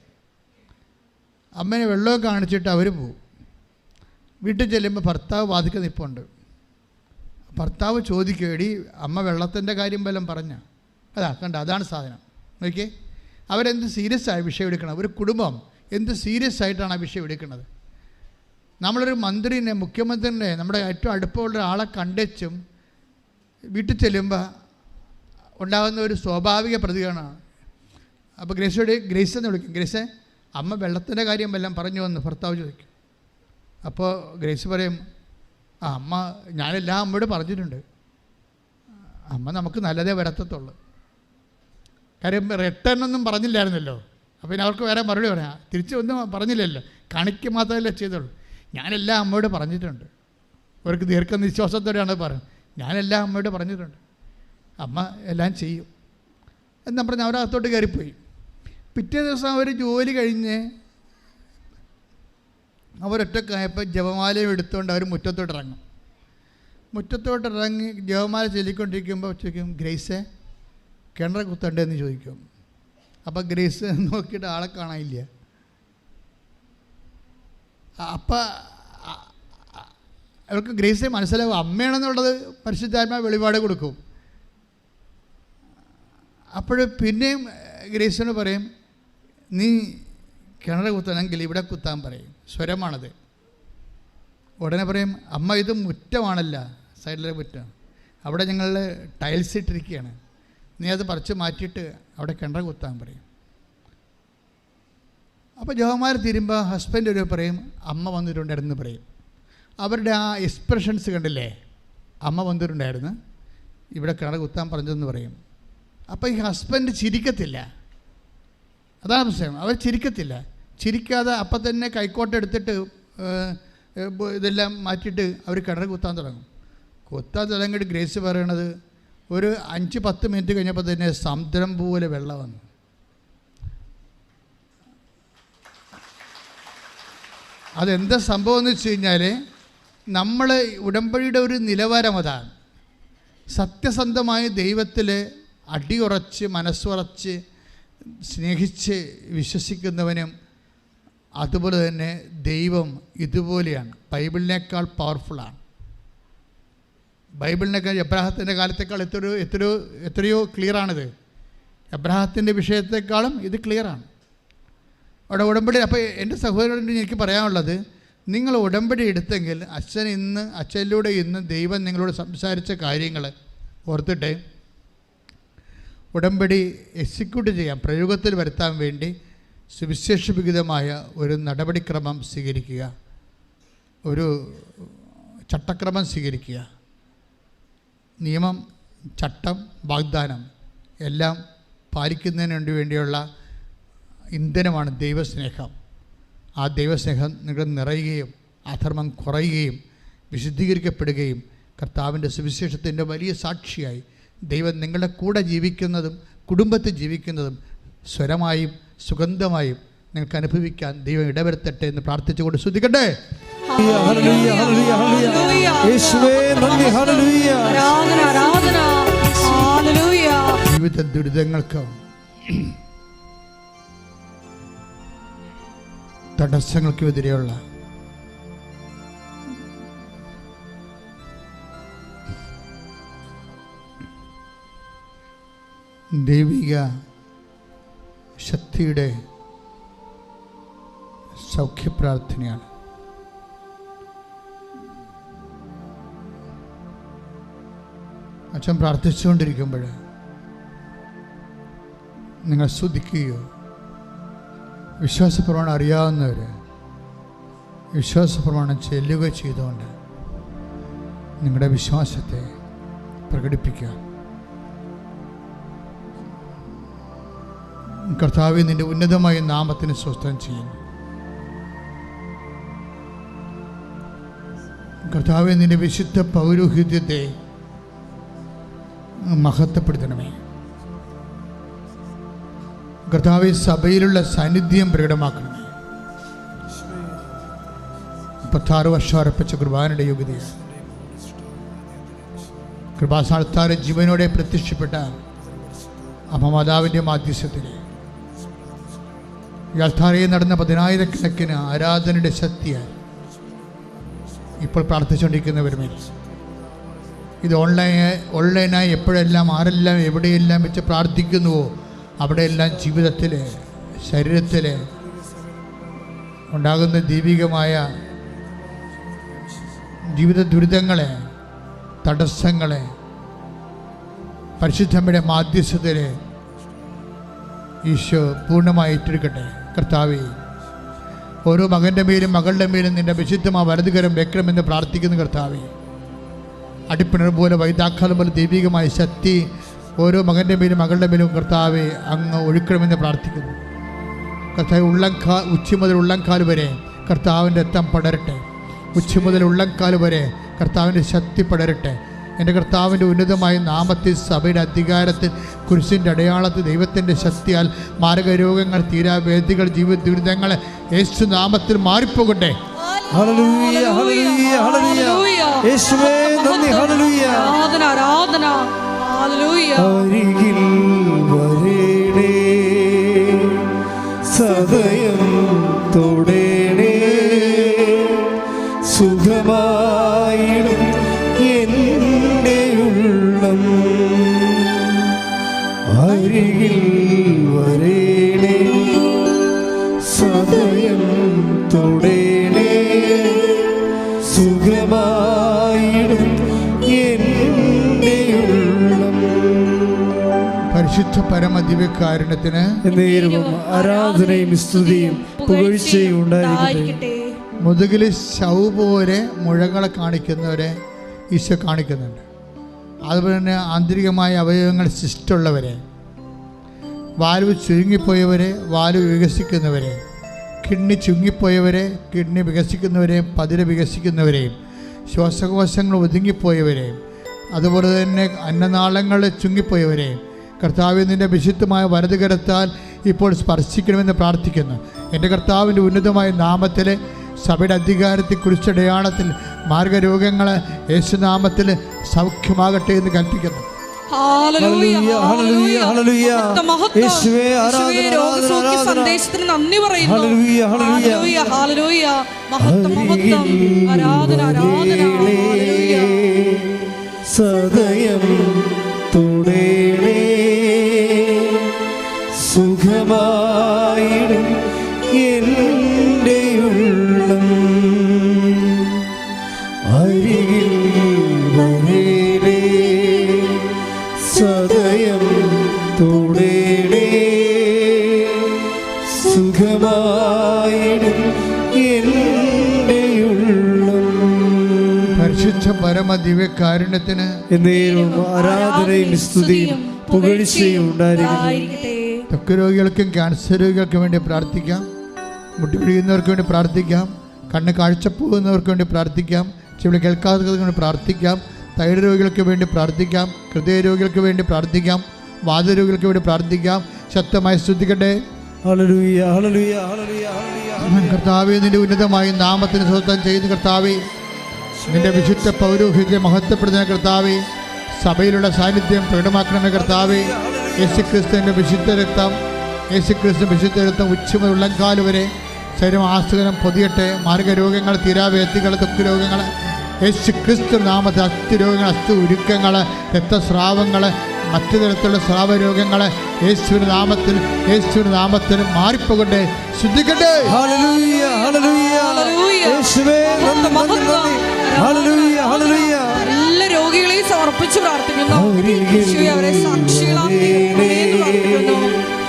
അമ്മനെ വെള്ളവും കാണിച്ചിട്ട് അവർ പോവും. വീട്ടിൽ ചെല്ലുമ്പോൾ ഭർത്താവ് വാതിക്കൽ നിൽപ്പുണ്ട്. ഭർത്താവ് ചോദിക്കും, എടി അമ്മ വെള്ളത്തിൻ്റെ കാര്യം വല്ലതും പറഞ്ഞ? അതാ കണ്ട, അതാണ് സാധനം. നോക്കിയേ, അവരെന്ത് സീരിയസ് ആയ വിഷയം എടുക്കണം, ഒരു കുടുംബം എന്ത് സീരിയസ് ആയിട്ടാണ് ആ വിഷയം എടുക്കുന്നത്. നമ്മളൊരു മന്ത്രിനെ, മുഖ്യമന്ത്രിനെ, നമ്മുടെ ഏറ്റവും അടുപ്പമുള്ള ഒരാളെ കണ്ടും വീട്ടിൽ ചെല്ലുമ്പോൾ ഉണ്ടാകുന്ന ഒരു സ്വാഭാവിക പ്രതികരണമാണ്. അപ്പോൾ ഗ്രേസ് എന്ന് വിളിക്കും, ഗ്രേസേ അമ്മ വെള്ളത്തിൻ്റെ കാര്യം വല്ലതും പറഞ്ഞു വന്ന് ഭർത്താവ് ചോദിക്കും. അപ്പോൾ ഗ്രേസ് പറയും, അമ്മ ഞാനെല്ലാം അമ്മയോട് പറഞ്ഞിട്ടുണ്ട്, അമ്മ നമുക്ക് നല്ലതേ വരത്തത്തുള്ളൂ. കാര്യം റിട്ടേൺ ഒന്നും പറഞ്ഞില്ലായിരുന്നല്ലോ, അപ്പോൾ പിന്നെ അവർക്ക് വേറെ മറുപടി പറയാം, തിരിച്ചൊന്നും പറഞ്ഞില്ലല്ലോ, കാണിക്കുക മാത്രമല്ലേ ചെയ്തുള്ളൂ. ഞാനെല്ലാം അമ്മയോട് പറഞ്ഞിട്ടുണ്ട്. അവർക്ക് ദീർഘനിശ്വാസത്തോടെയാണ് പറയുന്നത്, ഞാനെല്ലാം അമ്മയോട് പറഞ്ഞിട്ടുണ്ട്, അമ്മ എല്ലാം ചെയ്യും എന്ന് പറഞ്ഞ് അവരകത്തോട്ട് കയറിപ്പോയി. പിറ്റേ ദിവസം അവർ ജോലി കഴിഞ്ഞ് അവരൊറ്റക്കായപ്പോൾ ജപമാലയും എടുത്തുകൊണ്ട് അവർ മുറ്റത്തോട്ടിറങ്ങും. മുറ്റത്തോട്ടിറങ്ങി ജപമാല ചൊല്ലിക്കൊണ്ടിരിക്കുമ്പോൾ ചോദിക്കും, ഗ്രേസേ കിണർ കുത്തണ്ടെന്ന് ചോദിക്കും. അപ്പോൾ ഗ്രേസ് നോക്കിയിട്ട് ആളെ കാണാനില്ല. അപ്പം അവർക്ക് ഗ്രേസെ മനസ്സിലാവും, അമ്മയാണെന്നുള്ളത് പരിശുദ്ധാത്മാവ് വെളിപാട് കൊടുക്കും. അപ്പോൾ പിന്നെയും ഗ്രേസിനോട് പറയും, നീ കിണർ കുത്തണമെങ്കിൽ ഇവിടെ കുത്താൻ പറയും, സ്വരമാണത്. ഉടനെ പറയും, അമ്മ ഇത് മുറ്റമാണല്ല, സൈഡിലെ മുറ്റം, അവിടെ ഞങ്ങൾ ടൈൽസ് ഇട്ടിരിക്കുകയാണ്, നീ അത് പറിച്ച് മാറ്റിയിട്ട് അവിടെ കിണർ കുത്താൻ പറയും. അപ്പോൾ ജോമാർ തീരുമ്പോൾ ഹസ്ബൻഡ് ഒരു പറയും, അമ്മ വന്നിട്ടുണ്ടായിരുന്നു പറയും. അവരുടെ ആ എക്സ്പ്രഷൻസ് കണ്ടില്ലേ, അമ്മ വന്നിട്ടുണ്ടായിരുന്നു, ഇവിടെ കിണർ കുത്താൻ പറഞ്ഞതെന്ന് പറയും. അപ്പോൾ ഈ ഹസ്ബൻഡ് ചിരിക്കത്തില്ല, അതാണ് പ്രശ്നം. അവർ ചിരിക്കത്തില്ല. ചിരിക്കാതെ അപ്പം തന്നെ കൈക്കോട്ടെടുത്തിട്ട് ഇതെല്ലാം മാറ്റിയിട്ട് അവർ കിണർ കുത്താൻ തുടങ്ങും. കുത്താൻ തുടങ്ങിയിട്ട് ഗ്രേസ് പറയണത്, ഒരു 5-10 മിനിറ്റ് കഴിഞ്ഞപ്പോൾ തന്നെ സമുദ്രം പോലെ വെള്ളം വന്നു. അതെന്താ സംഭവം എന്ന് വെച്ച് കഴിഞ്ഞാൽ, നമ്മൾ ഉടമ്പടിയുടെ ഒരു നിലവാരം അതാണ്. സത്യസന്ധമായി ദൈവത്തിൽ അടിയുറച്ച് മനസ്സുറച്ച് സ്നേഹിച്ച് വിശ്വസിക്കുന്നവനും അതുപോലെ തന്നെ ദൈവം ഇതുപോലെയാണ്, ബൈബിളിനേക്കാൾ പവർഫുള്ളാണ്. ബൈബിളിനേക്കാൾ എബ്രാഹത്തിൻ്റെ കാലത്തേക്കാൾ എത്രയോ ക്ലിയറാണിത്. എബ്രാഹത്തിൻ്റെ വിഷയത്തെക്കാളും ഇത് ക്ലിയറാണ്. അവിടെ ഉടമ്പടി. അപ്പോൾ എൻ്റെ സഹോദരനോട് എനിക്ക് പറയാനുള്ളത്, നിങ്ങൾ ഉടമ്പടി എടുത്തെങ്കിൽ അച്ഛനിലൂടെ ഇന്ന് ദൈവം നിങ്ങളോട് സംസാരിച്ച കാര്യങ്ങൾ ഓർത്തിട്ട് ഉടമ്പടി എക്സിക്യൂട്ട് ചെയ്യാൻ, പ്രയോഗത്തിൽ വരുത്താൻ വേണ്ടി സുവിശേഷവിഹിതമായ ഒരു നടപടിക്രമം സ്വീകരിക്കുക, ഒരു ചട്ടക്രമം സ്വീകരിക്കുക. നിയമം, ചട്ടം, വാഗ്ദാനം എല്ലാം പാലിക്കുന്നതിന് വേണ്ടിയുള്ള ഇന്ധനമാണ് ദൈവസ്നേഹം. ആ ദൈവസ്നേഹം നിങ്ങൾ നിറയുകയും അധർമ്മം കുറയുകയും വിശുദ്ധീകരിക്കപ്പെടുകയും കർത്താവിൻ്റെ സുവിശേഷത്തിൻ്റെ വലിയ സാക്ഷിയായി ദൈവം നിങ്ങളുടെ കൂടെ ജീവിക്കുന്നതും കുടുംബത്തിൽ ജീവിക്കുന്നതും സ്വരമായും സുഗന്ധമായും നിങ്ങൾക്ക് അനുഭവിക്കാൻ ദൈവം ഇടവരുത്തട്ടെ എന്ന് പ്രാർത്ഥിച്ചുകൊണ്ട് ശ്രദ്ധിക്കട്ടെ. ജീവിത ദുരിതങ്ങൾക്ക്, തടസ്സങ്ങൾക്കുമെതിരെയുള്ള ദൈവിക ശക്തിയുടെ സൗഖ്യപ്രാർത്ഥനയാണ്. അച്ഛൻ പ്രാർത്ഥിച്ചുകൊണ്ടിരിക്കുമ്പോൾ നിങ്ങൾ സ്തുതിക്കുകയോ വിശ്വാസപ്രമാണം അറിയാവുന്നവർ വിശ്വാസപ്രമാണം ചെല്ലുക ചെയ്തുകൊണ്ട് നിങ്ങളുടെ വിശ്വാസത്തെ പ്രകടിപ്പിക്കുക. കർത്താവേ, നിന്റെ ഉന്നതമായ നാമത്തിന് സ്വസ്ഥം ചെയ്യുന്നു. കർത്താവേ, നിന്റെ വിശുദ്ധ പൗരോഹിത്യത്തെ മഹത്വപ്പെടുത്തണമേ. കർത്താവേ, സഭയിലുള്ള സാന്നിധ്യം പ്രകടമാക്കണമേ. 36 വർഷം അർപ്പിച്ച കുർബാനയുടെ യോഗ്യതയാണ്. കൃപാസ്ഥാനത്താരെ ജീവനോടെ പ്രത്യക്ഷപ്പെട്ട അമ്മമാതാവിൻ്റെ മാധ്യസ്ഥത്തിൽ ഈ അൾത്താരയിൽ നടന്ന 10,000-കണക്കിന് ആരാധനയുടെ ശക്തിയാൽ ഇപ്പോൾ പ്രാർത്ഥിച്ചുകൊണ്ടിരിക്കുന്നവരുമേ, ഇത് ഓൺലൈനായി എപ്പോഴെല്ലാം ആരെല്ലാം എവിടെയെല്ലാം വെച്ച് പ്രാർത്ഥിക്കുന്നുവോ അവിടെയെല്ലാം ജീവിതത്തിൽ ശരീരത്തിൽ ഉണ്ടാകുന്ന ദൈവികമായ ജീവിത ദുരിതങ്ങളെ, തടസ്സങ്ങളെ പരിശുദ്ധമ്മയുടെ മാധ്യസ്ഥത്തിൽ ഈശോ പൂർണ്ണമായി ഏറ്റെടുക്കട്ടെ. കർത്താവേ, ഓരോ മകൻ്റെ മേലും മകളുടെ മേലും നിൻ്റെ വിശുദ്ധമായ വലതുകരം വെക്കണമെന്ന് പ്രാർത്ഥിക്കുന്നു. കർത്താവേ, അടിപ്പിണർ പോലെ വൈതാക്കാലം പോലെ ദൈവികമായ ശക്തി ഓരോ മകൻ്റെ മേലും മകളുടെ മേലും കർത്താവെ അങ്ങ് ഒഴുക്കണമെന്ന് പ്രാർത്ഥിക്കുന്നു. കർത്താവ് ഉച്ച മുതൽ ഉള്ളംകാൽ വരെ കർത്താവിൻ്റെ രക്തം പടരട്ടെ. ഉച്ച മുതൽ ഉള്ളംകാൽ വരെ കർത്താവിൻ്റെ ശക്തി പടരട്ടെ. എൻ്റെ കർത്താവിൻ്റെ ഉന്നതമായ നാമത്തിൽ, സഭയുടെ അധികാരത്തിൽ, കുരിശിൻ്റെ അടയാളത്തിൽ, ദൈവത്തിൻ്റെ ശക്തിയാൽ മാരകരോഗങ്ങൾ, തീരാവേദികൾ, ജീവിത ദുരിതങ്ങൾ യേശു നാമത്തിൽ മാറിപ്പോകട്ടെ. ഹല്ലേലൂയ, ഹല്ലേലൂയ, ഹല്ലേലൂയ. യേശുവേ നന്ദി. ഹല്ലേലൂയ, ആരാധന, ആരാധന. ഹല്ലേലൂയ. അരികിൽ വരേണേ, സദയം തൊടേണേ, സുഖമായിടും എൻ്റെ ഉള്ളം. അരികിൽ വരേണേ, സദയം തൊടേണേ, സുഖമായിടും എൻ്റെ ഉള്ളം. പരിശുദ്ധ പരമദിവ്യകാരുണ്യത്തിന് ആരാധനയും സ്തുതിയും പുകഴ്ചയും ഉണ്ടായിരിക്കട്ടെ. മുതുകിൽ ശവ പോലെ മുഴകളെ കാണിക്കുന്നവരെ ഈശോ കാണിക്കുന്നുണ്ട്. അതുപോലെ തന്നെ ആന്തരികമായ അവയവങ്ങൾ ശിഷ്ടമുള്ളവരെ, വാൽവ് ചുരുങ്ങിപ്പോയവരെ, വാൽവ് വികസിക്കുന്നവരെ, കിഡ്നി ചുരുങ്ങിപ്പോയവരെ, കിഡ്നി വികസിക്കുന്നവരെയും പതിരെ വികസിക്കുന്നവരെയും, ശ്വാസകോശങ്ങൾ ഒതുങ്ങിപ്പോയവരെയും, അതുപോലെ തന്നെ അന്നനാളങ്ങൾ ചുങ്ങിപ്പോയവരെയും കർത്താവ് നിൻ്റെ വിശുദ്ധമായ വലതുകരത്താൽ ഇപ്പോൾ സ്പർശിക്കണമെന്ന് പ്രാർത്ഥിക്കുന്നു. എൻ്റെ കർത്താവിൻ്റെ ഉന്നതമായ നാമത്തിൽ, സഭയുടെ അധികാരത്തിൽ, കുരിശടയാളത്തിൽ, മാർഗരോഗങ്ങൾ യേശുനാമത്തിൽ സൗഖ്യമാകട്ടെ എന്ന് കൽപ്പിക്കുന്നു. സന്ദേശത്തിന് നന്ദി പറയുന്നു. സദയം തുടേണേ, സുഖമായിടും എൻ്റെ ഉള്ളം. അരികിൽ വരേണേ, സദയം തുടേണേ, സുഖമായിടും എൻ്റെ ഉള്ളം. പരിശുദ്ധ പരമദിവ്യകാരുണ്യത്തിന് ആരാധനയും സ്തുതിയും പുകഴ്ചയും ഉണ്ടായിരിക്കട്ടെ. ത്വക്ക് രോഗികൾക്കും ക്യാൻസർ രോഗികൾക്കും വേണ്ടി പ്രാർത്ഥിക്കാം. മുട്ടി പിടിക്കുന്നവർക്ക് വേണ്ടി പ്രാർത്ഥിക്കാം. കണ്ണ് കാഴ്ച പോകുന്നവർക്ക് വേണ്ടി പ്രാർത്ഥിക്കാം. ചെവി കേൾക്കാത്തവർക്ക് വേണ്ടി പ്രാർത്ഥിക്കാം. തൈറോയ്ഡ് രോഗികൾക്ക് വേണ്ടി പ്രാർത്ഥിക്കാം. ഹൃദയ രോഗികൾക്ക് വേണ്ടി പ്രാർത്ഥിക്കാം. വാതരോഗികൾക്ക് വേണ്ടി പ്രാർത്ഥിക്കാം. ശക്തമായി സ്തുതിക്കട്ടെ. ഹല്ലേലൂയ, ഹല്ലേലൂയ, ഹല്ലേലൂയ, ഹല്ലേലൂയ. കർത്താവേ, നിന്റെ ഉന്നതമായ നാമത്തിന് സ്വന്തം ചെയ്യുന്ന കർത്താവേ, നിന്റെ വിശുദ്ധ പൗരോഹിത്യം മഹത്വപ്പെടുന്ന കർത്താവേ, സഭയിലുള്ള സാന്നിധ്യം പ്രകടമാക്കണമെന്ന കർത്താവേ, യേശുക്രിസ്തുവിൻ്റെ വിശുദ്ധ രക്തം, യേശുക്രിസ്തു വിശുദ്ധ രക്തം ഉച്ചമുതൽ ഉള്ളംകാല് വരെ ശരീരം ആസ്തകനം പൊതിയട്ടെ. മാർഗരോഗങ്ങൾ, തീരാവേദികൾ, ത്വക്ക് രോഗങ്ങൾ യേശുക്രിസ്തു നാമത്തിൽ, അസ്ഥിരോഗങ്ങൾ, അസ്ഥി ഉരുക്കങ്ങൾ, രക്തസ്രാവങ്ങൾ, മറ്റു തരത്തിലുള്ള സ്രാവരോഗങ്ങൾ യേശുവിൻ്റെ നാമത്തിൽ, യേശുവിൻ്റെ നാമത്തിൽ മാറിപ്പോകട്ടെ. ശുദ്ധിക്കട്ടെ. ഹല്ലേലൂയ, ഹല്ലേലൂയ, യേശുവേ നന്ദി, നന്ദി, നന്ദി. ഹല്ലേലൂയ, ഹല്ലേലൂയ. എല്ലാ രോഗികളെയും സമർപ്പിച്ച് പ്രാർത്ഥിക്കുന്നു. യേശുവേ, അവരെ സാക്ഷികളാക്കി പ്രാർത്ഥിക്കുന്നു.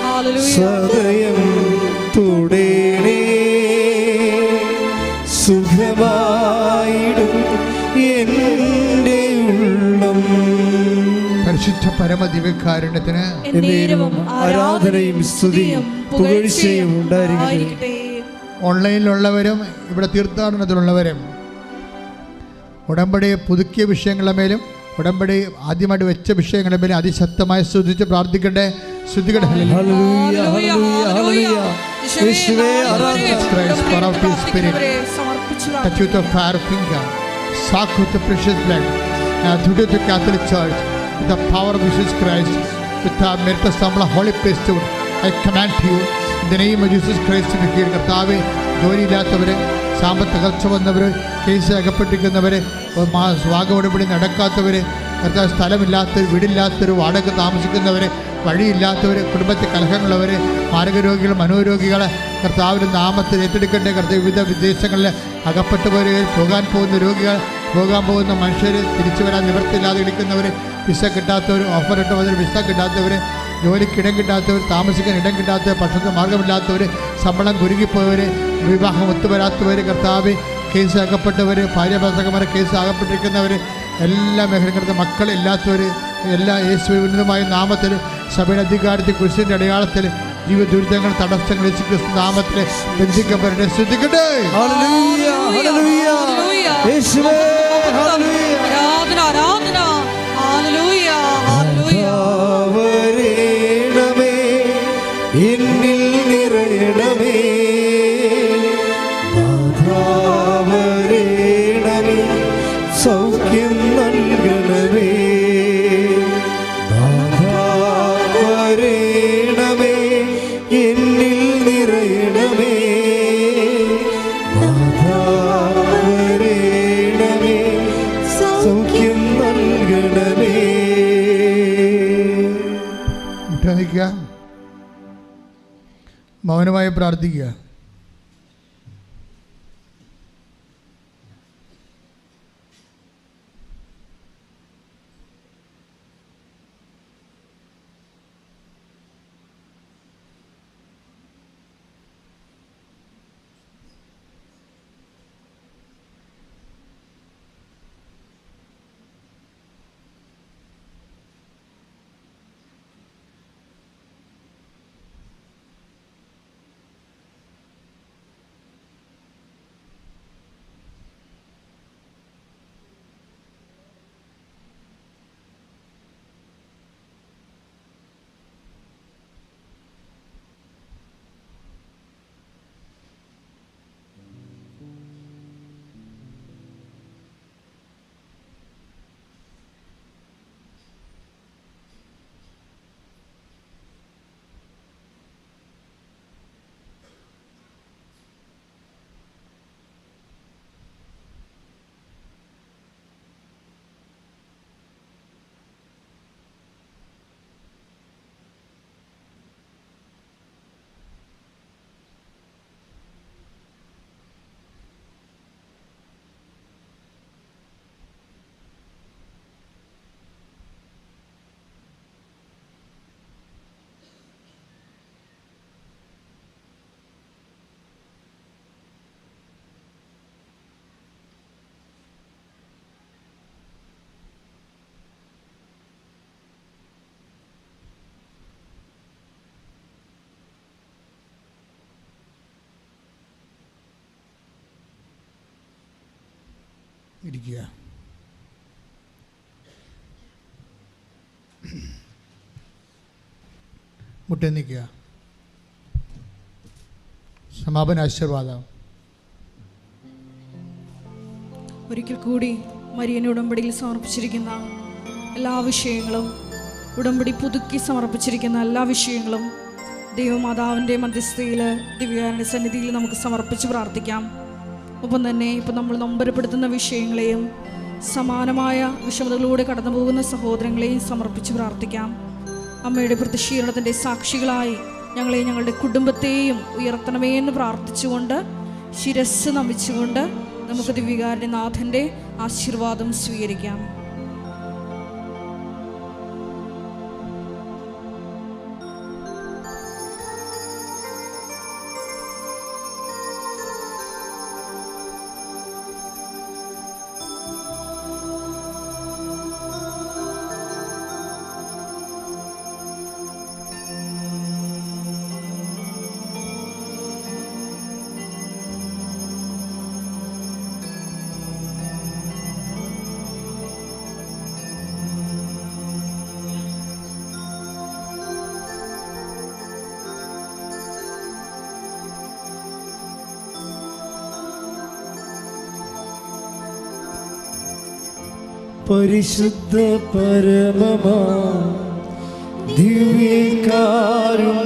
ഹല്ലേലൂയ. സദയം തുടേ പരമദിവ്യകാരുണ്യത്തിന് എന്നേരവും ആരാധനയും സ്തുതിയും പുകഴ്ചയും ഉണ്ടായിരിക്കട്ടെ. ഓൺലൈനിലുള്ളവരും ഇവിടെ തീർത്ഥാടനത്തിലുള്ളവരും ഉടമ്പടി പുതുക്കിയ വിഷയങ്ങളുടെ മേലും ഉടമ്പടി ആദ്യമായിട്ട് വെച്ച വിഷയങ്ങളുടെ മേലും അതിശക്തമായി സ്തുതിച്ച് പ്രാർത്ഥിക്കട്ടെ. സ്തുതിക്കട്ടെ. Touch with the fire finger, soak with the precious blood, and to the Catholic Church, with the power of Jesus Christ, with the merit of the Holy Priesthood, I command you, in the name of Jesus Christ, to be here. കർത്താവേ, ജോലിയില്ലാത്തവർ, സാമ്പത്തിക തകർച്ച വന്നവർ, കേസ് അകപ്പെട്ടിരിക്കുന്നവർ, വാഗവടപടി നടക്കാത്തവർ, കർത്താവ് സ്ഥലമില്ലാത്തവർ, വീടില്ലാത്തവർ, വാടക താമസിക്കുന്നവർ, വഴിയില്ലാത്തവർ, കുടുംബത്തിൽ കലഹങ്ങളുള്ളവർ, മാരകരോഗികൾ, മനോരോഗികൾ, കർത്താവിൻ്റെ നാമത്തിൽ ഏറ്റെടുക്കേണ്ട. കർത്താവ് വിവിധ വിദേശങ്ങളിൽ അകപ്പെട്ടുപോയവർ, പോകാൻ പോകുന്ന രോഗികൾ, പോകാൻ പോകുന്ന മനുഷ്യർ, തിരിച്ചു വരാൻ നിവൃത്തിയില്ലാതെ ഇരിക്കുന്നവർ, വിസ കിട്ടാത്തവർ, ഓഫർ ഇട്ട് വന്നവർ വിസ കിട്ടാത്തവർ, ജോലിക്ക് ഇടം കിട്ടാത്തവർ, താമസിക്കാൻ ഇടം കിട്ടാത്തവർ, ഭക്ഷണത്തിന് മാർഗമില്ലാത്തവർ, ശമ്പളം കുരുങ്ങിപ്പോയവർ, വിവാഹം ഒത്തുവരാത്തവർ, കർത്താവ് കേസ് അകപ്പെട്ടവർ, ഭാര്യാഭർത്താക്കന്മാർ കേസ് അകപ്പെട്ടിരിക്കുന്നവർ, എല്ലാ മേഖലകളും മക്കളില്ലാത്തവർ, എല്ലാ യേശുവിന്റെ ഉന്നതമായ നാമത്തിൽ സഭയുടെ അധികാരത്തിൽ കുരിശിന്റെ അടയാളത്തിൽ ജീവിത ദുരിതങ്ങൾ തടസ്സങ്ങൾ യേശു ക്രിസ്തു നാമത്തിൽ ബന്ധിക്കപ്പെടട്ടെ. ശ്രദ്ധിക്കട്ടെ. എന്നിൽ നിറയണമേ, നാഥാവരേണമേ, സൗഖ്യം നൽകണമേ, നാഥാവരേണമേ, എന്നിൽ നിറയണമേ, നാഥാവരേണമേ, സൗഖ്യം നൽകണമേ. മുട്ടനിക്കുക, മൗനമായി പ്രാർത്ഥിക്കുക. ഇരിക്കുക. മുട്ടനിക്കുക. സമാപന ആശീർവാദം. ഒരിക്കൽ കൂടി മരിയനെ ഉടമ്പടിയിൽ സമർപ്പിച്ചിരിക്കുന്ന എല്ലാ വിഷയങ്ങളും, ഉടമ്പടി പുതുക്കി സമർപ്പിച്ചിരിക്കുന്ന എല്ലാ വിഷയങ്ങളും ദൈവമാതാവിൻ്റെ മധ്യസ്ഥയിൽ ദിവ്യകാരുണ്യ സന്നിധിയിൽ നമുക്ക് സമർപ്പിച്ച് പ്രാർത്ഥിക്കാം. ഒപ്പം തന്നെ ഇപ്പം നമ്മൾ നൊമ്പരപ്പെടുത്തുന്ന വിഷയങ്ങളെയും സമാനമായ വിഷമതകളിലൂടെ കടന്നു പോകുന്ന സഹോദരങ്ങളെയും സമർപ്പിച്ച് പ്രാർത്ഥിക്കാം. അമ്മയുടെ പ്രതിഷീരണത്തിൻ്റെ സാക്ഷികളായി ഞങ്ങളെയും ഞങ്ങളുടെ കുടുംബത്തെയും ഉയർത്തണമേ എന്ന് പ്രാർത്ഥിച്ചുകൊണ്ട് ശിരസ് നമിച്ചുകൊണ്ട് നമുക്ക് ദിവ്യകാരുണ്യ നാഥൻ്റെ ആശീർവാദം സ്വീകരിക്കാം. പരിശുദ്ധ പരമമാ ദിവ്യകാരുണ്യമേ